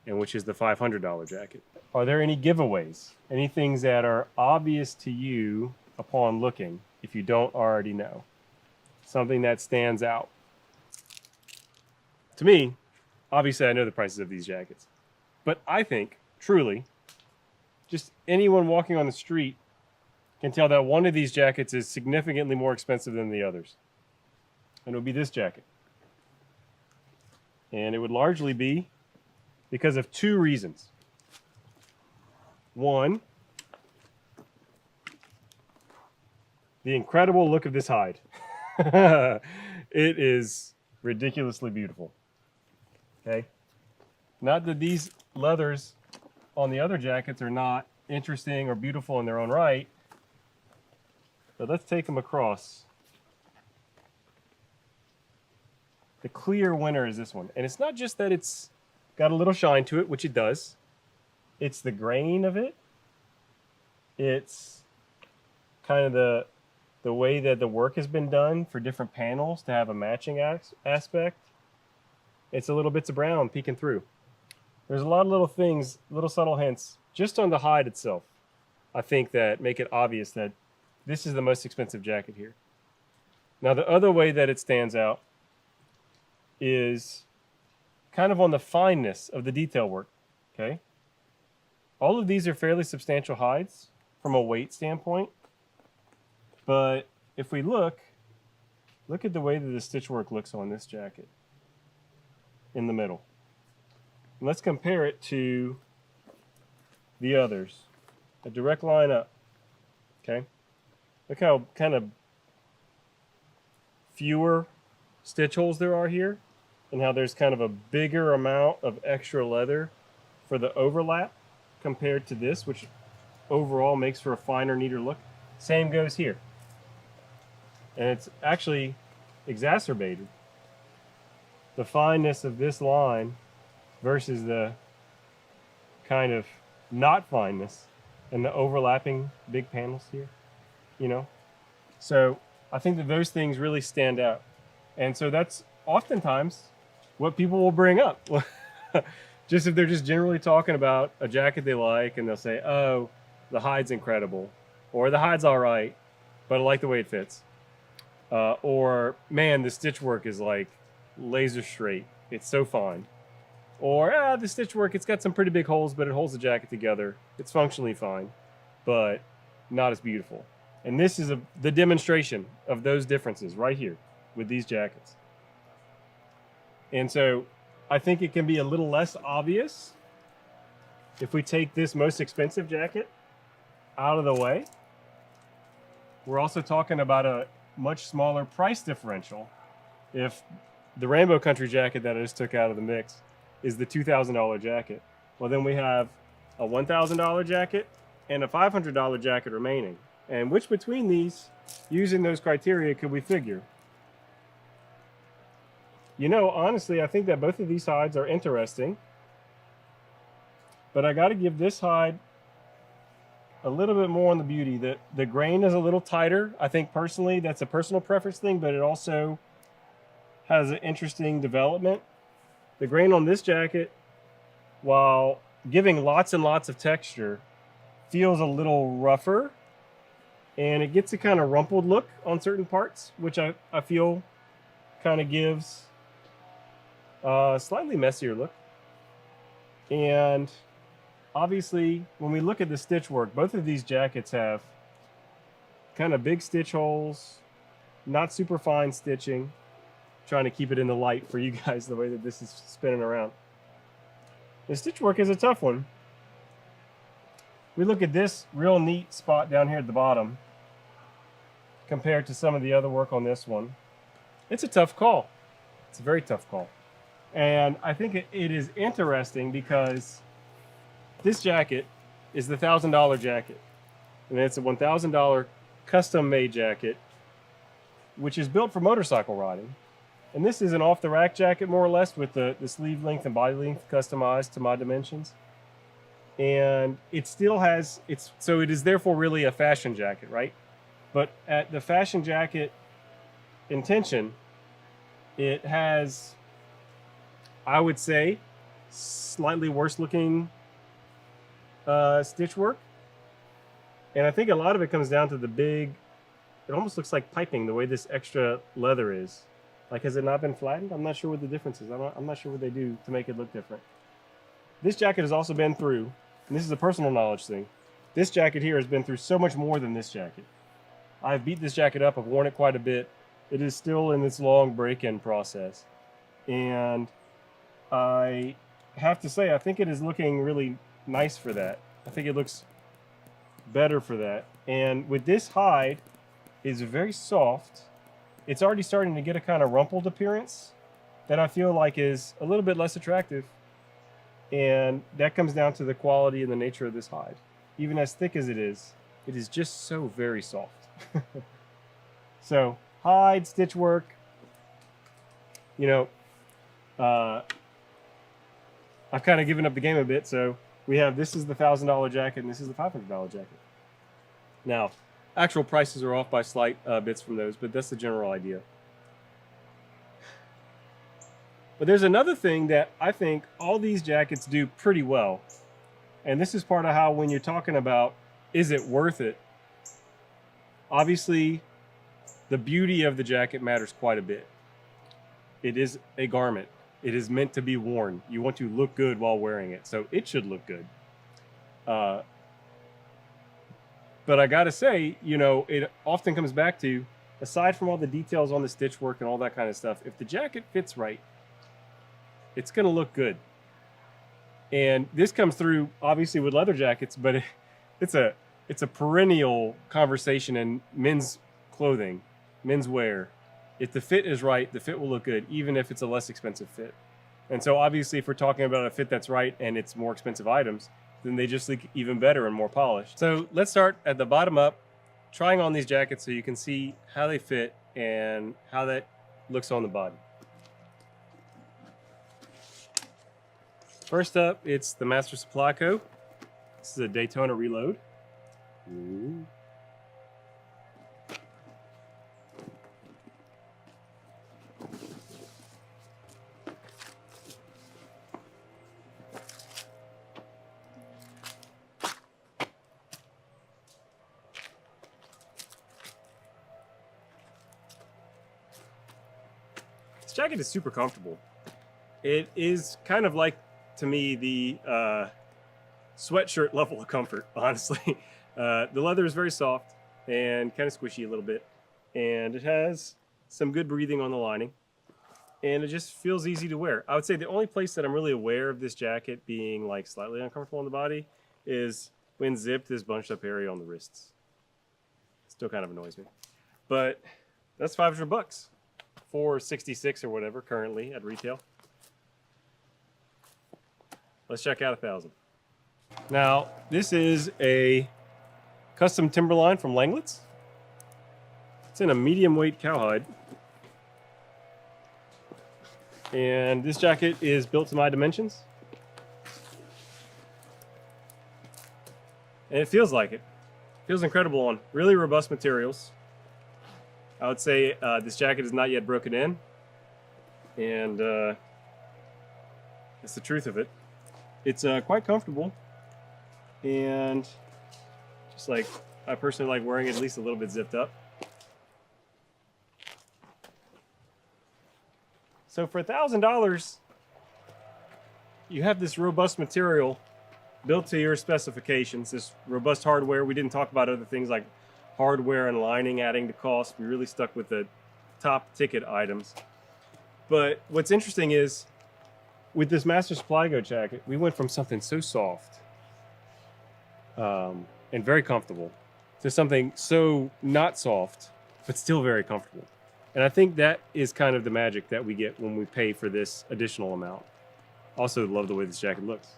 and which is the $500 jacket? Are there any giveaways? Any things that are obvious to you upon looking, if you don't already know? Something that stands out. To me, obviously I know the prices of these jackets, but I think, truly, just anyone walking on the street can tell that one of these jackets is significantly more expensive than the others. And it would be this jacket. And it would largely be because of two reasons. One, the incredible look of this hide. It is ridiculously beautiful. Okay? Not that these leathers on the other jackets are not interesting or beautiful in their own right, but let's take them across. The clear winner is this one. And it's not just that it's got a little shine to it, which it does. It's the grain of it. It's kind of the way that the work has been done for different panels to have a matching aspect. It's a little bits of brown peeking through. There's a lot of little things, little subtle hints, just on the hide itself, I think, that make it obvious that this is the most expensive jacket here. Now, the other way that it stands out is kind of on the fineness of the detail work, okay? All of these are fairly substantial hides from a weight standpoint, but if we look at the way that the stitch work looks on this jacket in the middle. And let's compare it to the others. A direct line up, okay? Look how kind of fewer stitch holes there are here, and how there's kind of a bigger amount of extra leather for the overlap compared to this, which overall makes for a finer, neater look. Same goes here. And it's actually exacerbated. The fineness of this line versus the kind of not fineness and the overlapping big panels here, you know? So I think that those things really stand out. And so that's oftentimes what people will bring up. Just if they're just generally talking about a jacket they like, and they'll say, oh, the hide's incredible, or the hide's all right, but I like the way it fits. Or, man, the stitch work is like laser straight. It's so fine. Or, the stitch work, it's got some pretty big holes, but it holds the jacket together. It's functionally fine, but not as beautiful. And this is the demonstration of those differences right here with these jackets. And so I think it can be a little less obvious if we take this most expensive jacket out of the way. We're also talking about a much smaller price differential. If the Rainbow Country jacket that I just took out of the mix is the $2,000 jacket, well, then we have a $1,000 jacket and a $500 jacket remaining. And which between these, using those criteria, could we figure? You know, honestly, I think that both of these hides are interesting, but I got to give this hide a little bit more on the beauty. The grain is a little tighter. I think personally that's a personal preference thing, but it also has an interesting development. The grain on this jacket, while giving lots and lots of texture, feels a little rougher, and it gets a kind of rumpled look on certain parts, which I feel kind of gives a slightly messier look. And obviously, when we look at the stitch work, both of these jackets have kind of big stitch holes, not super fine stitching, trying to keep it in the light for you guys the way that this is spinning around. The stitch work is a tough one. We look at this real neat spot down here at the bottom compared to some of the other work on this one. It's a tough call. It's a very tough call. And I think it is interesting because this jacket is the $1,000 jacket. And it's a $1,000 custom-made jacket, which is built for motorcycle riding. And this is an off-the-rack jacket, more or less, with the sleeve length and body length customized to my dimensions. And it still has, so it is therefore really a fashion jacket, right? But at the fashion jacket intention, it has, I would say, slightly worse looking stitch work. And I think a lot of it comes down to the big, it almost looks like piping the way this extra leather is. Like, has it not been flattened? I'm not sure what the difference is. I'm not sure what they do to make it look different. This jacket has also been through, and this is a personal knowledge thing, this jacket here has been through so much more than this jacket. I've beat this jacket up, I've worn it quite a bit. It is still in this long break-in process. And I have to say, I think it is looking really nice for that. I think it looks better for that. And with this hide, it's very soft. It's already starting to get a kind of rumpled appearance that I feel like is a little bit less attractive. And that comes down to the quality and the nature of this hide. Even as thick as it is just so very soft. So, hide, stitch work, you know, I've kind of given up the game a bit. So we have, this is the $1,000 jacket and this is the $500 jacket. Now, actual prices are off by slight bits from those, but that's the general idea. But there's another thing that I think all these jackets do pretty well. And this is part of how, when you're talking about, is it worth it? Obviously, the beauty of the jacket matters quite a bit. It is a garment. It is meant to be worn. You want to look good while wearing it, so it should look good. But I gotta say, you know, it often comes back to, aside from all the details on the stitch work and all that kind of stuff, if the jacket fits right, it's gonna look good. And this comes through obviously with leather jackets, but it's a perennial conversation in men's clothing, men's wear. If the fit is right, the fit will look good, even if it's a less expensive fit. And so obviously, if we're talking about a fit that's right and it's more expensive items, then they just look even better and more polished. So let's start at the bottom up, trying on these jackets so you can see how they fit and how that looks on the body. First up, it's the Master Supply Co. This is a Daytona Reload. Ooh. This jacket is super comfortable. It is kind of like, to me, the sweatshirt level of comfort, honestly. The leather is very soft and kind of squishy a little bit. And it has some good breathing on the lining. And it just feels easy to wear. I would say the only place that I'm really aware of this jacket being like slightly uncomfortable on the body is when zipped is bunched up area on the wrists. Still kind of annoys me. But that's $500 for 66 or whatever currently at retail. Let's check out 1,000. Now, this is a custom Timberline from Langlet's. It's in a medium weight cowhide. And this jacket is built to my dimensions. And it feels like it. Feels incredible on really robust materials. I would say this jacket is not yet broken in. And that's the truth of it. It's quite comfortable, and just like, I personally like wearing it at least a little bit zipped up. So for $1,000, you have this robust material built to your specifications, this robust hardware. We didn't talk about other things like hardware and lining adding to cost. We really stuck with the top ticket items. But what's interesting is with this Master Supply Go jacket, we went from something so soft and very comfortable to something so not soft, but still very comfortable. And I think that is kind of the magic that we get when we pay for this additional amount. Also love the way this jacket looks.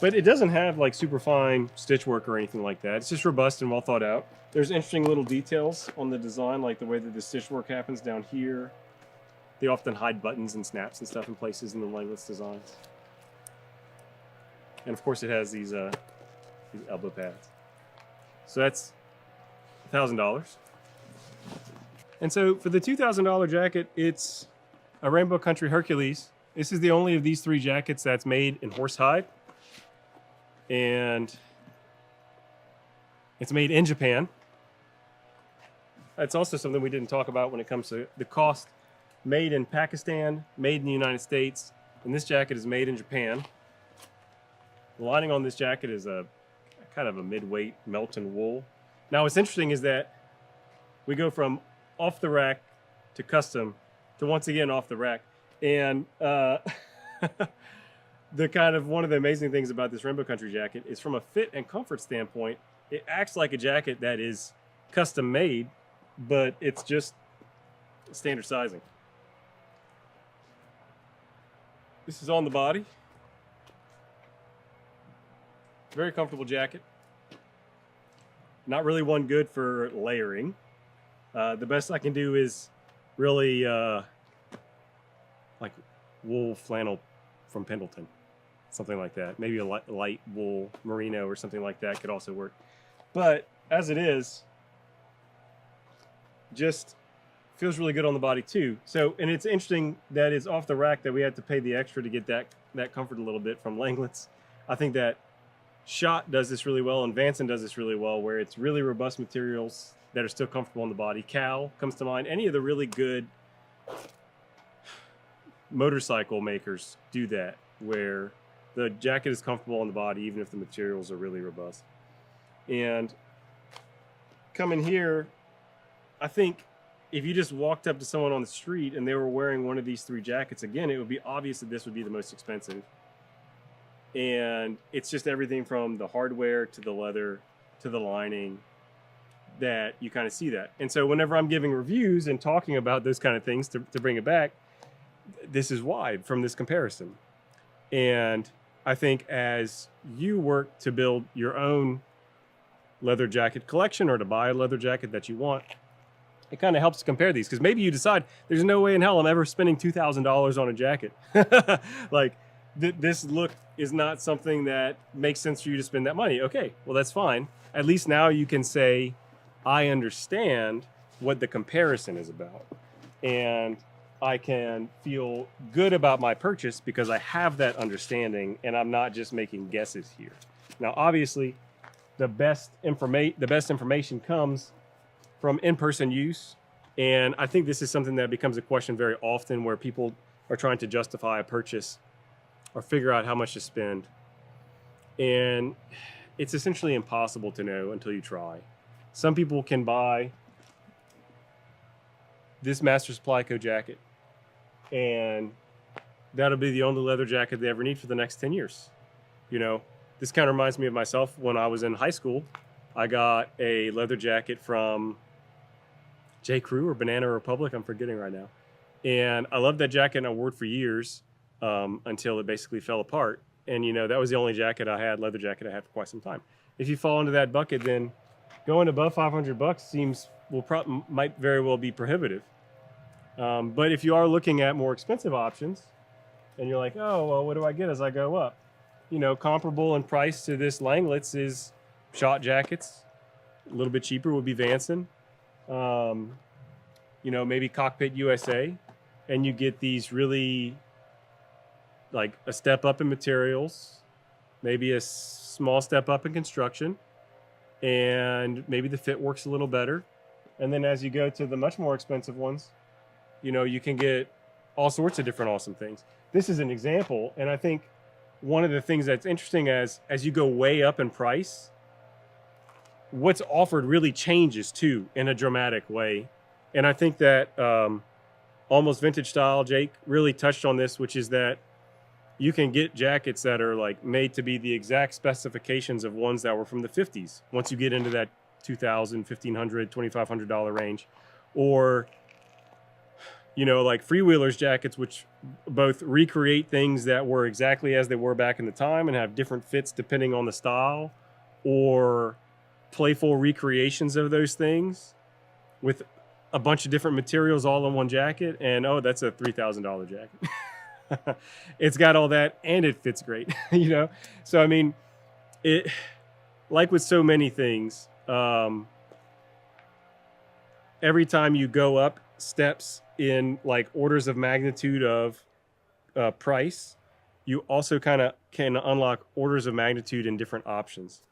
But it doesn't have like super fine stitch work or anything like that. It's just robust and well thought out. There's interesting little details on the design, like the way that the stitch work happens down here. They often hide buttons and snaps and stuff in places in the Langlitz designs. And of course it has these elbow pads. So that's $1,000. And so for the $2,000 jacket, it's a Rainbow Country Hercules. This is the only of these 3 jackets that's made in horsehide. And it's made in Japan. That's also something we didn't talk about when it comes to the cost. Made in Pakistan, made in the United States, and this jacket is made in Japan. The lining on this jacket is a kind of a mid-weight Melton wool. Now what's interesting is that we go from off the rack to custom to once again off the rack. And the kind of one of the amazing things about this Rainbow Country jacket is from a fit and comfort standpoint, it acts like a jacket that is custom made, but it's just standard sizing. This is on the body. Very comfortable jacket. Not really one good for layering. The best I can do is really like wool flannel from Pendleton. Something like that. Maybe a light wool merino or something like that could also work. But as it is, just feels really good on the body too. So, and it's interesting that it's off the rack that we had to pay the extra to get that comfort a little bit from Langlitz. I think that Schott does this really well and Vanson does this really well, where it's really robust materials that are still comfortable on the body. Cal comes to mind. Any of the really good motorcycle makers do that, where the jacket is comfortable on the body even if the materials are really robust. And coming here, I think if you just walked up to someone on the street and they were wearing one of these 3 jackets, again, it would be obvious that this would be the most expensive. And it's just everything from the hardware to the leather to the lining that you kind of see that. And so whenever I'm giving reviews and talking about those kind of things to bring it back, this is why from this comparison. And I think as you work to build your own leather jacket collection or to buy a leather jacket that you want, it kind of helps to compare these, because maybe you decide there's no way in hell I'm ever spending $2,000 on a jacket. Like this look is not something that makes sense for you to spend that money. Okay, well that's fine. At least now you can say, I understand what the comparison is about. And I can feel good about my purchase because I have that understanding and I'm not just making guesses here. Now, obviously, the best information comes from in-person use. And I think this is something that becomes a question very often, where people are trying to justify a purchase or figure out how much to spend. And it's essentially impossible to know until you try. Some people can buy this Master Supply Co jacket, and that'll be the only leather jacket they ever need for the next 10 years. You know, this kind of reminds me of myself when I was in high school. I got a leather jacket from J. Crew or Banana Republic, I'm forgetting right now. And I loved that jacket and I wore it for years until it basically fell apart. And you know, that was the only jacket I had, leather jacket I had for quite some time. If you fall into that bucket, then going above $500 might very well be prohibitive. But if you are looking at more expensive options and you're like, oh, well, what do I get as I go up? You know, comparable in price to this Langlitz is Schott jackets. A little bit cheaper would be Vanson. You know, maybe Cockpit USA. And you get these really, like a step up in materials, maybe a small step up in construction, and maybe the fit works a little better. And then as you go to the much more expensive ones, you know, you can get all sorts of different awesome things. This is an example, and I think one of the things that's interesting as you go way up in price, what's offered really changes too in a dramatic way And I think that Almost Vintage Style, Jake, really touched on this, which is that you can get jackets that are like made to be the exact specifications of ones that were from the 50s. Once you get into that $2,000, $1,500, $2,500 range, or like freewheelers jackets, which both recreate things that were exactly as they were back in the time and have different fits depending on the style, or playful recreations of those things with a bunch of different materials all in one jacket. And that's a $3,000 jacket. It's got all that and it fits great, So I mean, it, like with so many things, every time you go up steps in like orders of magnitude of price, you also kind of can unlock orders of magnitude in different options.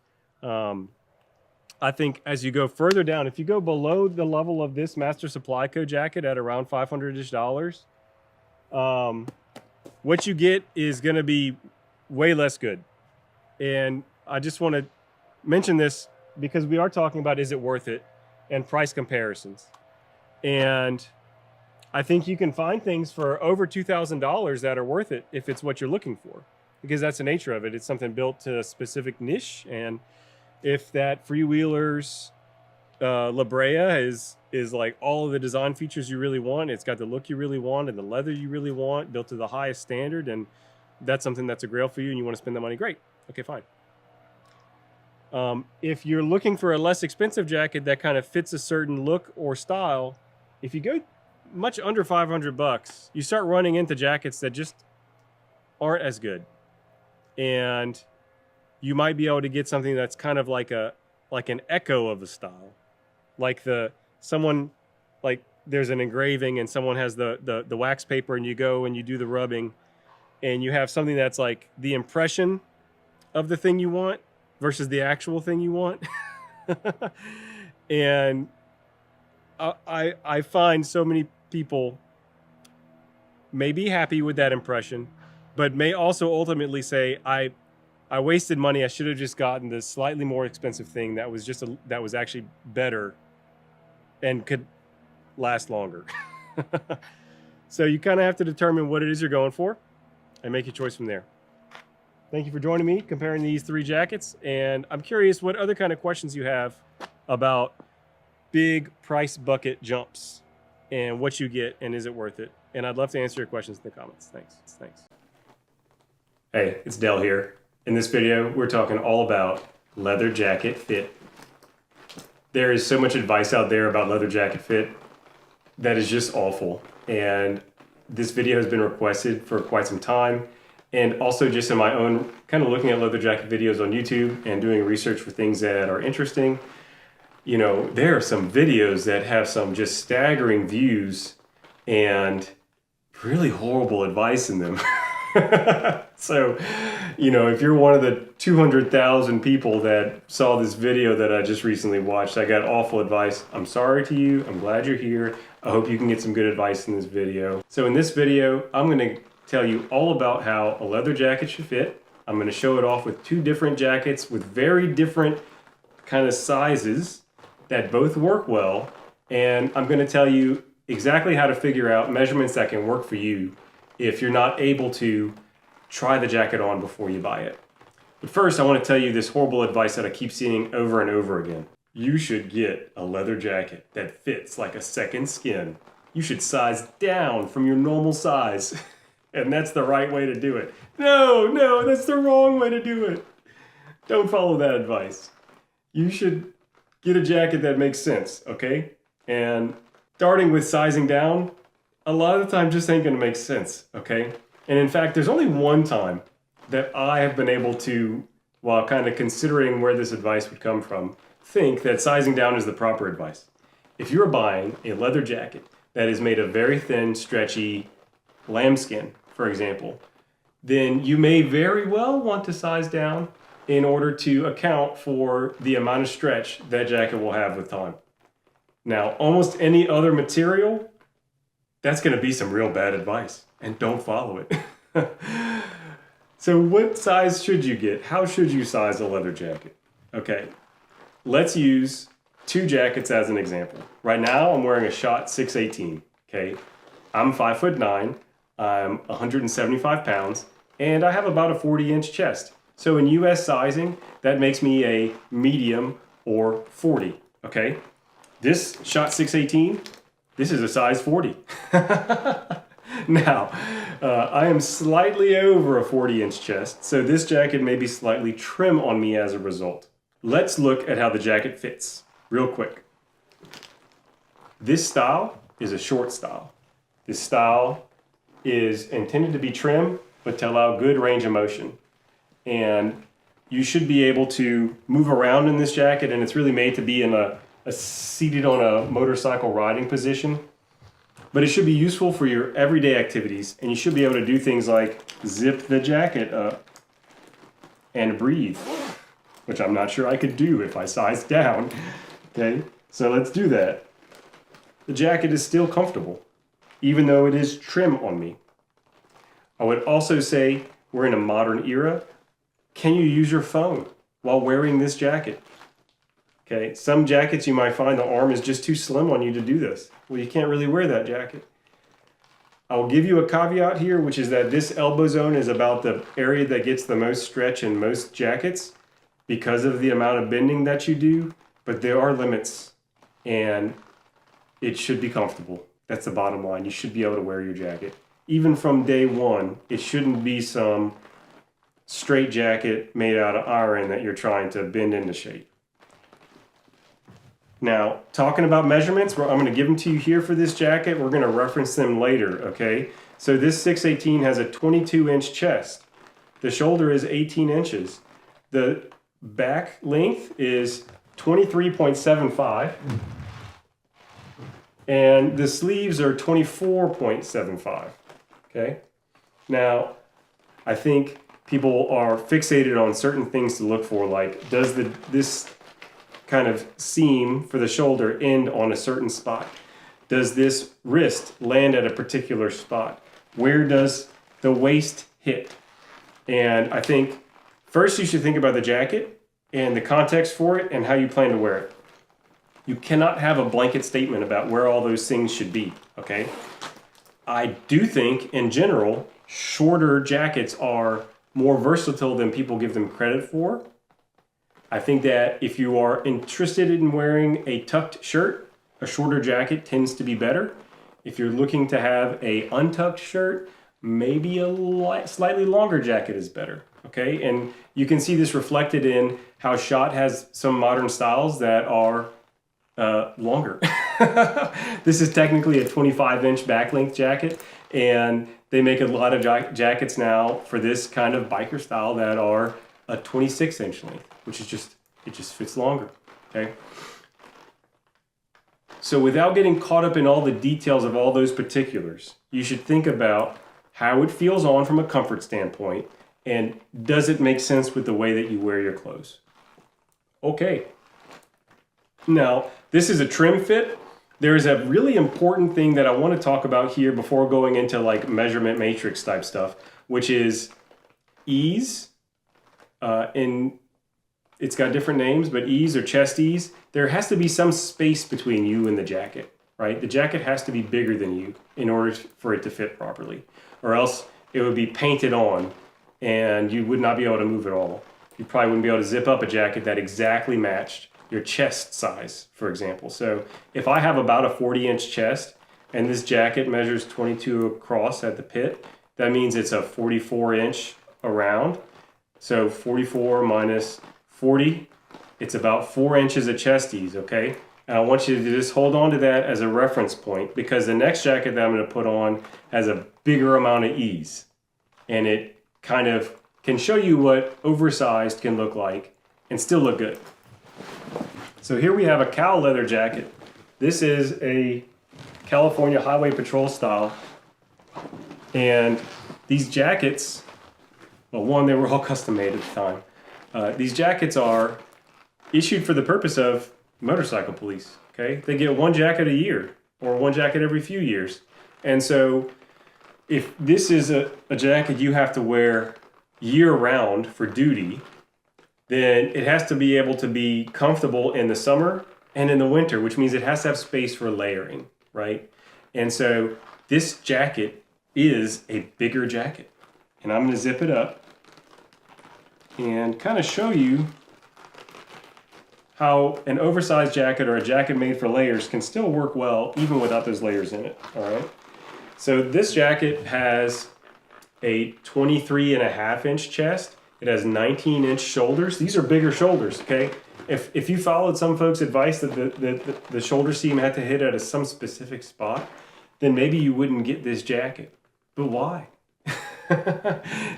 I think as you go further down, if you go below the level of this Master Supply Co jacket at around $500-ish, what you get is going to be way less good. And I just want to mention this because we are talking about, is it worth it, and price comparisons. And I think you can find things for over $2,000 that are worth it if it's what you're looking for, because that's the nature of it. It's something built to a specific niche. And if that Freewheelers La Brea is like all of the design features you really want, it's got the look you really want and the leather you really want, built to the highest standard, and that's something that's a grail for you and you want to spend the money, great. Okay, fine. If you're looking for a less expensive jacket that kind of fits a certain look or style, if you go much under $500, you start running into jackets that just aren't as good. And you might be able to get something that's kind of like an echo of a style. Like there's an engraving and someone has the wax paper, and you go and you do the rubbing and you have something that's like the impression of the thing you want versus the actual thing you want. And I find so many people may be happy with that impression, but may also ultimately say, I wasted money. I should have just gotten this slightly more expensive thing that was that was actually better and could last longer. So you kind of have to determine what it is you're going for and make your choice from there. Thank you for joining me comparing these three jackets. And I'm curious what other kind of questions you have about big price bucket jumps and what you get and is it worth it. And I'd love to answer your questions in the comments. Thanks. Hey, it's Del here. In this video, we're talking all about leather jacket fit. There is so much advice out there about leather jacket fit that is just awful. And this video has been requested for quite some time. And also just in my own kind of looking at leather jacket videos on YouTube and doing research for things that are interesting. There are some videos that have some just staggering views and really horrible advice in them. So, if you're one of the 200,000 people that saw this video that I just recently watched, I got awful advice. I'm sorry to you. I'm glad you're here. I hope you can get some good advice in this video. So in this video, I'm going to tell you all about how a leather jacket should fit. I'm going to show it off with two different jackets with very different kind of sizes that both work well. And I'm going to tell you exactly how to figure out measurements that can work for you if you're not able to try the jacket on before you buy it. But first, I want to tell you this horrible advice that I keep seeing over and over again. You should get a leather jacket that fits like a second skin. You should size down from your normal size. And that's the right way to do it. No, that's the wrong way to do it. Don't follow that advice. You should get a jacket that makes sense, okay? And starting with sizing down, a lot of the time just ain't gonna make sense, okay? And in fact, there's only one time that I have been able to, while kind of considering where this advice would come from, think that sizing down is the proper advice. If you're buying a leather jacket that is made of very thin, stretchy lambskin, for example, then you may very well want to size down in order to account for the amount of stretch that jacket will have with time. Now, almost any other material, that's going to be some real bad advice, and don't follow it. So what size should you get? How should you size a leather jacket? Okay, let's use two jackets as an example. Right now, I'm wearing a Schott 618, okay? I'm 5'9", I'm 175 pounds, and I have about a 40-inch chest. So in US sizing, that makes me a medium or 40, okay? This Schott 618, this is a size 40. Now, I am slightly over a 40-inch chest, so this jacket may be slightly trim on me as a result. Let's look at how the jacket fits real quick. This style is a short style. This style is intended to be trim, but to allow good range of motion. And you should be able to move around in this jacket, and it's really made to be in a seated on a motorcycle riding position. But it should be useful for your everyday activities, and you should be able to do things like zip the jacket up and breathe, which I'm not sure I could do if I sized down. Okay, so let's do that. The jacket is still comfortable, even though it is trim on me. I would also say we're in a modern era. Can you use your phone while wearing this jacket? Okay, some jackets you might find the arm is just too slim on you to do this. Well, you can't really wear that jacket. I'll give you a caveat here, which is that this elbow zone is about the area that gets the most stretch in most jackets because of the amount of bending that you do, but there are limits, and it should be comfortable. That's the bottom line. You should be able to wear your jacket. Even from day one, it shouldn't be some straight jacket made out of iron that you're trying to bend into shape. Now, talking about measurements, I'm going to give them to you here for this jacket. We're going to reference them later, okay? So this 618 has a 22-inch chest. The shoulder is 18 inches. The back length is 23.75. And the sleeves are 24.75, okay? Now, I think people are fixated on certain things to look for, like does this kind of seam for the shoulder end on a certain spot? Does this wrist land at a particular spot? Where does the waist hit? And I think first you should think about the jacket and the context for it and how you plan to wear it. You cannot have a blanket statement about where all those things should be, okay? I do think, in general, shorter jackets are more versatile than people give them credit for. I think that if you are interested in wearing a tucked shirt, a shorter jacket tends to be better. If you're looking to have a untucked shirt, maybe a slightly longer jacket is better, okay? And you can see this reflected in how Schott has some modern styles that are longer. This is technically a 25-inch back length jacket, and they make a lot of jackets now for this kind of biker style that are a 26-inch length, which is it just fits longer, okay? So without getting caught up in all the details of all those particulars, you should think about how it feels on from a comfort standpoint, and does it make sense with the way that you wear your clothes? Okay. Now, this is a trim fit. There is a really important thing that I want to talk about here before going into like measurement matrix type stuff, which is ease. And it's got different names, but ease or chest ease. There has to be some space between you and the jacket, right? The jacket has to be bigger than you in order for it to fit properly, or else it would be painted on and you would not be able to move at all. You probably wouldn't be able to zip up a jacket that exactly matched your chest size, for example. So if I have about a 40-inch chest and this jacket measures 22 across at the pit, that means it's a 44-inch around. So 44 minus 40, it's about 4 inches of chest ease, okay? And I want you to just hold on to that as a reference point, because the next jacket that I'm going to put on has a bigger amount of ease. And it kind of can show you what oversized can look like and still look good. So here we have a cow leather jacket. This is a California Highway Patrol style. And these jackets, well, one, they were all custom made at the time. These jackets are issued for the purpose of motorcycle police, okay? They get one jacket a year or one jacket every few years. And so if this is a jacket you have to wear year round for duty, then it has to be able to be comfortable in the summer and in the winter, which means it has to have space for layering, right? And so this jacket is a bigger jacket. And I'm going to zip it up and kind of show you how an oversized jacket or a jacket made for layers can still work well even without those layers in it, all right? So this jacket has a 23.5-inch chest. It has 19-inch shoulders. These are bigger shoulders, okay? If you followed some folks' advice that the shoulder seam had to hit at some specific spot, then maybe you wouldn't get this jacket. But why?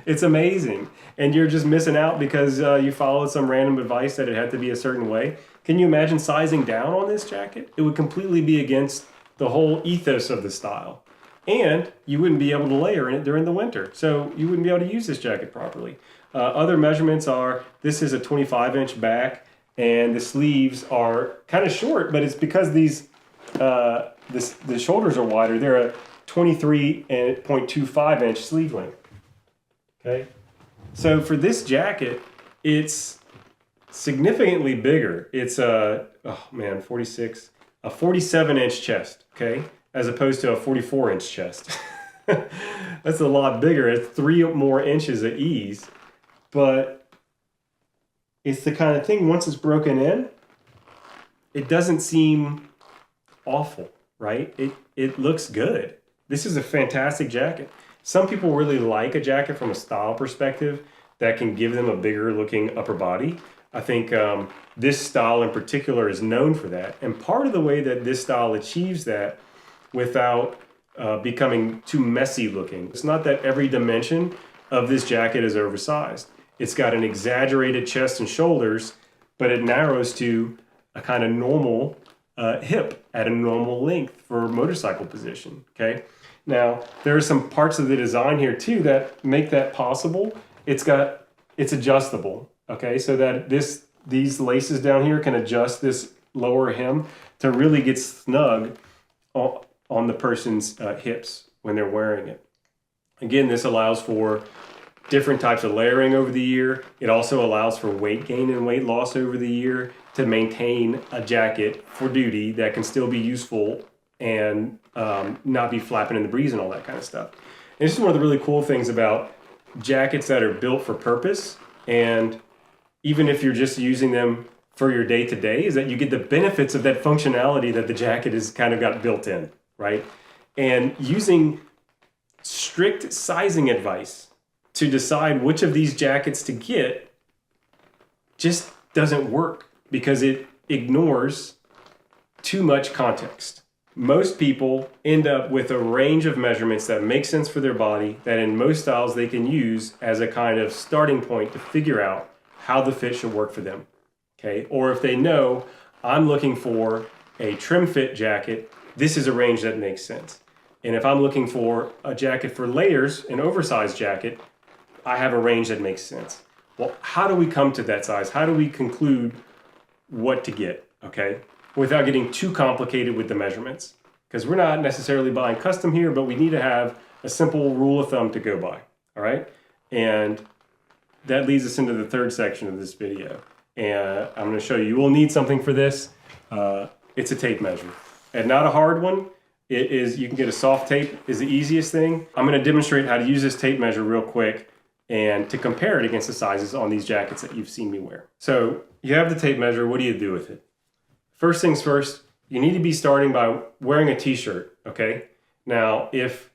It's amazing. And you're just missing out because you followed some random advice that it had to be a certain way. Can you imagine sizing down on this jacket? It would completely be against the whole ethos of the style. And you wouldn't be able to layer in it during the winter. So you wouldn't be able to use this jacket properly. Other measurements are, this is a 25-inch back, and the sleeves are kind of short, but it's because these the shoulders are wider. They're a 23.25-inch sleeve length. Okay, so for this jacket, it's significantly bigger. It's a 47-inch chest. Okay, as opposed to a 44-inch chest. That's a lot bigger. It's 3 more inches at ease, but it's the kind of thing, once it's broken in, it doesn't seem awful, right? It looks good. This is a fantastic jacket. Some people really like a jacket from a style perspective that can give them a bigger looking upper body. I think this style in particular is known for that. And part of the way that this style achieves that without becoming too messy looking, it's not that every dimension of this jacket is oversized. It's got an exaggerated chest and shoulders, but it narrows to a kind of normal hip at a normal length for motorcycle position, okay? Now, there are some parts of the design here too that make that possible. It's adjustable, okay? So that these laces down here can adjust this lower hem to really get snug on the person's hips when they're wearing it. Again, this allows for different types of layering over the year. It also allows for weight gain and weight loss over the year to maintain a jacket for duty that can still be useful and not be flapping in the breeze and all that kind of stuff. And this is one of the really cool things about jackets that are built for purpose, and even if you're just using them for your day-to-day, is that you get the benefits of that functionality that the jacket has kind of got built in, right? And using strict sizing advice to decide which of these jackets to get just doesn't work because it ignores too much context. Most people end up with a range of measurements that make sense for their body that in most styles they can use as a kind of starting point to figure out how the fit should work for them. Okay? Or if they know, I'm looking for a trim fit jacket, this is a range that makes sense. And if I'm looking for a jacket for layers, an oversized jacket, I have a range that makes sense. Well, how do we come to that size? How do we conclude what to get, okay? Without getting too complicated with the measurements. Because we're not necessarily buying custom here, but we need to have a simple rule of thumb to go by, all right? And that leads us into the third section of this video. And I'm gonna show you, you will need something for this. It's a tape measure. And not a hard one. It is, you can get a soft tape is the easiest thing. I'm gonna demonstrate how to use this tape measure real quick and to compare it against the sizes on these jackets that you've seen me wear. So you have the tape measure, what do you do with it? First things first, you need to be starting by wearing a t-shirt, okay? Now, if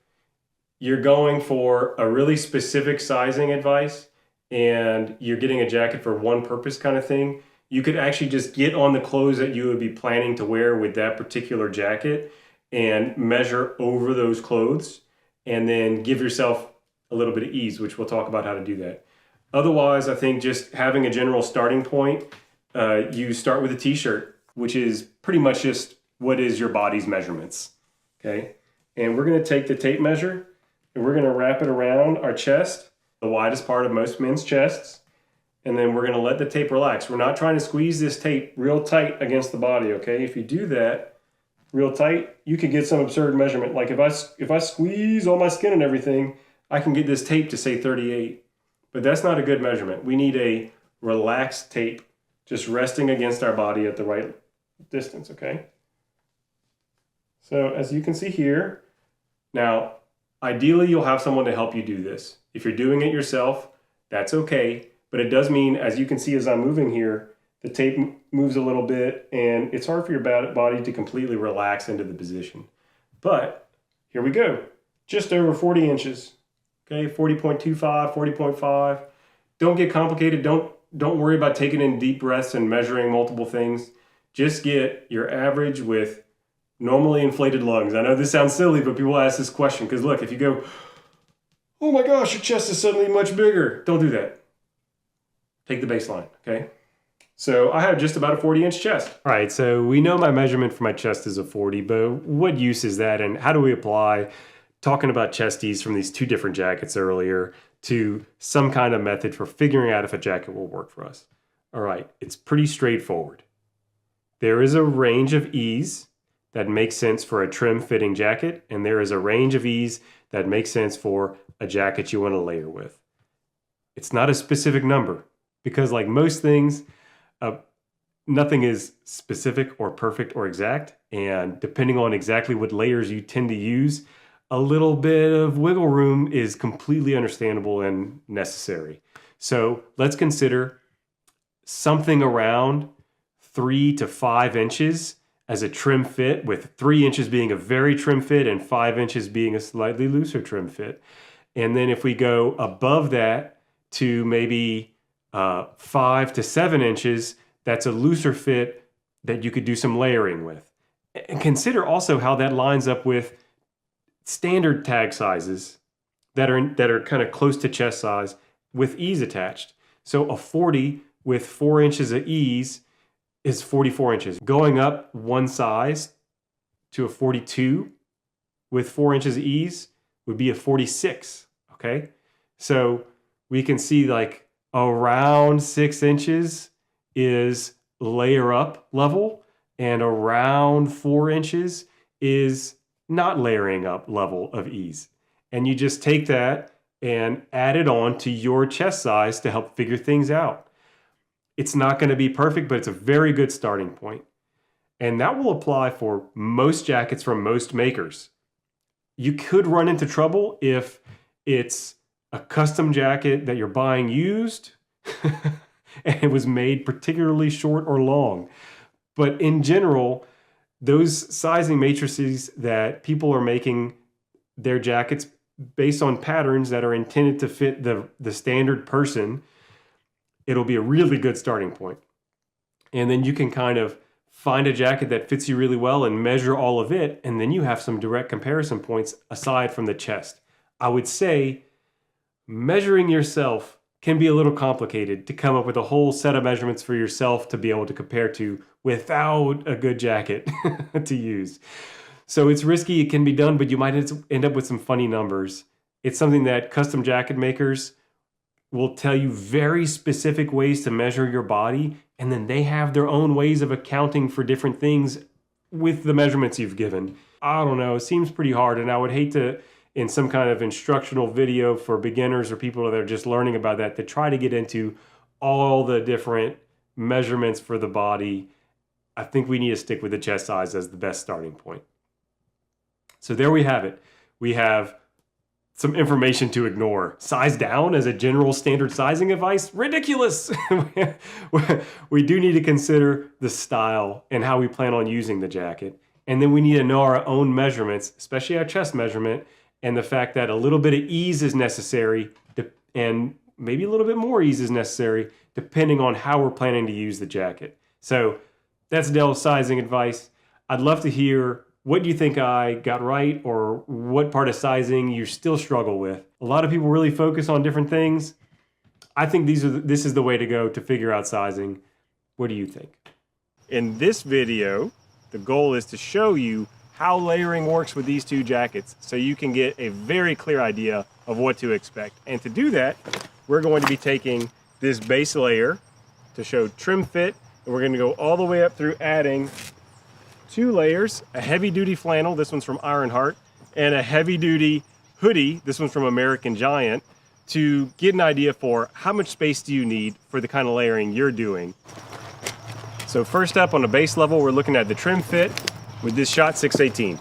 you're going for a really specific sizing advice and you're getting a jacket for one purpose kind of thing, you could actually just get on the clothes that you would be planning to wear with that particular jacket and measure over those clothes and then give yourself a little bit of ease, which we'll talk about how to do that. Otherwise, I think just having a general starting point, you start with a t-shirt, which is pretty much just what is your body's measurements, okay? And we're gonna take the tape measure and we're gonna wrap it around our chest, the widest part of most men's chests, and then we're gonna let the tape relax. We're not trying to squeeze this tape real tight against the body, okay? If you do that real tight, you can get some absurd measurement. Like if I squeeze all my skin and everything, I can get this tape to say 38, but that's not a good measurement. We need a relaxed tape just resting against our body at the right distance, okay? So as you can see here, now, ideally you'll have someone to help you do this. If you're doing it yourself, that's okay, but it does mean, as you can see as I'm moving here, the tape moves a little bit and it's hard for your body to completely relax into the position. But here we go, just over 40 inches, okay, 40.25, 40.5. Don't get complicated, don't worry about taking in deep breaths and measuring multiple things. Just get your average with normally inflated lungs. I know this sounds silly, but people ask this question because look, if you go, oh my gosh, your chest is suddenly much bigger, don't do that. Take the baseline, okay? So I have just about a 40-inch chest. All right, so we know my measurement for my chest is a 40, but what use is that and how do we apply talking about chesties from these two different jackets earlier to some kind of method for figuring out if a jacket will work for us? All right, it's pretty straightforward. There is a range of ease that makes sense for a trim fitting jacket, and there is a range of ease that makes sense for a jacket you want to layer with. It's not a specific number because like most things, nothing is specific or perfect or exact, and depending on exactly what layers you tend to use, a little bit of wiggle room is completely understandable and necessary. So let's consider something around 3 to 5 inches as a trim fit, with 3 inches being a very trim fit and 5 inches being a slightly looser trim fit. And then if we go above that to maybe 5 to 7 inches, that's a looser fit that you could do some layering with. And consider also how that lines up with standard tag sizes that are kind of close to chest size with ease attached. So a 40 with 4 inches of ease is 44 inches. Going up one size to a 42 with 4 inches of ease would be a 46, okay? So we can see like around 6 inches is layer up level, and around 4 inches is not layering up level of ease. And you just take that and add it on to your chest size to help figure things out. It's not going to be perfect, but it's a very good starting point. And that will apply for most jackets from most makers. You could run into trouble if it's a custom jacket that you're buying used and it was made particularly short or long. But in general, those sizing matrices that people are making their jackets based on patterns that are intended to fit the standard person, it'll be a really good starting point. And then you can kind of find a jacket that fits you really well and measure all of it, and then you have some direct comparison points aside from the chest. I would say measuring yourself can be a little complicated to come up with a whole set of measurements for yourself to be able to compare to without a good jacket to use. So it's risky, it can be done, but you might end up with some funny numbers. It's something that custom jacket makers will tell you very specific ways to measure your body, and then they have their own ways of accounting for different things with the measurements you've given. I don't know, it seems pretty hard, and I would hate to, in some kind of instructional video for beginners or people that are just learning about that, to try to get into all the different measurements for the body. I think we need to stick with the chest size as the best starting point. So there we have it. We have some information to ignore. Size down as a general standard sizing advice? Ridiculous! We do need to consider the style and how we plan on using the jacket. And then we need to know our own measurements, especially our chest measurement, and the fact that a little bit of ease is necessary, and maybe a little bit more ease is necessary, depending on how we're planning to use the jacket. So that's Del's sizing advice. I'd love to hear what you think I got right, or what part of sizing you still struggle with. A lot of people really focus on different things. I think this is the way to go to figure out sizing. What do you think? In this video, the goal is to show you how layering works with these two jackets so you can get a very clear idea of what to expect. And to do that, we're going to be taking this base layer to show trim fit, and we're going to go all the way up through adding 2 layers, a heavy-duty flannel, this one's from Ironheart, and a heavy-duty hoodie, this one's from American Giant, to get an idea for how much space do you need for the kind of layering you're doing. So first up on the base level, we're looking at the trim fit with this Schott 618.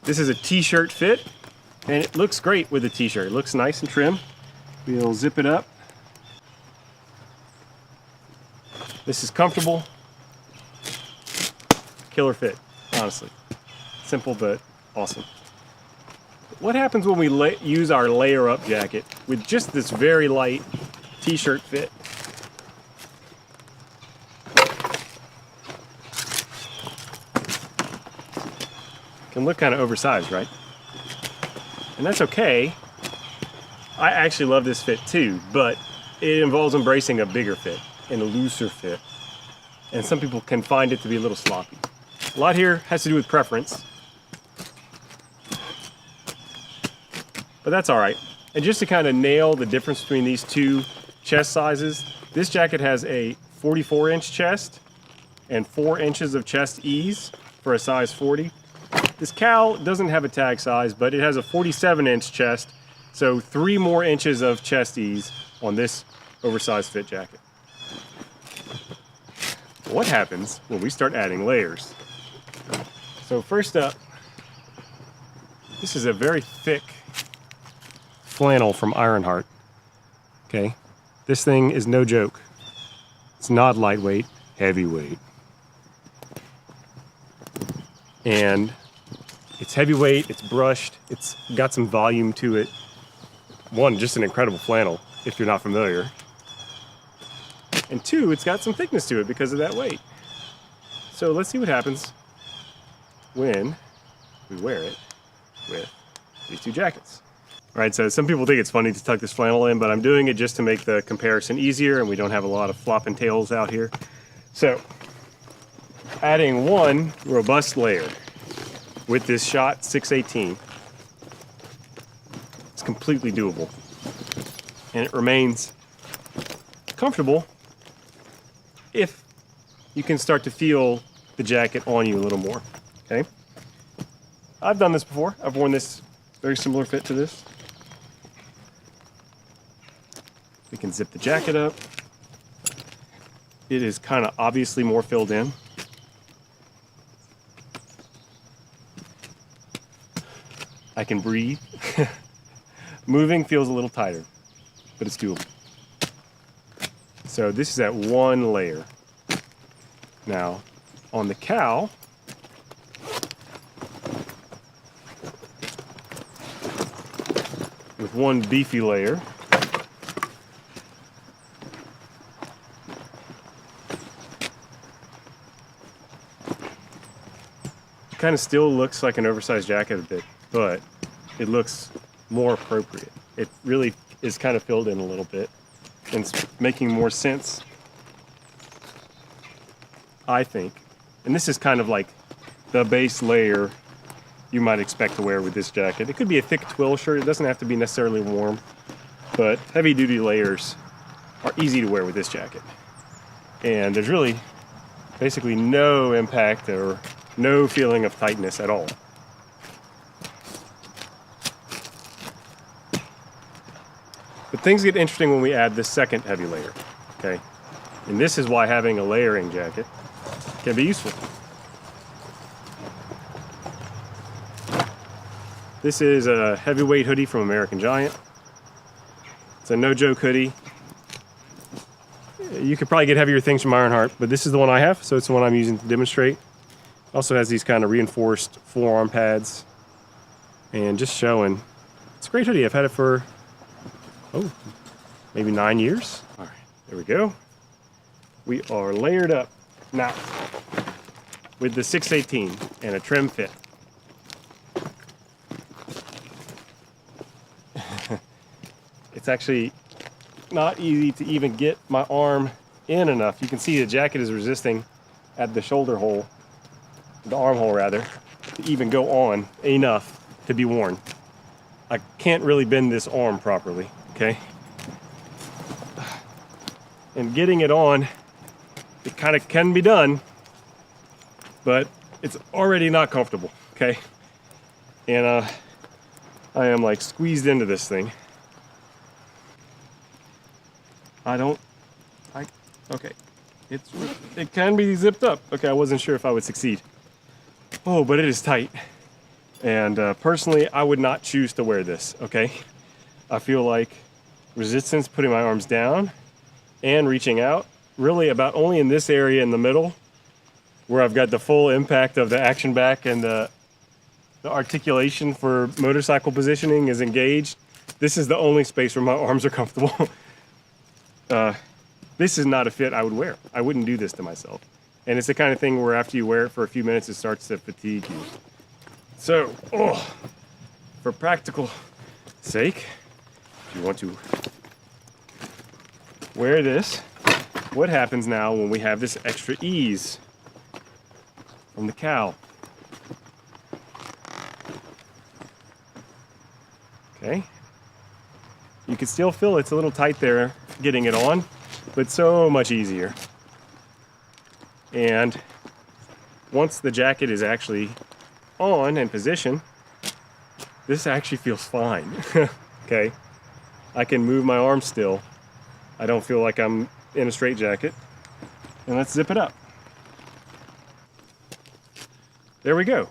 This is a t-shirt fit, and it looks great with a t-shirt. It looks nice and trim. We'll zip it up. This is comfortable. Killer fit, honestly. Simple but awesome. What happens when we use our layer up jacket with just this very light t-shirt fit? Can look kind of oversized, right? And that's okay. I actually love this fit too, but it involves embracing a bigger fit and a looser fit. And some people can find it to be a little sloppy. A lot here has to do with preference. But that's all right. And just to kind of nail the difference between these two chest sizes, this jacket has a 44-inch chest and 4 inches of chest ease for a size 40. This cowl doesn't have a tag size, but it has a 47-inch chest, so 3 more inches of chest ease on this oversized fit jacket. What happens when we start adding layers? So first up, this is a very thick flannel from Ironheart. Okay, this thing is no joke. It's not lightweight, heavyweight. And it's heavyweight, it's brushed, it's got some volume to it. One, just an incredible flannel, if you're not familiar. And two, it's got some thickness to it because of that weight. So let's see what happens when we wear it with these two jackets. All right, so some people think it's funny to tuck this flannel in, but I'm doing it just to make the comparison easier and we don't have a lot of flopping tails out here. So, adding one robust layer with this Schott 618, it's completely doable. And it remains comfortable if you can start to feel the jacket on you a little more, okay? I've done this before. I've worn this very similar fit to this. We can zip the jacket up. It is kind of obviously more filled in. I can breathe. Moving feels a little tighter, but it's doable. So this is at one layer. Now, on the cowl, with one beefy layer, it kind of still looks like an oversized jacket a bit, but it looks more appropriate. It really is kind of filled in a little bit and it's making more sense, I think. And this is kind of like the base layer you might expect to wear with this jacket. It could be a thick twill shirt. It doesn't have to be necessarily warm, but heavy duty layers are easy to wear with this jacket. And there's really basically no impact or no feeling of tightness at all. But things get interesting when we add this second heavy layer, okay? And this is why having a layering jacket can be useful. This is a heavyweight hoodie from American Giant. It's a no-joke hoodie. You could probably get heavier things from Ironheart, but this is the one I have, so it's the one I'm using to demonstrate. Also has these kind of reinforced forearm pads. And just showing, it's a great hoodie. I've had it for, maybe 9 years. All right, there we go. We are layered up now with the 618 and a trim fit. It's actually not easy to even get my arm in enough. You can see the jacket is resisting at the shoulder hole, the armhole rather, to even go on enough to be worn. I can't really bend this arm properly, okay? And getting it on, it kind of can be done, but it's already not comfortable, okay? And I am like squeezed into this thing. Okay. It can be zipped up. Okay, I wasn't sure if I would succeed. Oh, but it is tight. And personally, I would not choose to wear this, okay? I feel like resistance, putting my arms down and reaching out, really about only in this area in the middle where I've got the full impact of the action back and the articulation for motorcycle positioning is engaged. This is the only space where my arms are comfortable. This is not a fit I would wear. I wouldn't do this to myself. And it's the kind of thing where after you wear it for a few minutes, it starts to fatigue you. So, for practical sake, if you want to wear this, what happens now when we have this extra ease from the cowl? Okay. You can still feel it's a little tight there getting it on, but so much easier. And once the jacket is actually on and position, this actually feels fine. Okay, I can move my arms still. I don't feel like I'm in a straitjacket. And let's zip it up. There we go.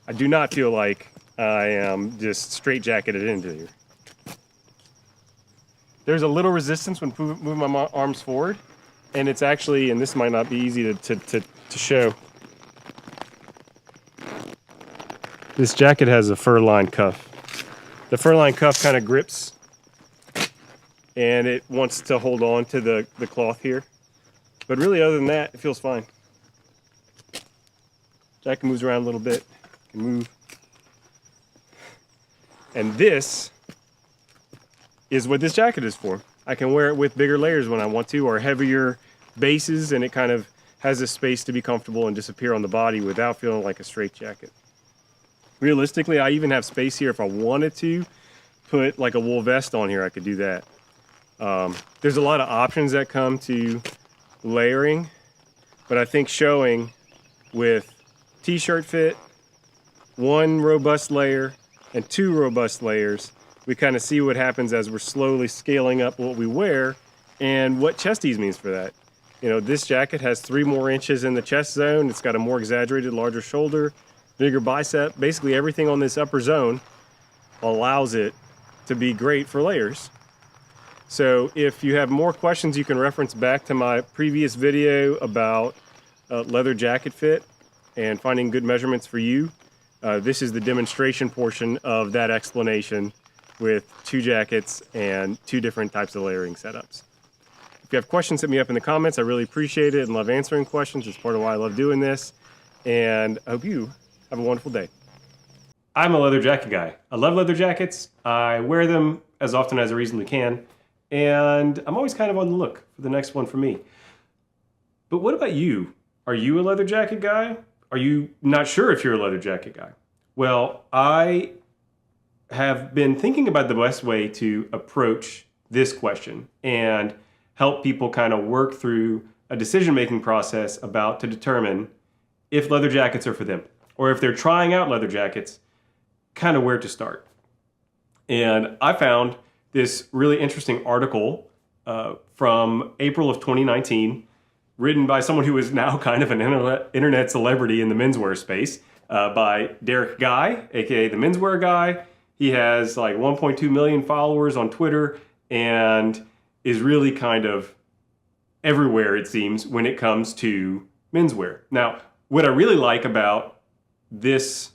I do not feel like I am just straitjacketed into here. There's a little resistance when moving my arms forward, and it's actually, and this might not be easy to show. This jacket has a fur-lined cuff. The fur-lined cuff kind of grips, and it wants to hold on to the cloth here. But really, other than that, it feels fine. Jacket moves around a little bit, can move. And this is what this jacket is for. I can wear it with bigger layers when I want to, or heavier bases, and it kind of has a space to be comfortable and disappear on the body without feeling like a straitjacket. Realistically, I even have space here if I wanted to put like a wool vest on here, I could do that. There's a lot of options that come to layering, but I think showing with t-shirt fit, one robust layer, and two robust layers, we kind of see what happens as we're slowly scaling up what we wear and what chest ease means for that. You know, this jacket has 3 more inches in the chest zone. It's got a more exaggerated, larger shoulder, bigger bicep. Basically everything on this upper zone allows it to be great for layers. So if you have more questions, you can reference back to my previous video about leather jacket fit and finding good measurements for you. This is the demonstration portion of that explanation with 2 jackets and 2 different types of layering setups. If you have questions, hit me up in the comments. I really appreciate it and love answering questions. It's part of why I love doing this. And I hope you have a wonderful day. I'm a leather jacket guy. I love leather jackets. I wear them as often as I reasonably can. And I'm always kind of on the look for the next one for me. But what about you? Are you a leather jacket guy? Are you not sure if you're a leather jacket guy? Well, I have been thinking about the best way to approach this question and help people kind of work through a decision-making process to determine if leather jackets are for them, or if they're trying out leather jackets, kind of where to start. And I found this really interesting article from April of 2019, written by someone who is now kind of an internet celebrity in the menswear space, by Derek Guy, aka the Menswear Guy. He has like 1.2 million followers on Twitter and is really kind of everywhere, it seems, when it comes to menswear. Now, what I really like about this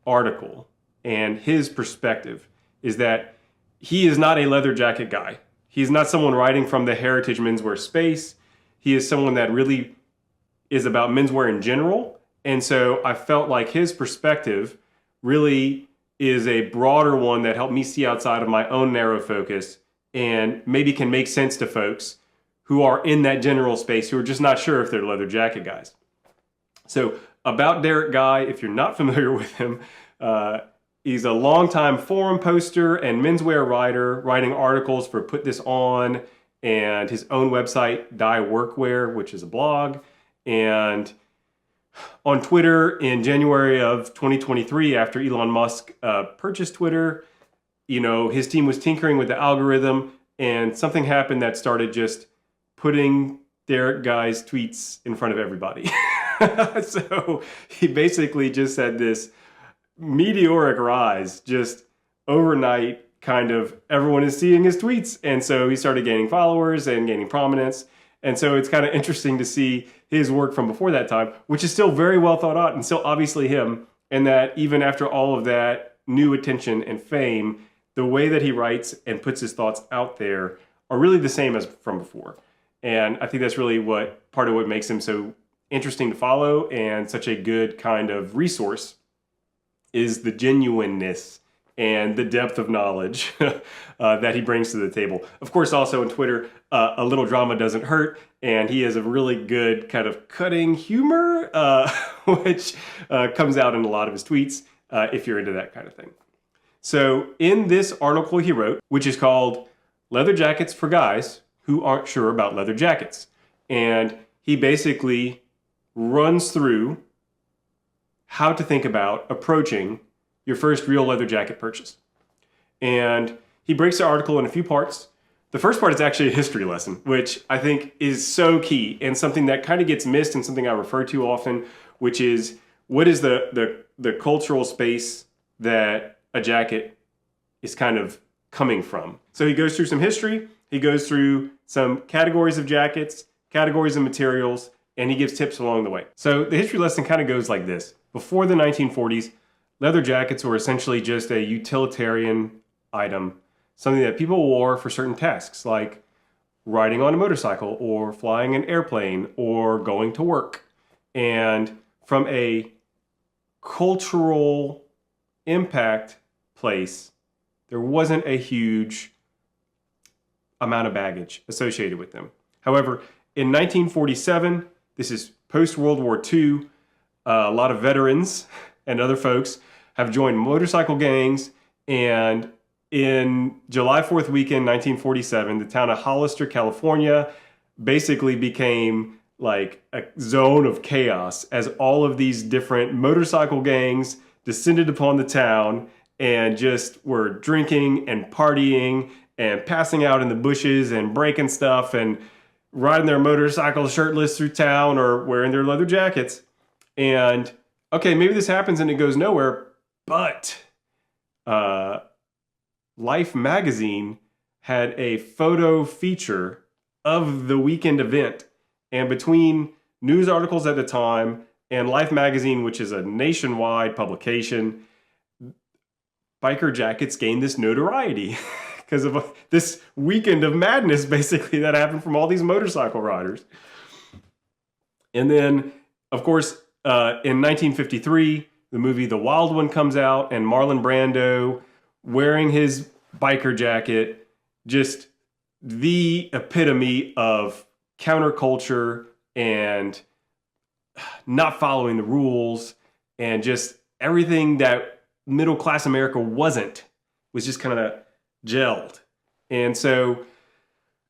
article and his perspective is that he is not a leather jacket guy. He's not someone writing from the heritage menswear space. He is someone that really is about menswear in general. And so I felt like his perspective really is a broader one that helped me see outside of my own narrow focus and maybe can make sense to folks who are in that general space who are just not sure if they're leather jacket guys. So about Derek Guy, if you're not familiar with him, he's a longtime forum poster and menswear writer, writing articles for Put This On and his own website, Die Workwear, which is a blog. And On Twitter in January of 2023, after Elon Musk purchased Twitter, his team was tinkering with the algorithm, and something happened that started just putting Derek Guy's tweets in front of everybody. So he basically just had this meteoric rise, just overnight. Kind of everyone is seeing his tweets, and so he started gaining followers and gaining prominence. And so it's kind of interesting to see his work from before that time, which is still very well thought out and still obviously him. And that even after all of that new attention and fame, the way that he writes and puts his thoughts out there are really the same as from before. And I think that's really part of what makes him so interesting to follow and such a good kind of resource is the genuineness and the depth of knowledge that he brings to the table. Of course, also on Twitter, a little drama doesn't hurt, and he has a really good kind of cutting humor, which comes out in a lot of his tweets, if you're into that kind of thing. So in this article he wrote, which is called Leather Jackets for Guys Who Aren't Sure About Leather Jackets, and he basically runs through how to think about approaching your first real leather jacket purchase. And he breaks the article in a few parts. The first part is actually a history lesson, which I think is so key and something that kind of gets missed and something I refer to often, which is what is the cultural space that a jacket is kind of coming from. So he goes through some history, he goes through some categories of jackets, categories of materials, and he gives tips along the way. So the history lesson kind of goes like this. Before the 1940s, leather jackets were essentially just a utilitarian item, something that people wore for certain tasks, like riding on a motorcycle or flying an airplane or going to work. And from a cultural impact place, there wasn't a huge amount of baggage associated with them. However, in 1947, this is post-World War II, a lot of veterans and other folks have joined motorcycle gangs, and in July 4th weekend, 1947, the town of Hollister, California, basically became like a zone of chaos as all of these different motorcycle gangs descended upon the town and just were drinking and partying and passing out in the bushes and breaking stuff and riding their motorcycles shirtless through town or wearing their leather jackets. And okay, maybe this happens and it goes nowhere, but Life magazine had a photo feature of the weekend event. And between news articles at the time and Life magazine, which is a nationwide publication, biker jackets gained this notoriety because of this weekend of madness, basically, that happened from all these motorcycle riders. And then, of course, in 1953, the movie The Wild One comes out, and Marlon Brando, wearing his biker jacket, just the epitome of counterculture and not following the rules, and just everything that middle-class America wasn't, was just kind of gelled. And so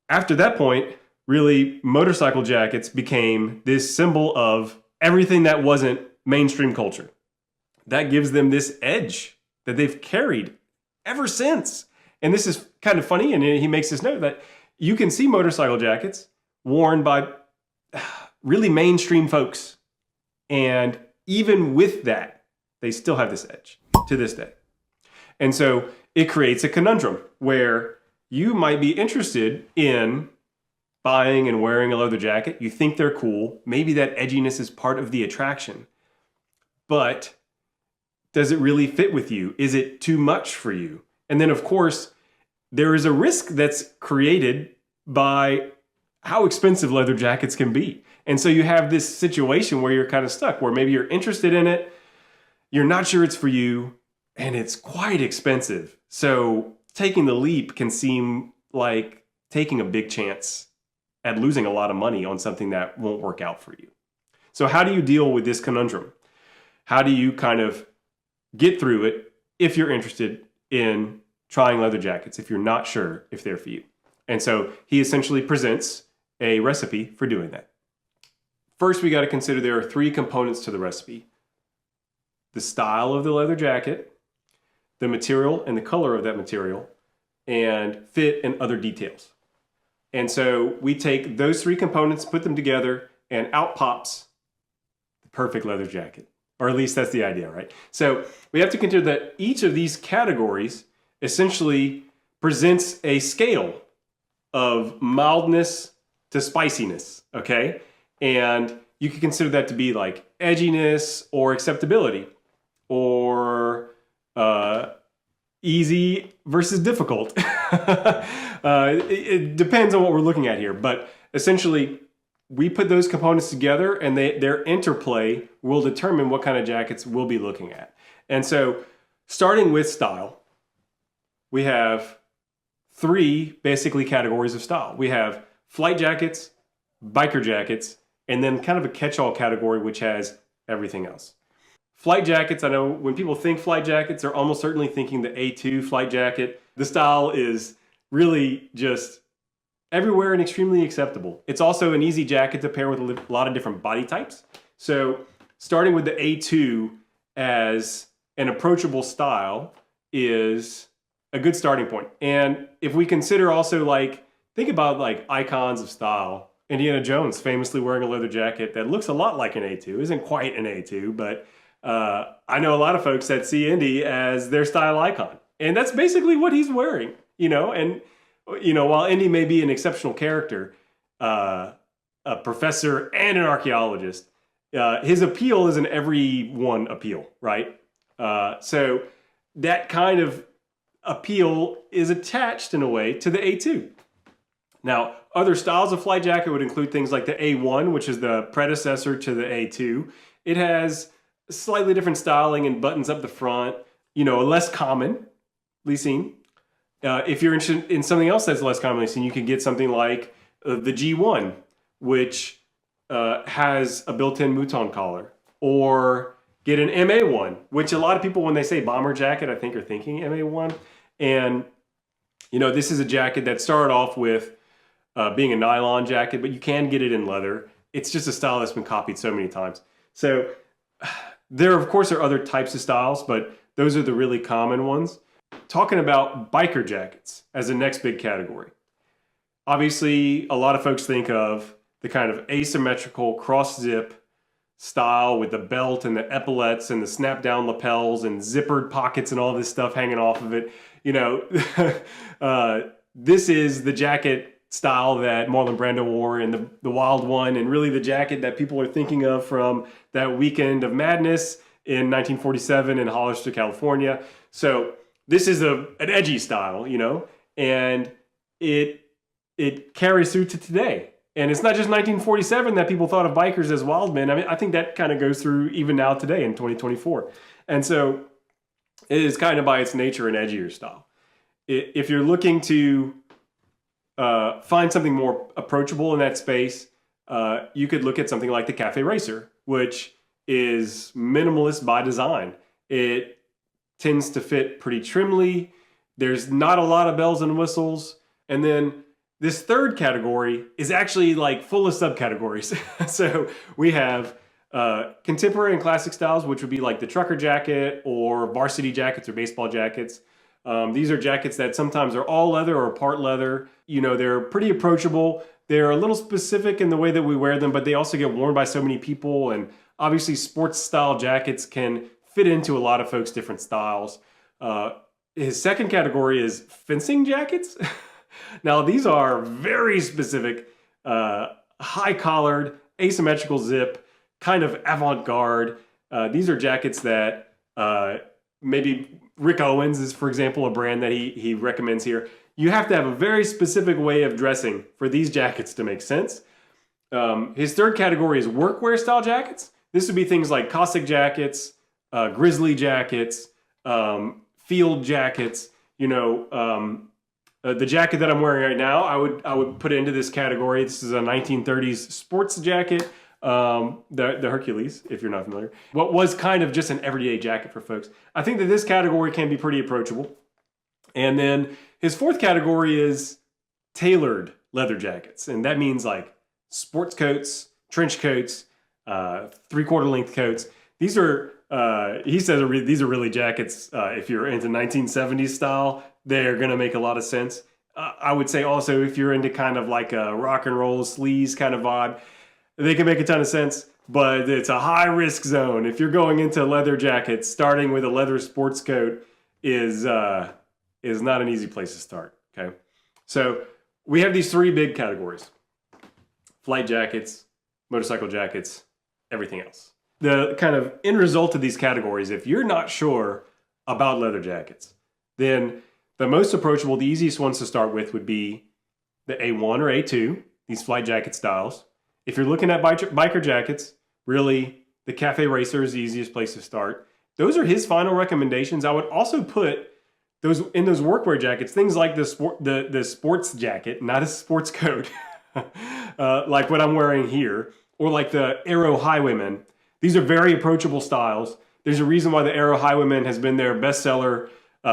after that point, really, motorcycle jackets became this symbol of everything that wasn't mainstream culture. That gives them this edge that they've carried ever since. And this is kind of funny, and he makes this note that you can see motorcycle jackets worn by really mainstream folks. And even with that, they still have this edge to this day. And so it creates a conundrum where you might be interested in buying and wearing a leather jacket. You think they're cool. Maybe that edginess is part of the attraction. But does it really fit with you? Is it too much for you? And then, of course, there is a risk that's created by how expensive leather jackets can be. And so you have this situation where you're kind of stuck, where maybe you're interested in it, you're not sure it's for you, and it's quite expensive. So taking the leap can seem like taking a big chance at losing a lot of money on something that won't work out for you. So how do you deal with this conundrum? How do you kind of get through it if you're interested in trying leather jackets, if you're not sure if they're for you? And so he essentially presents a recipe for doing that. first we got to consider there are 3 components to the recipe. The style of the leather jacket, the material and the color of that material, and fit and other details. And so we take those 3 components, put them together, and out pops the perfect leather jacket. Or at least that's the idea, right? So we have to consider that each of these categories essentially presents a scale of mildness to spiciness, okay? And you can consider that to be like edginess or acceptability, or easy versus difficult. It depends on what we're looking at here, but essentially we put those components together, and their interplay will determine what kind of jackets we'll be looking at. And so starting with style, we have 3 basically categories of style. We have flight jackets, biker jackets, and then kind of a catch-all category which has everything else. Flight jackets, I know when people think flight jackets, they're almost certainly thinking the A2 flight jacket. The style is really just everywhere and extremely acceptable. It's also an easy jacket to pair with a lot of different body types. So starting with the A2 as an approachable style is a good starting point. And if we consider also, like, think about like icons of style. Indiana Jones famously wearing a leather jacket that looks a lot like an A2. Isn't quite an A2, but I know a lot of folks that see Indy as their style icon. And that's basically what he's wearing, you know? And, you know, while Indy may be an exceptional character, a professor and an archaeologist, his appeal is an everyone appeal, right? So that kind of appeal is attached in a way to the A2. Now, other styles of flight jacket would include things like the A1, which is the predecessor to the A2. It has slightly different styling and buttons up the front, you know, less commonly seen. If you're interested in something else that's less commonly seen, you can get something like the G1, which has a built-in mouton collar, or get an MA1, which a lot of people, when they say bomber jacket, I think are thinking MA1. And, you know, this is a jacket that started off with being a nylon jacket, but you can get it in leather. It's just a style that's been copied so many times. So there, of course, are other types of styles, but those are the really common ones. Talking about biker jackets as the next big category. Obviously, a lot of folks think of the kind of asymmetrical cross-zip style with the belt and the epaulets and the snap-down lapels and zippered pockets and all this stuff hanging off of it. You know, this is the jacket style that Marlon Brando wore in the Wild One, and really the jacket that people are thinking of from that weekend of madness in 1947 in Hollister, California. So this is an edgy style, you know, and it carries through to today. And it's not just 1947 that people thought of bikers as wild men. I mean, I think that kind of goes through even now today in 2024. And so it is kind of by its nature an edgier style. If you're looking to find something more approachable in that space, you could look at something like the Cafe Racer, which is minimalist by design. It tends to fit pretty trimly. There's not a lot of bells and whistles. And then this third category is actually like full of subcategories. So we have contemporary and classic styles, which would be like the trucker jacket or varsity jackets or baseball jackets. These are jackets that sometimes are all leather or part leather. You know, they're pretty approachable. They're a little specific in the way that we wear them, but they also get worn by so many people. And obviously sports style jackets can fit into a lot of folks' different styles. His second category is fencing jackets. Now, these are very specific, high-collared, asymmetrical zip, kind of avant-garde. These are jackets that maybe Rick Owens is, for example, a brand that he recommends here. You have to have a very specific way of dressing for these jackets to make sense. His third category is workwear style jackets. This would be things like Cossack jackets, grizzly jackets, field jackets. You know, the jacket that I'm wearing right now, I would put it into this category. This is a 1930s sports jacket, the Hercules, if you're not familiar. What was kind of just an everyday jacket for folks. I think that this category can be pretty approachable. And then his fourth category is tailored leather jackets. And that means like sports coats, trench coats, 3/4 length coats. These are, he says, these are really jackets. If you're into 1970s style, they're going to make a lot of sense. I would say also if you're into kind of like a rock and roll sleaze kind of vibe, they can make a ton of sense, but it's a high risk zone. If you're going into leather jackets, starting with a leather sports coat is not an easy place to start, okay? So we have these three big categories: flight jackets, motorcycle jackets, everything else. The kind of end result of these categories, if you're not sure about leather jackets, then the most approachable, the easiest ones to start with would be the A1 or A2, these flight jacket styles. If you're looking at biker jackets, really the Cafe Racer is the easiest place to start. Those are his final recommendations. I would also put those in those workwear jackets, things like the sports jacket, not a sports coat, like what I'm wearing here, or like the Aero Highwayman. These are very approachable styles. There's a reason why the Aero Highwayman has been their bestseller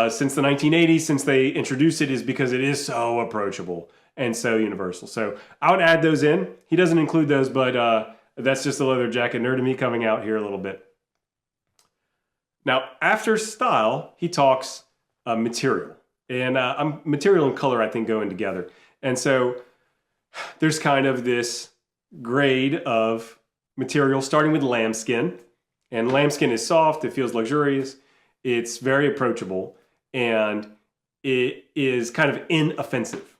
since the 1980s, since they introduced it, is because it is so approachable and so universal. So I would add those in. He doesn't include those, but that's just the leather jacket nerd of me coming out here a little bit. Now, after style, he talks material. And material and color, I think, go in together. And so there's kind of this grade of material starting with lambskin. And lambskin is soft, it feels luxurious, it's very approachable, and it is kind of inoffensive.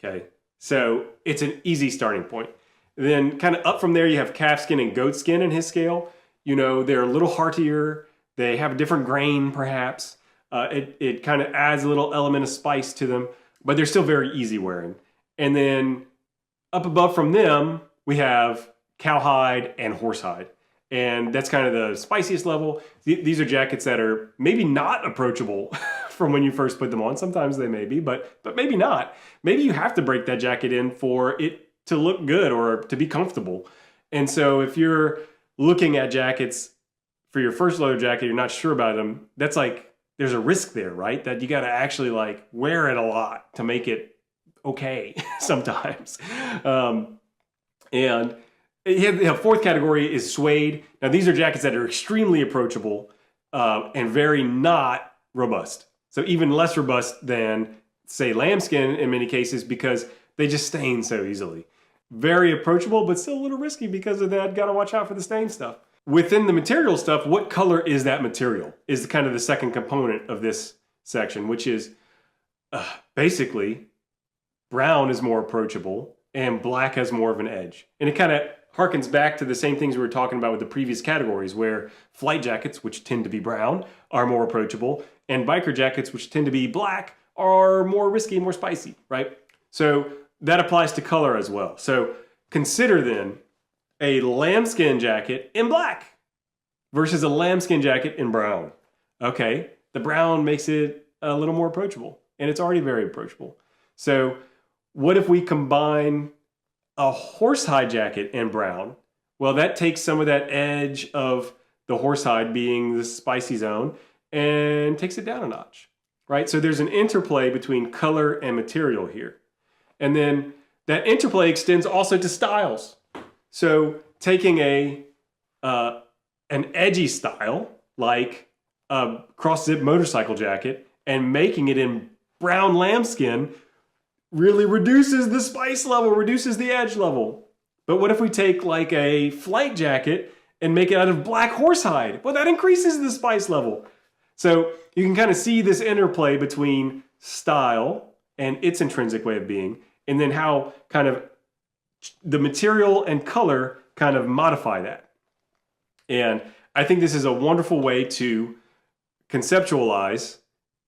Okay, so it's an easy starting point. Then kind of up from there, you have calfskin and goatskin in his scale. You know, they're a little heartier, they have a different grain perhaps. It kind of adds a little element of spice to them, but they're still very easy wearing. And then up above from them, we have cowhide and horsehide. And that's kind of the spiciest level. These are jackets that are maybe not approachable from when you first put them on. Sometimes they may be, but maybe not. Maybe you have to break that jacket in for it to look good or to be comfortable. And so if you're looking at jackets for your first leather jacket, you're not sure about them, that's like, there's a risk there, right? That you got to actually like wear it a lot to make it okay sometimes. And the fourth category is suede. Now these are jackets that are extremely approachable and very not robust. So even less robust than, say, lambskin in many cases because they just stain so easily. Very approachable, but still a little risky because of that. Got to watch out for the stain stuff. Within the material stuff, what color is that material? Is kind of the second component of this section, which is basically brown is more approachable and black has more of an edge. And it kind of harkens back to the same things we were talking about with the previous categories, where flight jackets, which tend to be brown, are more approachable, and biker jackets, which tend to be black, are more risky and more spicy, right? So that applies to color as well. So consider then a lambskin jacket in black versus a lambskin jacket in brown. Okay, the brown makes it a little more approachable, and it's already very approachable. So what if we combine a horsehide jacket in brown? Well, that takes some of that edge of the horsehide being the spicy zone and takes it down a notch, right? So there's an interplay between color and material here. And then that interplay extends also to styles. So taking an edgy style like a cross-zip motorcycle jacket and making it in brown lambskin really reduces the spice level, reduces the edge level. But what if we take like a flight jacket and make it out of black horsehide? Well, that increases the spice level. So you can kind of see this interplay between style and its intrinsic way of being, and then how kind of the material and color kind of modify that. And I think this is a wonderful way to conceptualize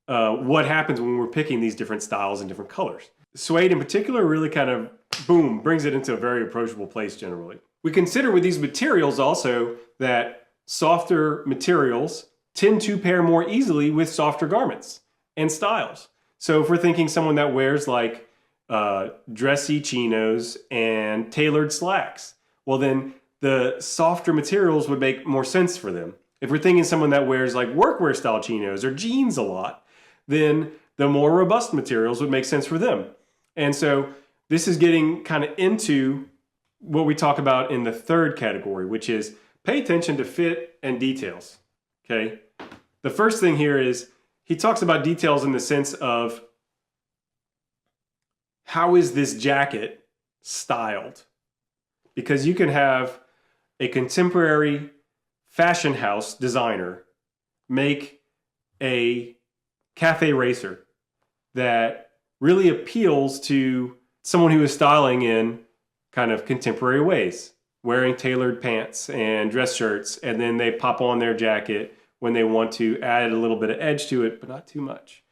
what happens when we're picking these different styles and different colors. Suede in particular really kind of, boom, brings it into a very approachable place generally. We consider with these materials also that softer materials tend to pair more easily with softer garments and styles. So if we're thinking someone that wears like dressy chinos and tailored slacks, well then the softer materials would make more sense for them. If we're thinking someone that wears like workwear style chinos or jeans a lot, then the more robust materials would make sense for them. And so this is getting kind of into what we talk about in the third category, which is pay attention to fit and details. Okay. The first thing here is he talks about details in the sense of how is this jacket styled? Because you can have a contemporary fashion house designer make a cafe racer that really appeals to someone who is styling in kind of contemporary ways, wearing tailored pants and dress shirts, and then they pop on their jacket when they want to add a little bit of edge to it, but not too much.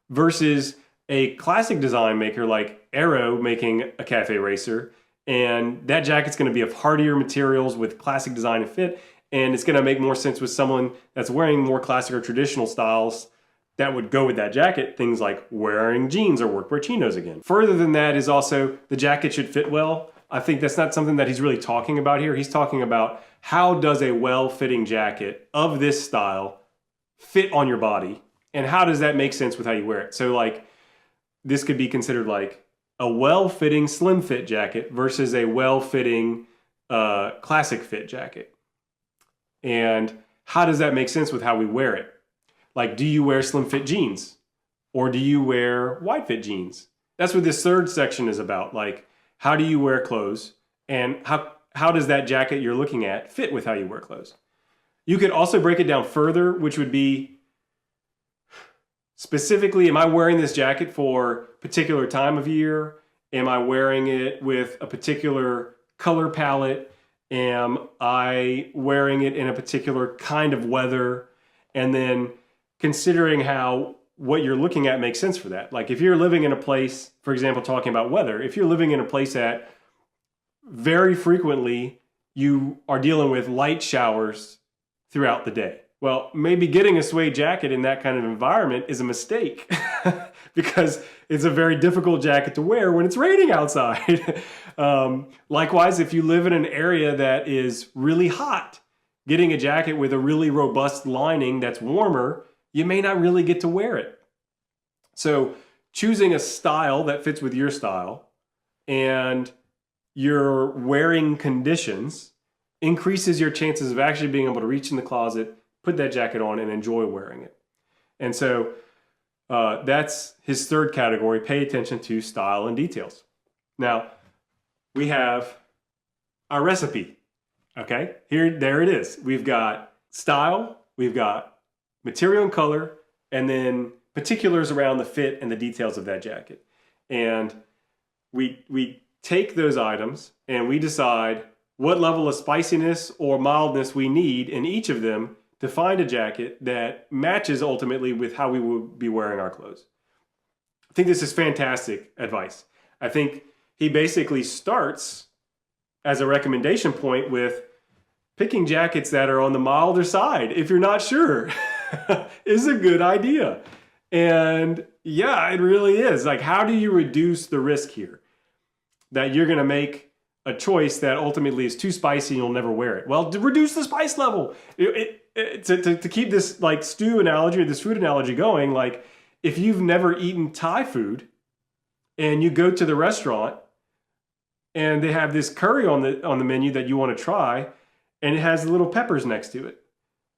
Versus a classic design maker like Aero making a cafe racer, and that jacket's going to be of hardier materials with classic design and fit, and it's going to make more sense with someone that's wearing more classic or traditional styles that would go with that jacket, things like wearing jeans or workwear chinos again. Further than that is also the jacket should fit well. I think that's not something that he's really talking about here. He's talking about how does a well-fitting jacket of this style fit on your body, and how does that make sense with how you wear it? So like, this could be considered like a well-fitting slim fit jacket versus a well-fitting classic fit jacket. And how does that make sense with how we wear it? Like, do you wear slim fit jeans or do you wear wide fit jeans? That's what this third section is about. Like, how do you wear clothes, and how does that jacket you're looking at fit with how you wear clothes? You could also break it down further, which would be specifically, am I wearing this jacket for a particular time of year? Am I wearing it with a particular color palette? Am I wearing it in a particular kind of weather? And then considering how what you're looking at makes sense for that. Like if you're living in a place, for example, talking about weather, if you're living in a place that very frequently you are dealing with light showers throughout the day, well, maybe getting a suede jacket in that kind of environment is a mistake because it's a very difficult jacket to wear when it's raining outside. Likewise, if you live in an area that is really hot, getting a jacket with a really robust lining that's warmer, you may not really get to wear it. So choosing a style that fits with your style and your wearing conditions increases your chances of actually being able to reach in the closet, put that jacket on, and enjoy wearing it. And so that's his third category, pay attention to style and details. Now, we have our recipe, okay? There it is. We've got style, we've got material and color, and then particulars around the fit and the details of that jacket. And we take those items and we decide what level of spiciness or mildness we need in each of them to find a jacket that matches ultimately with how we will be wearing our clothes. I think this is fantastic advice. I think he basically starts as a recommendation point with picking jackets that are on the milder side, if you're not sure, is a good idea. And yeah, it really is. Like, how do you reduce the risk here that you're going to make a choice that ultimately is too spicy and you'll never wear it? Well, to reduce the spice level. To keep this like stew analogy or this food analogy going, like if you've never eaten Thai food and you go to the restaurant and they have this curry on the menu that you want to try and it has little peppers next to it,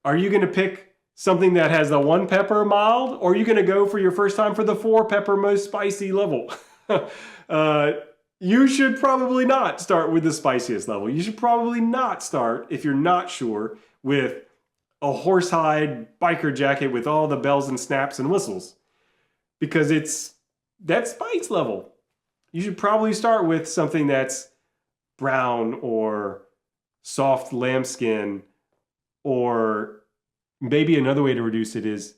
are you going to pick something that has the 1 pepper mild, or are you going to go for your first time for the 4 pepper most spicy level? You should probably not start with the spiciest level. You should probably not start, if you're not sure, with a horsehide biker jacket with all the bells and snaps and whistles, because it's that spice level. You should probably start with something that's brown or soft lambskin, or maybe another way to reduce it is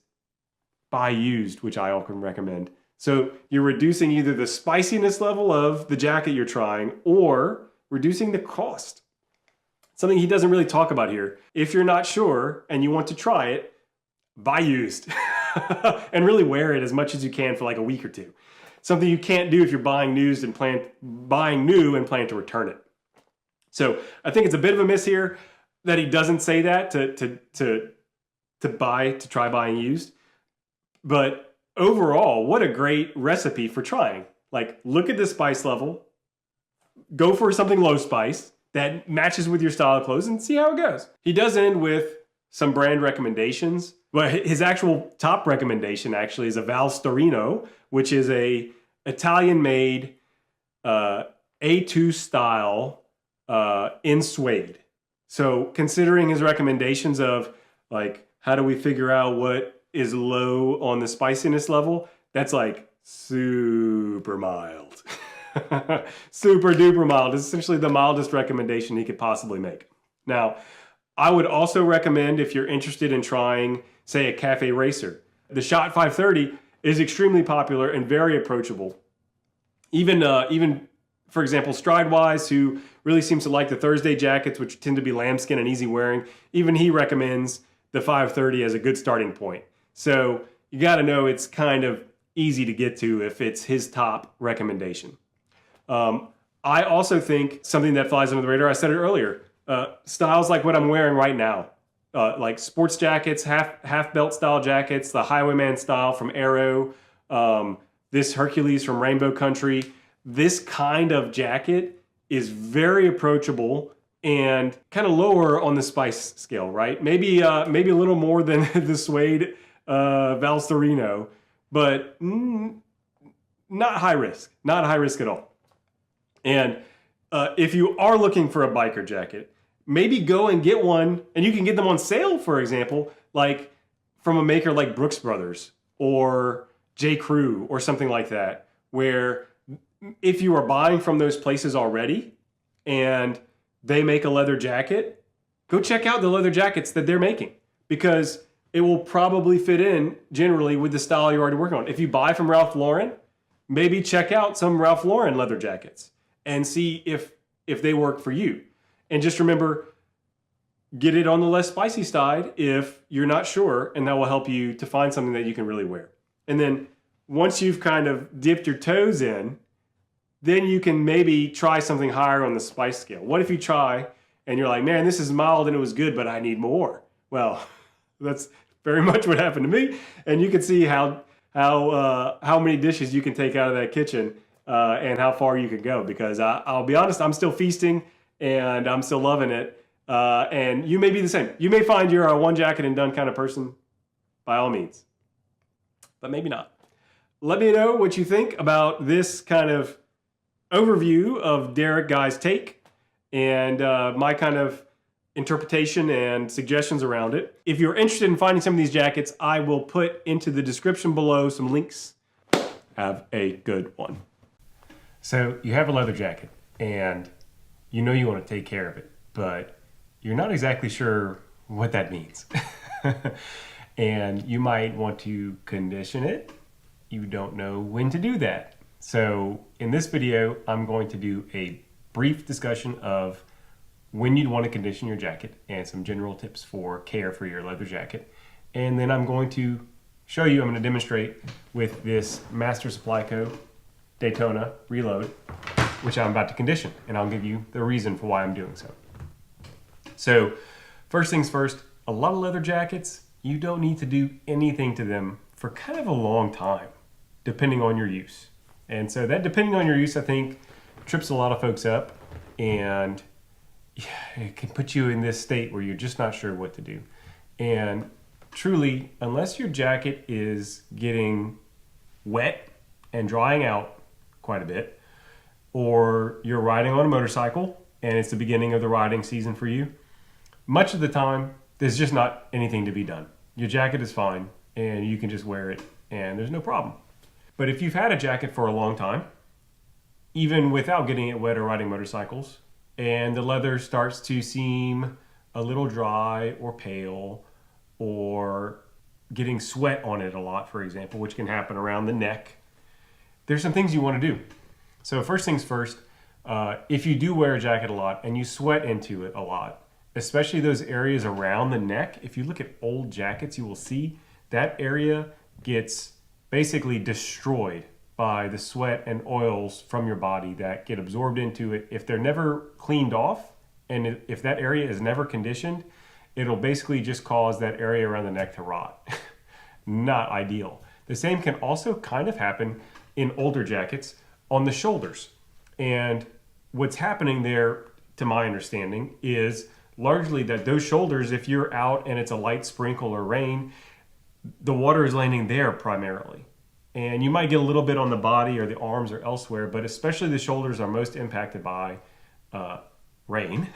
buy used, which I often recommend. So you're reducing either the spiciness level of the jacket you're trying or reducing the cost. Something he doesn't really talk about here. If you're not sure and you want to try it, buy used and really wear it as much as you can for like a week or two. Something you can't do if you're buying new and plan to return it. So I think it's a bit of a miss here that he doesn't say that to try buying used. But overall, what a great recipe for trying. Like, look at the spice level, go for something low spice that matches with your style of clothes and see how it goes. He does end with some brand recommendations. But his actual top recommendation actually is a Valstarino, which is a Italian-made A2 style in suede. So considering his recommendations of like, how do we figure out what is low on the spiciness level? That's like super mild. Super duper mild. It's essentially the mildest recommendation he could possibly make. Now, I would also recommend, if you're interested in trying, say, a cafe racer, the Schott 530 is extremely popular and very approachable. Even for example, Stridewise, who really seems to like the Thursday jackets, which tend to be lambskin and easy wearing, even he recommends the 530 as a good starting point. So you got to know it's kind of easy to get to if it's his top recommendation. I also think something that flies under the radar, I said it earlier, styles like what I'm wearing right now, like sports jackets, half belt style jackets, the Highwayman style from Aero, this Hercules from Rainbow Country. This kind of jacket is very approachable and kind of lower on the spice scale, right? Maybe a little more than the suede Valstarino, but not high risk at all. And if you are looking for a biker jacket, maybe go and get one, and you can get them on sale, for example, like from a maker like Brooks Brothers or J. Crew or something like that, where if you are buying from those places already and they make a leather jacket, go check out the leather jackets that they're making, because it will probably fit in generally with the style you're already working on. If you buy from Ralph Lauren, maybe check out some Ralph Lauren leather jackets and see if they work for you. And just remember, get it on the less spicy side if you're not sure, and that will help you to find something that you can really wear. And then once you've kind of dipped your toes in, then you can maybe try something higher on the spice scale. What if you try and you're like, man, this is mild and it was good, but I need more? Well, that's very much what happened to me. And you can see how many dishes you can take out of that kitchen and how far you can go. Because I'll be honest, I'm still feasting and I'm still loving it. And you may be the same. You may find you're a one jacket and done kind of person, by all means, but maybe not. Let me know what you think about this kind of overview of Derek Guy's take and my kind of interpretation and suggestions around it. If you're interested in finding some of these jackets, I will put into the description below some links. Have a good one. So you have a leather jacket and you know you want to take care of it, but you're not exactly sure what that means. And you might want to condition it. You don't know when to do that. So in this video, I'm going to do a brief discussion of when you'd want to condition your jacket and some general tips for care for your leather jacket. And then I'm going to show you, I'm going to demonstrate with this Master Supply Co. Daytona Reload, which I'm about to condition. And I'll give you the reason for why I'm doing so. So first things first, a lot of leather jackets, you don't need to do anything to them for kind of a long time, depending on your use. And so that depending on your use, I think, trips a lot of folks up, and it can put you in this state where you're just not sure what to do. And truly, unless your jacket is getting wet and drying out quite a bit, or you're riding on a motorcycle and it's the beginning of the riding season for you, much of the time, there's just not anything to be done. Your jacket is fine and you can just wear it and there's no problem. But if you've had a jacket for a long time, even without getting it wet or riding motorcycles, and the leather starts to seem a little dry or pale, or getting sweat on it a lot, for example, which can happen around the neck, there's some things you want to do. So first things first, if you do wear a jacket a lot and you sweat into it a lot, especially those areas around the neck, if you look at old jackets, you will see that area gets basically destroyed by the sweat and oils from your body that get absorbed into it. If they're never cleaned off, and if that area is never conditioned, it'll basically just cause that area around the neck to rot. Not ideal. The same can also kind of happen in older jackets on the shoulders. And what's happening there, to my understanding, is largely that those shoulders, if you're out and it's a light sprinkle or rain, the water is landing there primarily. And you might get a little bit on the body or the arms or elsewhere, but especially the shoulders are most impacted by rain.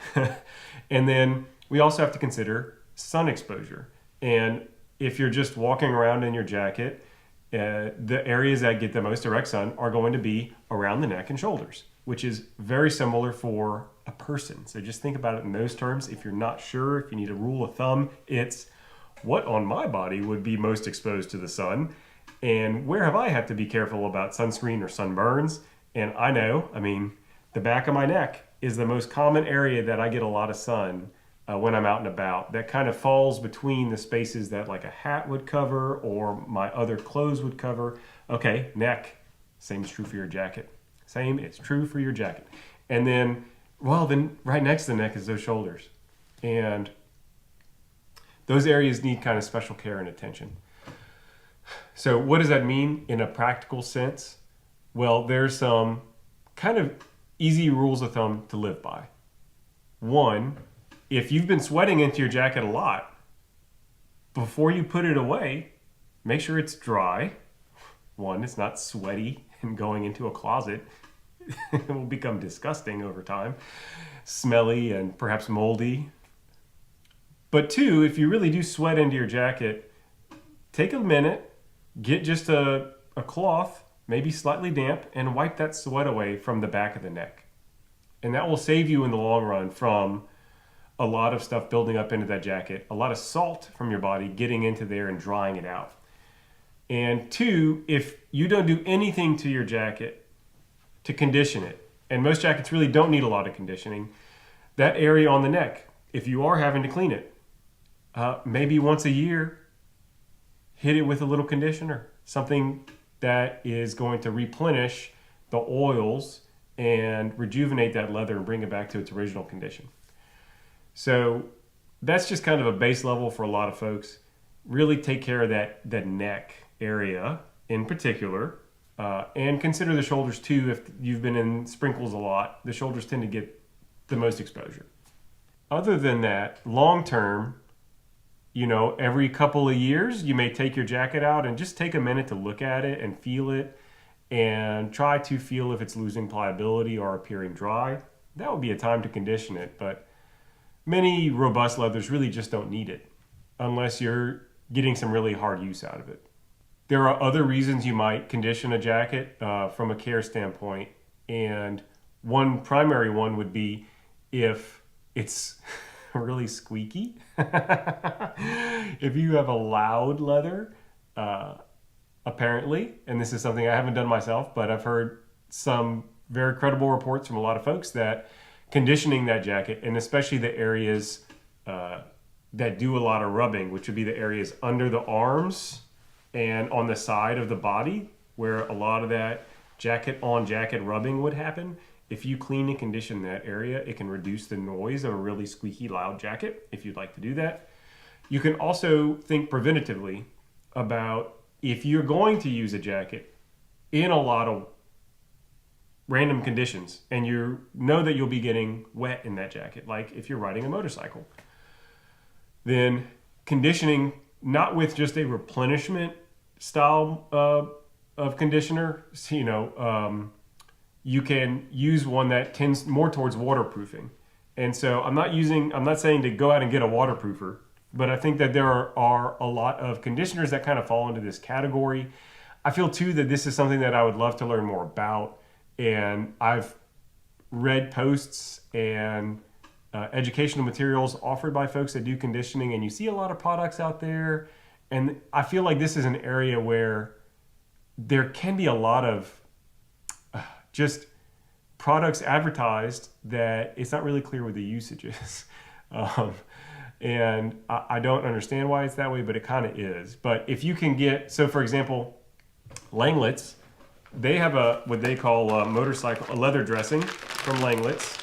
And then we also have to consider sun exposure. And if you're just walking around in your jacket, the areas that get the most direct sun are going to be around the neck and shoulders, which is very similar for a person. So just think about it in those terms. If you're not sure, if you need a rule of thumb, it's what on my body would be most exposed to the sun, and where have I had to be careful about sunscreen or sunburns. And I know, I mean, the back of my neck is the most common area that I get a lot of sun when I'm out and about. That kind of falls between the spaces that like a hat would cover or my other clothes would cover. Okay, neck, same is true for your jacket. Same, it's true for your jacket. And then, well, then right next to the neck is those shoulders. And those areas need kind of special care and attention. So what does that mean in a practical sense? Well, there's some kind of easy rules of thumb to live by. One, if you've been sweating into your jacket a lot, before you put it away, make sure it's dry. One, it's not sweaty and going into a closet. It will become disgusting over time, smelly and perhaps moldy. But two, if you really do sweat into your jacket, take a minute, get just a cloth, maybe slightly damp, and wipe that sweat away from the back of the neck. And that will save you in the long run from a lot of stuff building up into that jacket, a lot of salt from your body getting into there and drying it out. And two, if you don't do anything to your jacket to condition it, and most jackets really don't need a lot of conditioning, that area on the neck, if you are having to clean it, maybe once a year, hit it with a little conditioner, something that is going to replenish the oils and rejuvenate that leather and bring it back to its original condition. So that's just kind of a base level for a lot of folks. Really take care of that neck area in particular, and consider the shoulders too. If you've been in sprinkles a lot, the shoulders tend to get the most exposure. Other than that, long term, every couple of years, you may take your jacket out and just take a minute to look at it and feel it and try to feel if it's losing pliability or appearing dry. That would be a time to condition it, but many robust leathers really just don't need it unless you're getting some really hard use out of it. There are other reasons you might condition a jacket from a care standpoint, and one primary one would be if it's really squeaky. If you have a loud leather, apparently, and this is something I haven't done myself, but I've heard some very credible reports from a lot of folks that conditioning that jacket, and especially the areas that do a lot of rubbing, which would be the areas under the arms and on the side of the body, where a lot of that jacket on jacket rubbing would happen. If you clean and condition that area, it can reduce the noise of a really squeaky loud jacket, if you'd like to do that. You can also think preventatively about if you're going to use a jacket in a lot of random conditions, and you know that you'll be getting wet in that jacket, like if you're riding a motorcycle, then conditioning, not with just a replenishment style of conditioner, you can use one that tends more towards waterproofing. And so I'm not saying to go out and get a waterproofer, but I think that there are a lot of conditioners that kind of fall into this category. I feel too that this is something that I would love to learn more about. And I've read posts and educational materials offered by folks that do conditioning, and you see a lot of products out there. And I feel like this is an area where there can be a lot of just products advertised that it's not really clear what the usage is. And I don't understand why it's that way, but it kind of is. But if you can so for example, Langlet's, they have what they call a leather dressing from Langlet's.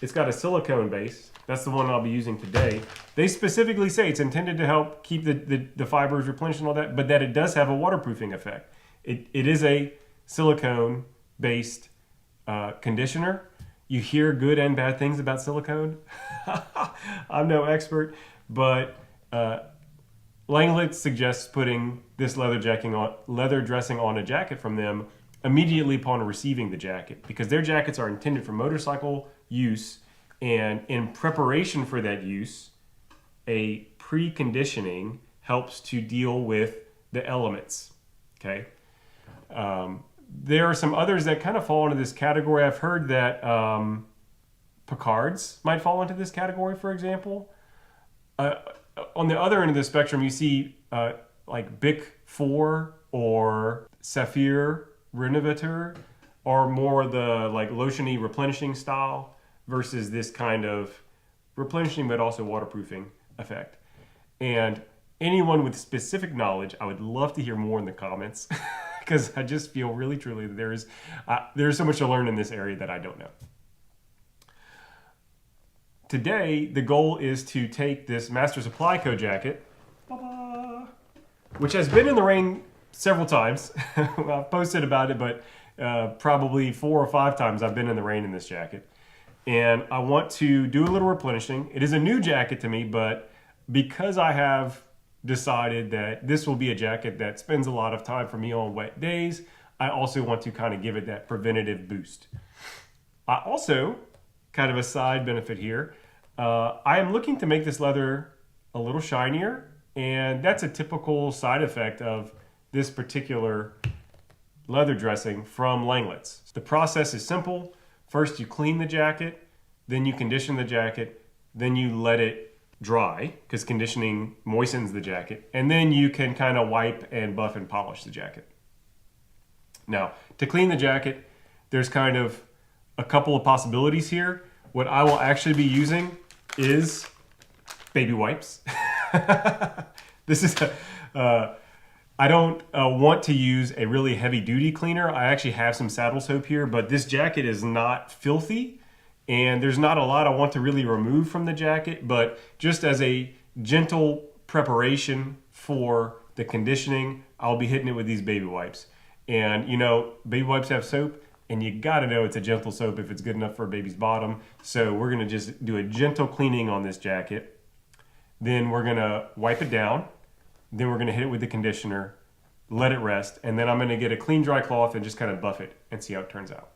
It's got a silicone base. That's the one I'll be using today. They specifically say it's intended to help keep the fibers replenished and all that, but that it does have a waterproofing effect. It is a silicone-based conditioner. You hear good and bad things about silicone. I'm no expert, but Langlet suggests putting this leather dressing on a jacket from them immediately upon receiving the jacket, because their jackets are intended for motorcycle use, and in preparation for that use, a preconditioning helps to deal with the elements. Okay. There are some others that kind of fall into this category. I've heard that Picards might fall into this category, for example. On the other end of the spectrum, you see like Bic 4 or Saphir Renovateur are more the like lotiony replenishing style versus this kind of replenishing but also waterproofing effect. And anyone with specific knowledge, I would love to hear more in the comments, because I just feel really truly that there's so much to learn in this area that I don't know. Today, the goal is to take this Master Supply Co. jacket, which has been in the rain several times. I've posted about it, but probably 4 or 5 times I've been in the rain in this jacket. And I want to do a little replenishing. It is a new jacket to me, but because I have decided that this will be a jacket that spends a lot of time for me on wet days, I also want to kind of give it that preventative boost. I also, kind of a side benefit here, I am looking to make this leather a little shinier, and that's a typical side effect of this particular leather dressing from Langlet's. The process is simple. First you clean the jacket, then you condition the jacket, then you let it dry, because conditioning moistens the jacket, and then you can kind of wipe and buff and polish the jacket. Now, to clean the jacket, there's kind of a couple of possibilities here. What I will actually be using is baby wipes. This is I don't want to use a really heavy duty cleaner. I actually have some saddle soap here, but this jacket is not filthy, and there's not a lot I want to really remove from the jacket, but just as a gentle preparation for the conditioning, I'll be hitting it with these baby wipes. And you know, baby wipes have soap, and you gotta know it's a gentle soap if it's good enough for a baby's bottom. So we're gonna just do a gentle cleaning on this jacket. Then we're gonna wipe it down. Then we're gonna hit it with the conditioner, let it rest, and then I'm gonna get a clean dry cloth and just kind of buff it and see how it turns out.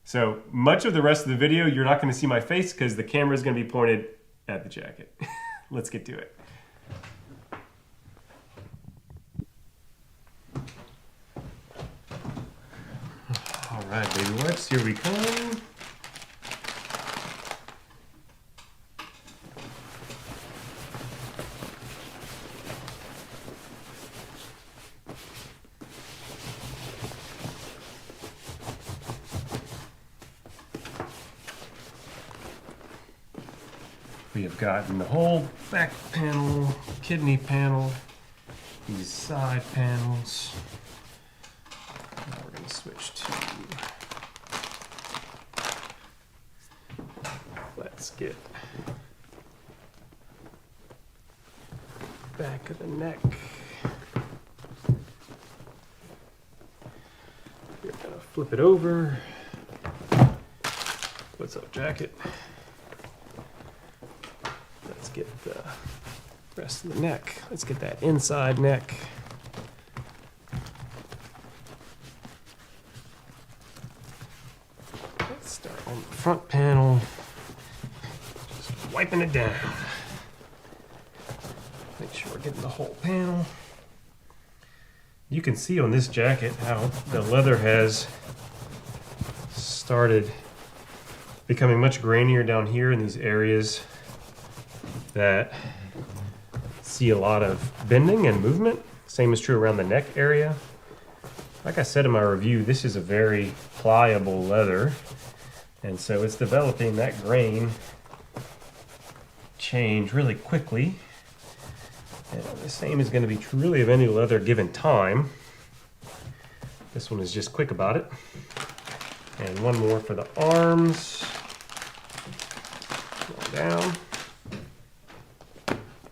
So much of the rest of the video, you're not gonna see my face because the camera is gonna be pointed at the jacket. Let's get to it. All right, baby wipes, here we come. We have gotten the whole back panel, kidney panel, these side panels. Now we're going to switch to, let's get back of the neck. We're going to flip it over. What's up, jacket? Let's get the rest of the neck. Let's get that inside neck. Let's start on the front panel. Just wiping it down. Make sure we're getting the whole panel. You can see on this jacket how the leather has started becoming much grainier down here in these areas that see a lot of bending and movement. Same is true around the neck area. Like I said in my review, this is a very pliable leather, and so it's developing that grain change really quickly. And the same is going to be true really of any leather given time. This one is just quick about it. And one more for the arms. Down.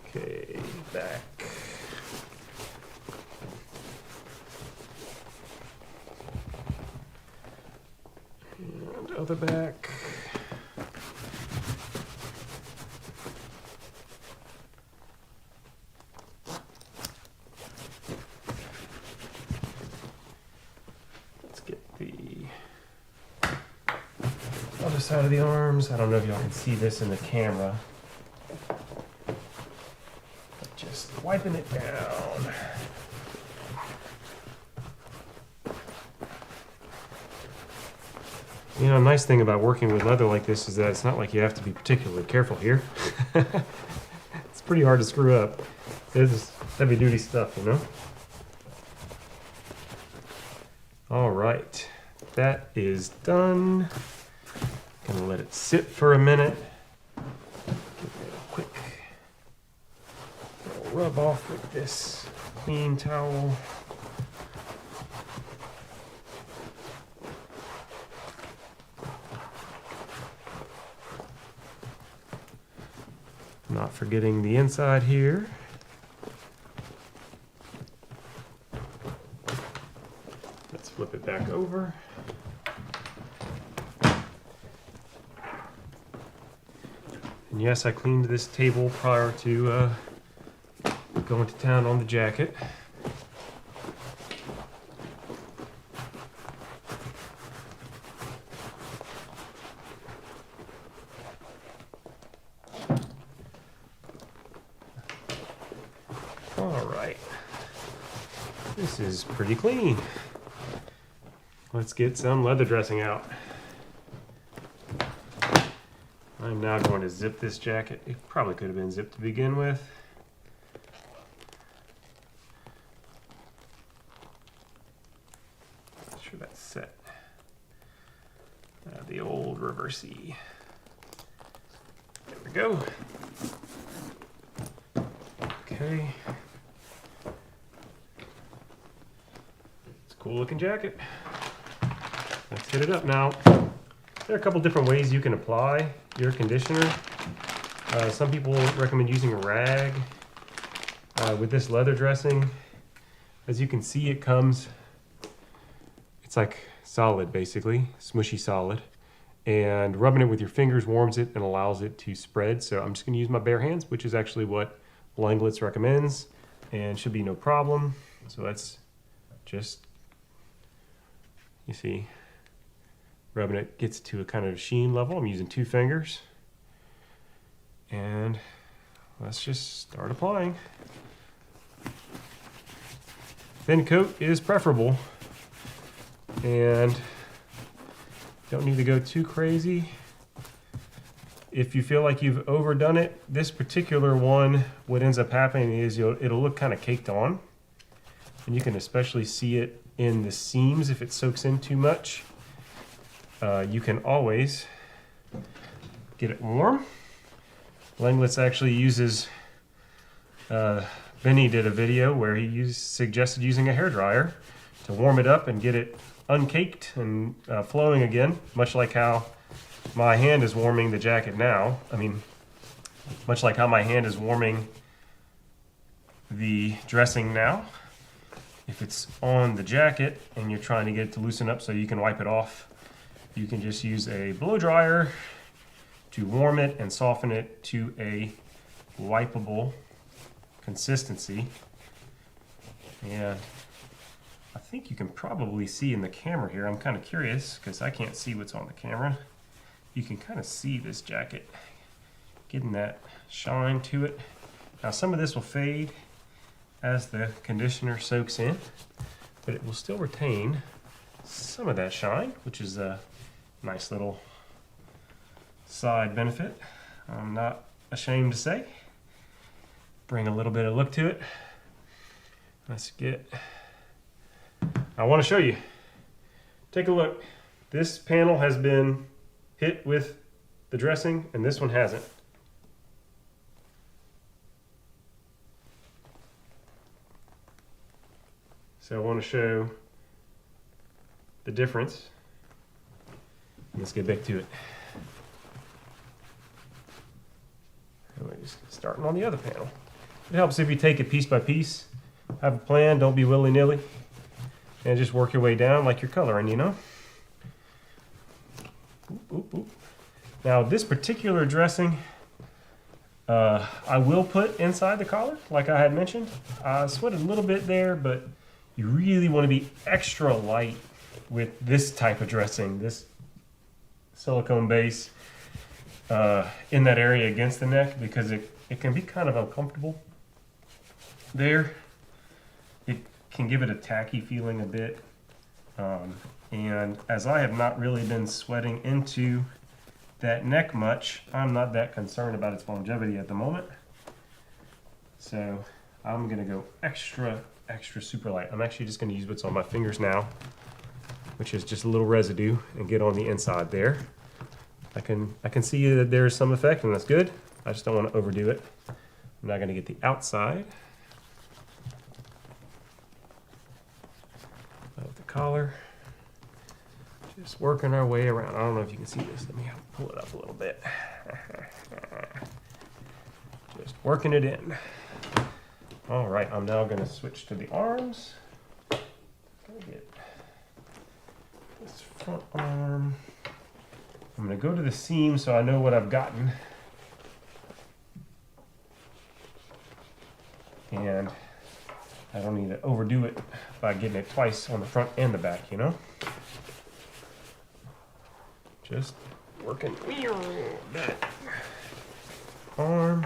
Okay, back. And other back. Let's get the other side of the arms. I don't know if y'all can see this in the camera. But just wiping it down. You know, a nice thing about working with leather like this is that it's not like you have to be particularly careful here. It's pretty hard to screw up. It's heavy duty stuff, you know? All right, that is done. Gonna let it sit for a minute. Give it a quick little rub off with this clean towel. Not forgetting the inside here. Let's flip it back over. And yes, I cleaned this table prior to going to town on the jacket. All right, this is pretty clean. Let's get some leather dressing out. I'm now going to zip this jacket. It probably could have been zipped to begin with. Make sure that's set. The old reversey. There we go. Okay. It's a cool looking jacket. Let's get it up now. There are a couple different ways you can apply your conditioner. Some people recommend using a rag. With this leather dressing, as you can see, it comes, it's like solid basically, smushy solid. And rubbing it with your fingers warms it and allows it to spread. So I'm just gonna use my bare hands, which is actually what Langlitz recommends, and should be no problem. So that's just, you see, rubbing it gets to a kind of sheen level. I'm using 2 fingers. And let's just start applying. Thin coat is preferable. And don't need to go too crazy. If you feel like you've overdone it, this particular one, what ends up happening is it'll look kind of caked on. And you can especially see it in the seams if it soaks in too much. You can always get it warm. Langlitz actually uses, Benny did a video where he suggested using a hairdryer to warm it up and get it uncaked and flowing again, much like how my hand is warming the jacket now. I mean, much like how my hand is warming the dressing now. If it's on the jacket and you're trying to get it to loosen up so you can wipe it off, you can just use a blow dryer to warm it and soften it to a wipeable consistency. And I think you can probably see in the camera here, I'm kind of curious because I can't see what's on the camera. You can kind of see this jacket getting that shine to it. Now some of this will fade as the conditioner soaks in, but it will still retain some of that shine, which is a nice little side benefit. I'm not ashamed to say. Bring a little bit of look to it. Let's get, I want to show you. Take a look. This panel has been hit with the dressing and this one hasn't. So I want to show the difference. Let's get back to it. And we're just starting on the other panel. It helps if you take it piece by piece. Have a plan, don't be willy-nilly. And just work your way down like you're coloring, you know? Oop, oop, oop. Now this particular dressing, I will put inside the collar, like I had mentioned. I sweated a little bit there, but you really want to be extra light with this type of dressing, this silicone base in that area against the neck, because it can be kind of uncomfortable there. It can give it a tacky feeling a bit. And as I have not really been sweating into that neck much, I'm not that concerned about its longevity at the moment. So I'm gonna go extra super light. I'm actually just gonna use what's on my fingers now, which is just a little residue, and get on the inside there. I can see that there's some effect, and that's good. I just don't want to overdo it. I'm now gonna get the outside of the collar. Just working our way around. I don't know if you can see this. Let me pull it up a little bit. Just working it in. All right, I'm now going to switch to the arms. Gonna get this front arm. I'm going to go to the seam so I know what I've gotten. And I don't need to overdo it by getting it twice on the front and the back, you know? Just working that arm,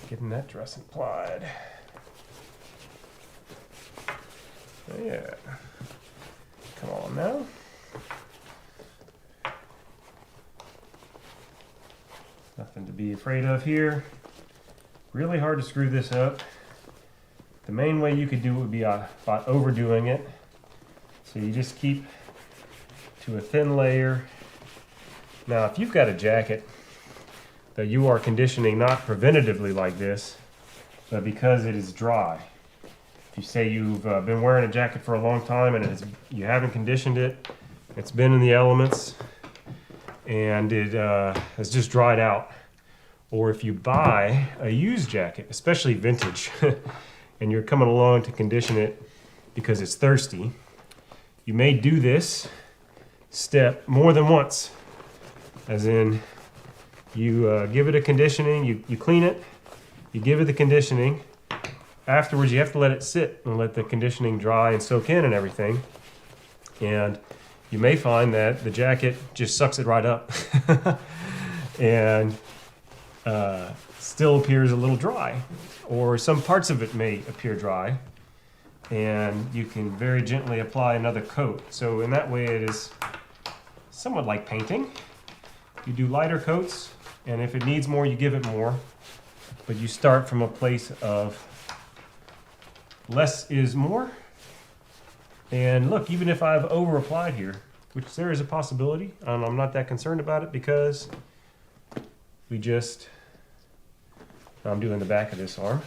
getting that dressing applied. Yeah. Come on now. Nothing to be afraid of here. Really hard to screw this up. The main way you could do it would be by overdoing it. So you just keep to a thin layer. Now, if you've got a jacket that you are conditioning not preventatively like this, but because it is dry. If you say you've been wearing a jacket for a long time and you haven't conditioned it, it's been in the elements, and it has just dried out. Or if you buy a used jacket, especially vintage, and you're coming along to condition it because it's thirsty, you may do this step more than once. As in, you give it a conditioning, you clean it, you give it the conditioning. Afterwards, you have to let it sit and let the conditioning dry and soak in and everything. And you may find that the jacket just sucks it right up and still appears a little dry, or some parts of it may appear dry, and you can very gently apply another coat. So in that way, it is somewhat like painting. You do lighter coats, and if it needs more, you give it more, but you start from a place of less is more. And look, even if I've over applied here, which there is a possibility, I'm not that concerned about it, because I'm doing the back of this arm,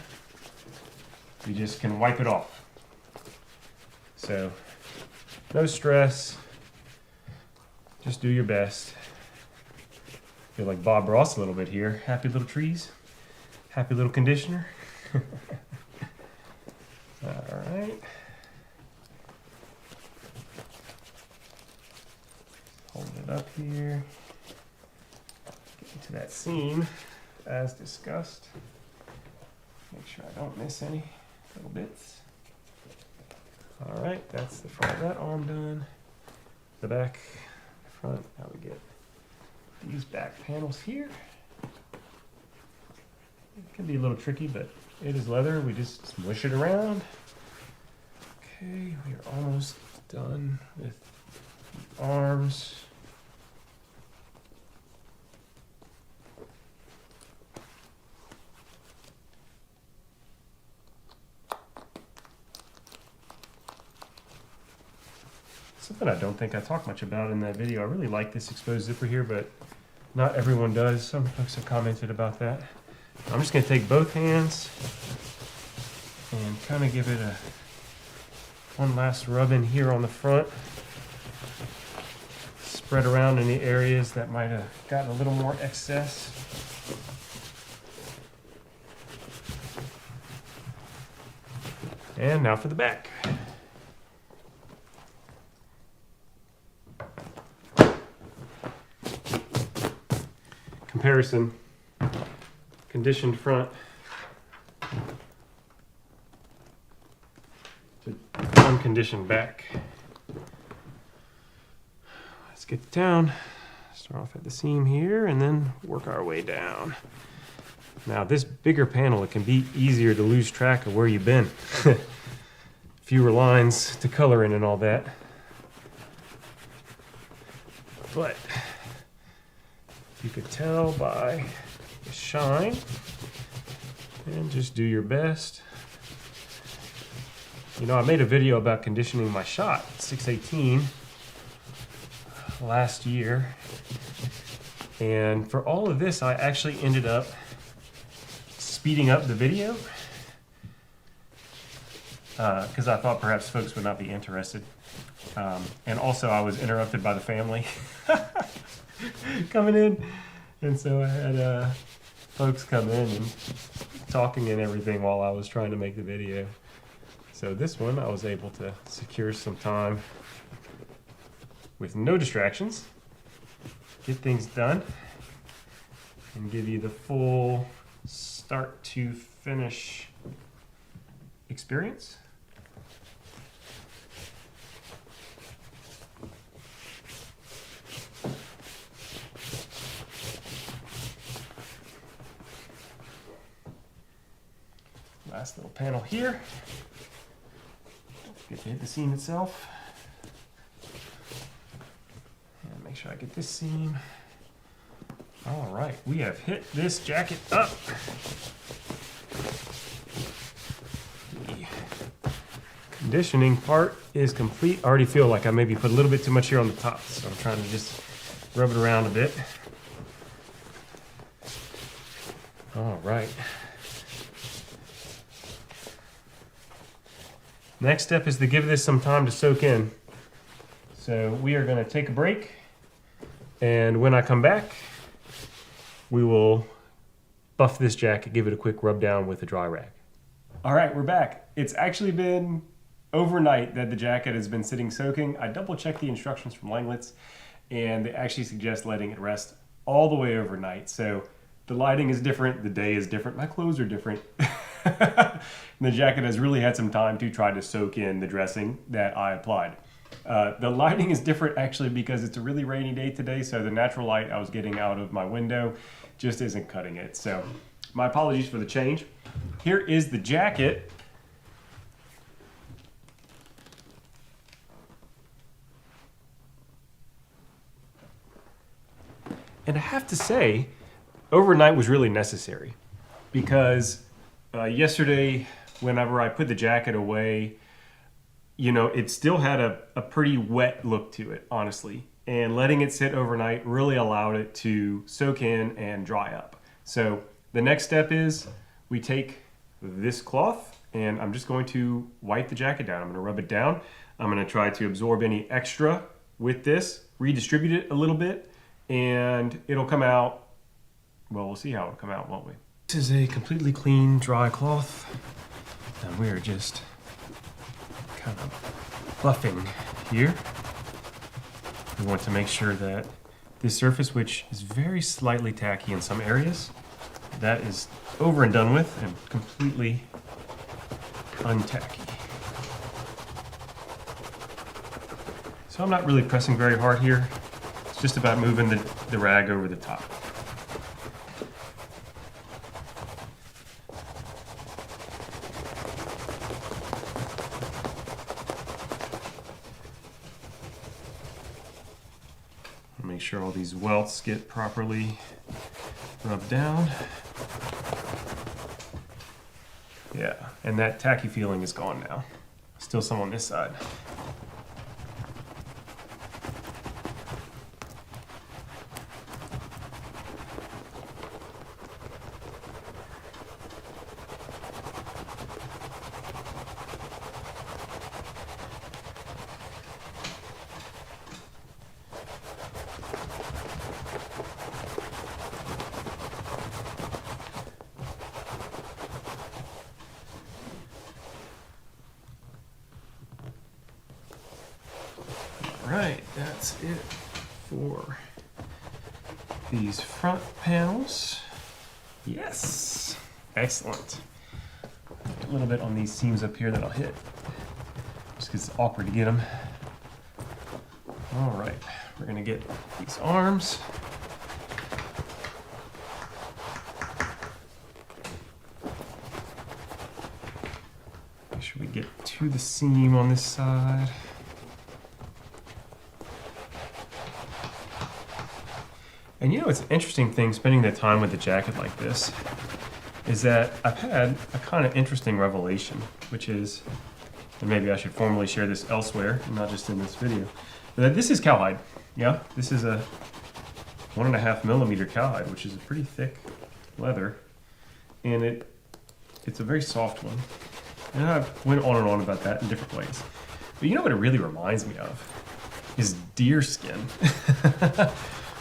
you just can wipe it off. So no stress, just do your best. Feel like Bob Ross a little bit here. Happy little trees, happy little conditioner. All right. Hold it up here. Get into that seam as discussed. Make sure I don't miss any little bits. All right, that's the front of that arm done. The back, the front. Now we get these back panels here. It can be a little tricky, but it is leather. We just smush it around. Okay, we are almost done with the arms. Something I don't think I talked much about in that video. I really like this exposed zipper here, but not everyone does. Some folks have commented about that. I'm just going to take both hands and kind of give it one last rub in here on the front. Spread around any areas that might have gotten a little more excess. And now for the back. comparison. Conditioned front to unconditioned back. Let's get down. Start off at the seam here and then work our way down. Now this bigger panel, it can be easier to lose track of where you've been. Fewer lines to color in and all that. But you could tell by the shine, and just do your best. You know, I made a video about conditioning my Schott 618 last year. And for all of this, I actually ended up speeding up the video because I thought perhaps folks would not be interested. And also I was interrupted by the family coming in. And so I had folks come in and talking and everything while I was trying to make the video. So this one I was able to secure some time with no distractions, get things done, and give you the full start to finish experience. Last little panel here. Don't forget to hit the seam itself. And make sure I get this seam. All right, we have hit this jacket up. The conditioning part is complete. I already feel like I maybe put a little bit too much here on the top, so I'm trying to just rub it around a bit. All right. Next step is to give this some time to soak in. So we are going to take a break, and when I come back, we will buff this jacket, give it a quick rub down with a dry rag. All right, we're back. It's actually been overnight that the jacket has been sitting soaking. I double checked the instructions from Langlet's, and they actually suggest letting it rest all the way overnight. So the lighting is different, the day is different, my clothes are different. And the jacket has really had some time to try to soak in the dressing that I applied. The lighting is different actually because it's a really rainy day today, so the natural light I was getting out of my window just isn't cutting it. So my apologies for the change. Here is the jacket. And I have to say, overnight was really necessary because yesterday, whenever I put the jacket away, you know, it still had a pretty wet look to it, honestly. And letting it sit overnight really allowed it to soak in and dry up. So the next step is we take this cloth and I'm just going to wipe the jacket down. I'm gonna rub it down. I'm gonna try to absorb any extra with this, redistribute it a little bit, and it'll come out, well, we'll see how it'll come out, won't we? This is a completely clean, dry cloth, and we're just kind of buffing here. We want to make sure that this surface, which is very slightly tacky in some areas, that is over and done with and completely untacky. So I'm not really pressing very hard here. It's just about moving the rag over the top. Make sure all these welts get properly rubbed down. Yeah, and that tacky feeling is gone now. Still some on this side. Right, that's it for these front panels. Yes, excellent. A little bit on these seams up here that I'll hit, just because it's awkward to get them. All right, we're gonna get these arms. Make sure we get to the seam on this side. And you know, it's an interesting thing spending the time with the jacket like this, is that I've had a kind of interesting revelation, which is, and maybe I should formally share this elsewhere, not just in this video, that this is cowhide. Yeah, this is a 1.5 millimeter cowhide, which is a pretty thick leather, and it's a very soft one. And I went on and on about that in different ways. But you know what it really reminds me of is deer skin,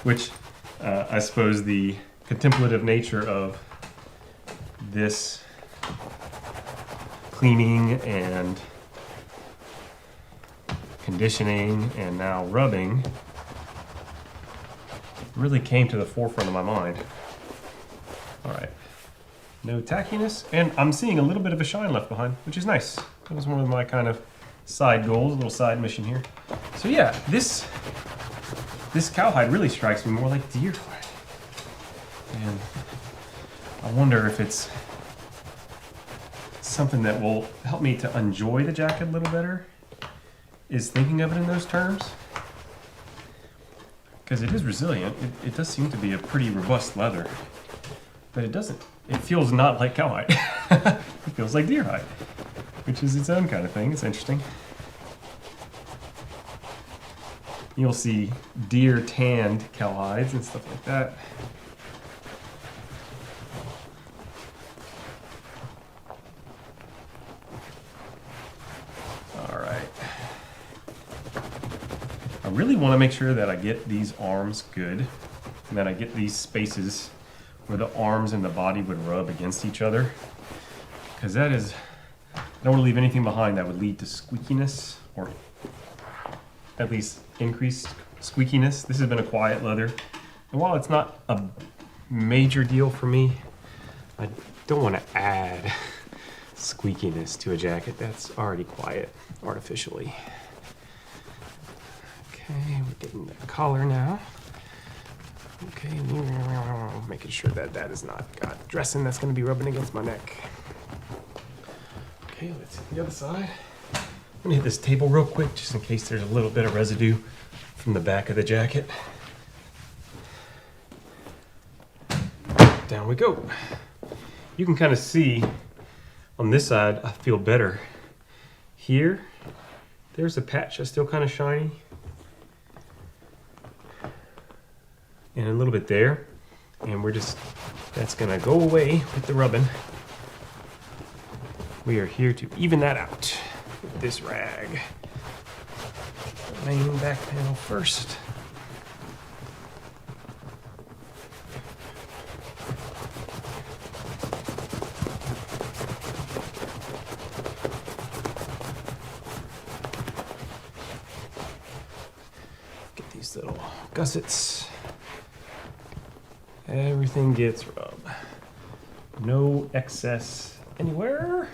which I suppose the contemplative nature of this cleaning and conditioning and now rubbing really came to the forefront of my mind. All right, no tackiness, and I'm seeing a little bit of a shine left behind, which is nice. That was one of my kind of side goals, a little side mission here. So yeah, this cowhide really strikes me more like deer hide. And I wonder if it's something that will help me to enjoy the jacket a little better, is thinking of it in those terms. Because it is resilient. It does seem to be a pretty robust leather. But it feels not like cowhide. It feels like deer hide, which is its own kind of thing. It's interesting. You'll see deer tanned cowhides and stuff like that. All right. I really want to make sure that I get these arms good and that I get these spaces where the arms and the body would rub against each other. Because that is, I don't want to leave anything behind that would lead to squeakiness, or at least increased squeakiness. This has been a quiet leather, and while it's not a major deal for me, I don't want to add squeakiness to a jacket that's already quiet artificially. Okay, we're getting the collar now. Okay, making sure that that is not got dressing that's going to be rubbing against my neck. Okay, let's hit the other side. I'm going to hit this table real quick just in case there's a little bit of residue from the back of the jacket. Down we go. You can kind of see on this side, I feel better. Here, there's a patch that's still kind of shiny. And a little bit there. And that's gonna go away with the rubbing. We are here to even that out with this rag. Main back panel first. Get these little gussets. Everything gets rubbed. No excess anywhere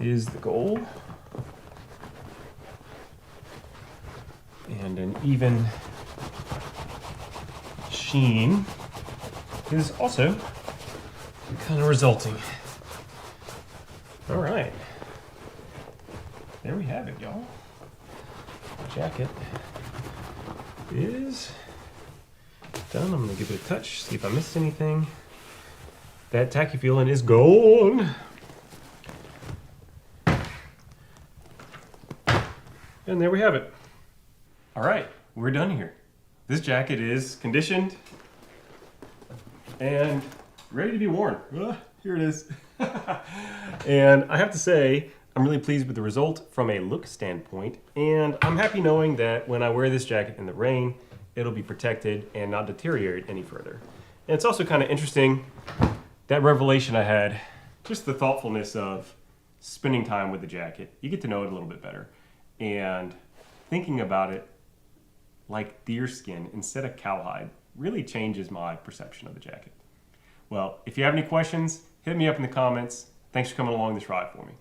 is the goal. And an even sheen is also kind of resulting. All right. There we have it, y'all. The jacket is done. I'm gonna give it a touch, see if I missed anything. That tacky feeling is gone. And there we have it. All right, we're done here. This jacket is conditioned and ready to be worn. Here it is. And I have to say, I'm really pleased with the result from a look standpoint. And I'm happy knowing that when I wear this jacket in the rain, it'll be protected and not deteriorate any further. And it's also kind of interesting, that revelation I had, just the thoughtfulness of spending time with the jacket. You get to know it a little bit better. And thinking about it like deer skin instead of cowhide really changes my perception of the jacket. Well, if you have any questions, hit me up in the comments. Thanks for coming along this ride for me.